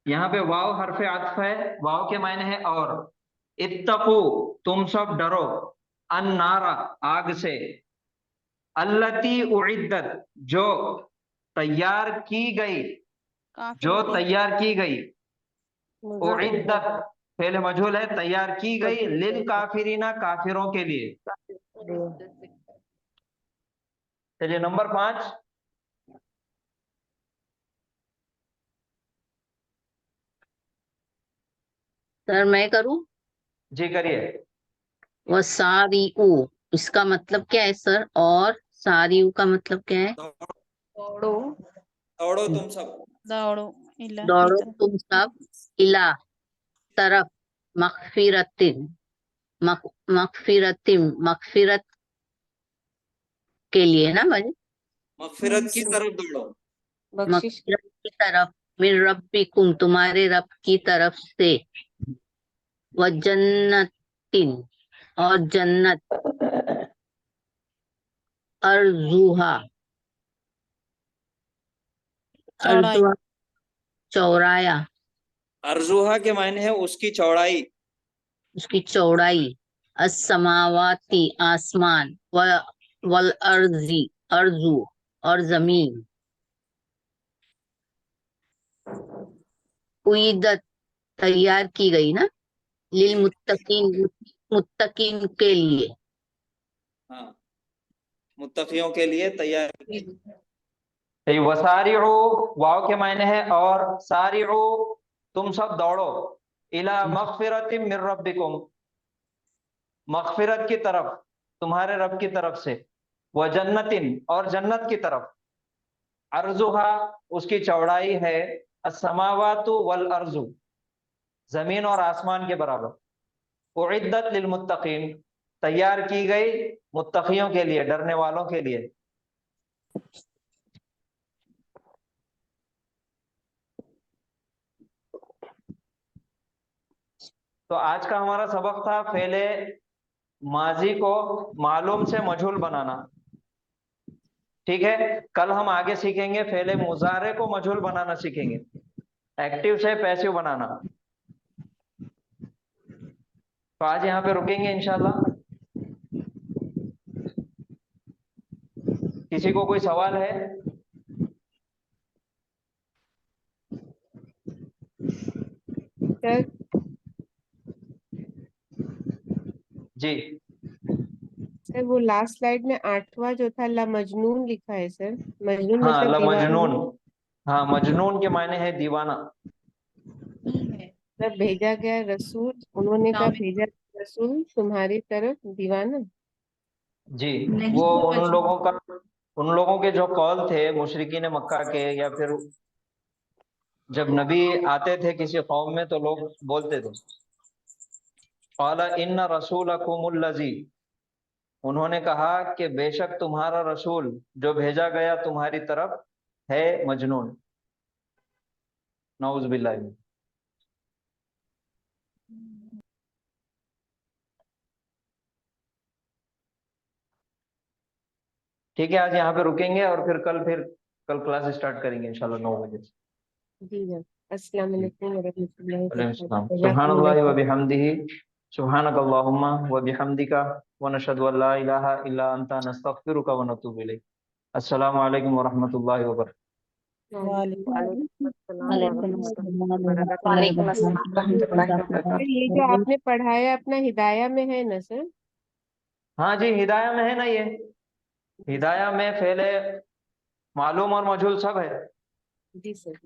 यहाँ पे वाव हरफे आतफ है, वाव के मायने है और। इत्तकू तुम सब डरो, अन्नारा आग से, अल्लती उइद्दत जो तैयार की गई, जो तैयार की गई, उइद्दत पहले मजहूल है, तैयार की गई, लिल काफिरीना काफिरों के लिए। चलिए नंबर 5। सर मैं करूं? जी करिए। वसारिउ इसका मतलब क्या है सर? और सारिउ का मतलब क्या है? दौड़ो। दौड़ो तुम सब। दौड़ो दौड़ो तुम सब, इला तरफ, मगफिरतिन मगफिरतिन मगफिरत के लिए ना भाई? मगफिरत की तरफ दौड़ो। बख्शिश की मगफिरत की तरफ, मिन रब्बिकुम, तुम्हारे रब की तरफ से, व जन्नतिन, और जन्नत, अर्जुहा, चौड़ाई। अर्जुहा, चौराया, अर्जुहा के मायने है उसकी चौड़ाई। उसकी चौड़ाई, अस्समावाती, आसमान, वल अर्जी, अर्जू, और जमीन, उइदत, तैयार की गई ना, लिल मुत्तकीन, मुत्तकीन के लिए, हाँ, मुत्तकियों के लिए तैयार। वसारिउ, वाव के मायने है और, सारिउ, तुम सब दौड़ो, इला मगफिरतिम मिर रब्बिकुम, मगफिरत की तरफ, तुम्हारे रब की तरफ से, व जन्नतिन, और जन्नत की तरफ, अर्जुहा, उसकी चौड़ाई है, अस्समावातु वल अर्जु, जमीन और आसमान के बराबर, उइद्दत लिल मुत्तकीन, तैयार की गई मुत्तकियों के लिए, डरने वालों के लिए। तो आज का हमारा सबक था फेले माजी को मालूम से मजहूल बनाना। ठीक है, कल हम आगे सीखेंगे फेले मुजारे को मजहूल बनाना सीखेंगे, एक्टिव से पैसिव बनाना। तो आज यहाँ पे रुकेंगे इंशाल्लाह। किसी को कोई सवाल है? सर जी सर वो लास्ट स्लाइड में 8वां जो था ला मजनून लिखा है सर, मजनून हाँ, मतलब दीवाना। मजनून, हाँ मजनून के मायने है दीवाना। सर भेजा गया रसूल, उन्होंने कहा भेजा गया रसूल तुम्हारी तरफ दीवाना। जी, वो उन लोगों के जो कौल थे मुशरिकीन मक्का के, या फिर जब नबी आते थे किसी कौम में तो लोग बोलते थे क़ाला इन्ना रसूलकुमुल्लज़ी, उन्होंने कहा कि बेशक तुम्हारा रसूल जो भेजा गया तुम्हारी तरफ है मजनून। नऊज़ बिल्लाह। ठीक है, आज यहाँ पे रुकेंगे और फिर कल क्लास स्टार्ट करेंगे इंशाल्लाह 9 बजे से। जी सर, अस्सलाम वालेकुम वरहमतुल्लाहि अलैहिस्सलाम। वबरकातुहू। सुब्हानल्लाहि व बिहम्दिही, सुब्हानकल्लाहुम्मा व बिहम्दिका, व नशहदु अल्ला इलाहा इल्ला अंता, नस्तगफिरुका व नतूबु इलैक। अस्सलामु अलैकुम व रहमतुल्लाहि व बरकातुहू। वालेकुम अस्सलाम वालेकुम वरहमतुल्लाहि अस्सलाम वालेकुम वबरकातुहू। अस्सलाम वरहमतुल्लाहि सर वबरकातुहू। ये जो आपने पढ़ाया अपना हिदाया में है ना सर? हाँ जी, हिदाया में है ना, ये हिदाया में फेले मालूम और मजहूल सब है। जी सर।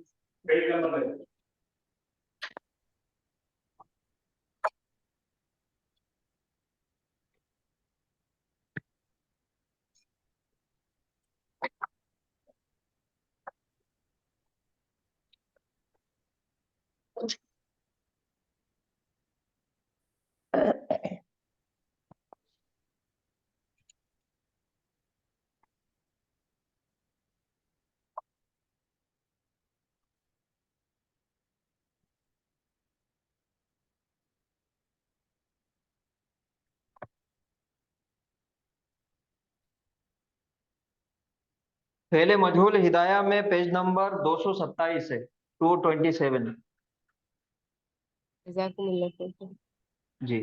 फेले मजहूल हिदाया में पेज नंबर 227 है, 227। जज़ाकुमुल्लाह खैर। जी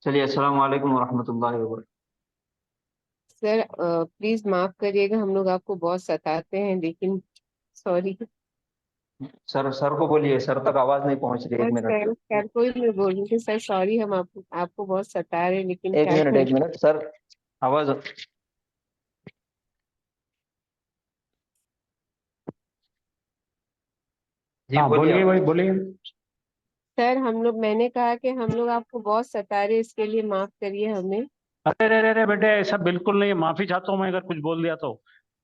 चलिए, अस्सलाम वालेकुम व रहमतुल्लाहि व बरकातुहू। सर प्लीज माफ करिएगा, हम लोग आपको बहुत सताते हैं लेकिन सॉरी। सर को बोलिए, सर तक आवाज नहीं पहुंच रही, एक मिनट। सर कोई नहीं बोलूंगी सर, सॉरी हम आपको बहुत सता रहे हैं लेकिन क्या करें। एक मिनट सर, आवाज। जी हाँ बोलिए बोलिए भाई बोलिए। सर हम लोग, मैंने कहा कि हम लोग आपको बहुत सता रहे हैं, इसके लिए माफ करिए हमें। अरे अरे अरे बेटे, ऐसा बिल्कुल नहीं है, माफी चाहता हूँ मैं अगर कुछ बोल दिया तो।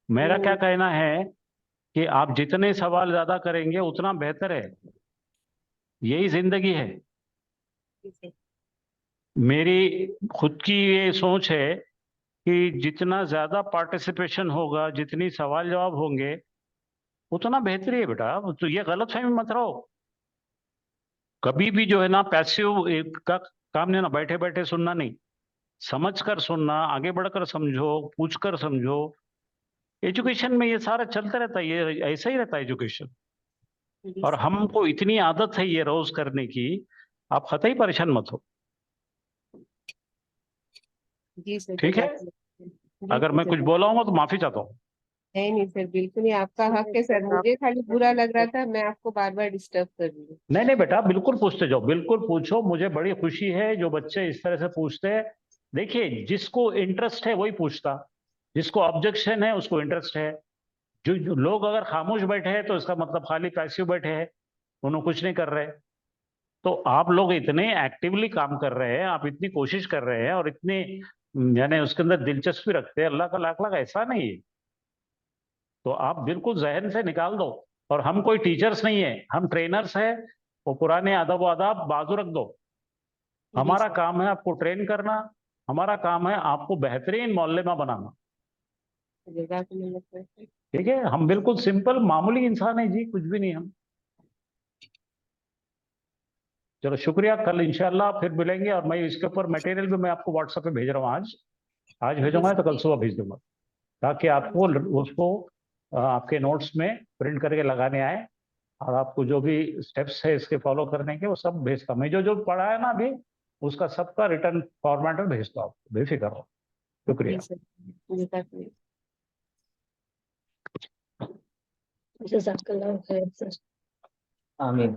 मेरा क्या कहना है कि आप जितने सवाल ज्यादा करेंगे उतना बेहतर है, यही जिंदगी है। मेरी खुद की ये सोच है कि जितना ज्यादा पार्टिसिपेशन होगा, जितनी सवाल जवाब होंगे, उतना बेहतरी है बेटा। तो ये गलतफहमी मत रहो। कभी भी जो है ना पैसिव का काम नहीं ना, बैठे बैठे सुनना नहीं, समझ कर सुनना, आगे बढ़कर समझो, पूछ कर समझो। एजुकेशन में ये सारा चलता रहता है, ये ऐसा ही रहता है एजुकेशन। और हमको इतनी आदत है ये रोज करने की, आप कतई परेशान मत हो। जी सर, ठीक है, अगर मैं कुछ बोला हूँ तो माफी चाहता हूँ। नहीं नहीं सर, बिल्कुल नहीं, आपका हक है सर। मुझे खाली बुरा लग रहा था, मैं आपको बार बार डिस्टर्ब कर रही हूँ। नहीं नहीं बेटा, बिल्कुल पूछते जाओ, बिल्कुल पूछो। मुझे बड़ी खुशी है जो बच्चे इस तरह से पूछते हैं। देखिए, जिसको इंटरेस्ट है वही पूछता, जिसको ऑब्जेक्शन है उसको इंटरेस्ट है। जो लोग अगर खामोश बैठे हैं तो इसका मतलब खाली पैसिव बैठे हैं, उन्होंने कुछ नहीं कर रहे। तो आप लोग इतने एक्टिवली काम कर रहे हैं, आप इतनी कोशिश कर रहे हैं और इतने यानी उसके अंदर दिलचस्पी रखते हैं, अल्लाह का लाख लाख ऐसा नहीं है। तो आप बिल्कुल जहन से निकाल दो। और हम कोई टीचर्स नहीं है, हम ट्रेनर्स हैं। वो पुराने अदब आदाब बाजू रख दो। हमारा काम है आपको ट्रेन करना, हमारा काम है आपको बेहतरीन मौल्लेमा बनाना। ठीक है, हम बिल्कुल सिंपल मामूली इंसान है जी, कुछ भी नहीं हम। चलो शुक्रिया, कल इंशाल्लाह फिर मिलेंगे। और मैं इसके ऊपर मटेरियल भी मैं आपको व्हाट्सएप पे भेज रहा हूँ। आज भेजूंगा तो कल सुबह भेज दूंगा, ताकि आपको उसको आपके नोट्स में प्रिंट करके लगाने आए। और आपको जो भी स्टेप्स है इसके फॉलो करने के, वो सब भेजता मैं। जो जो पढ़ा है ना अभी, उसका सबका रिटर्न फॉर्मेट में भेजता हूँ, बेफिक्र हो। शुक्रिया। जज़ाकल्लाह खैर सर। आमीन।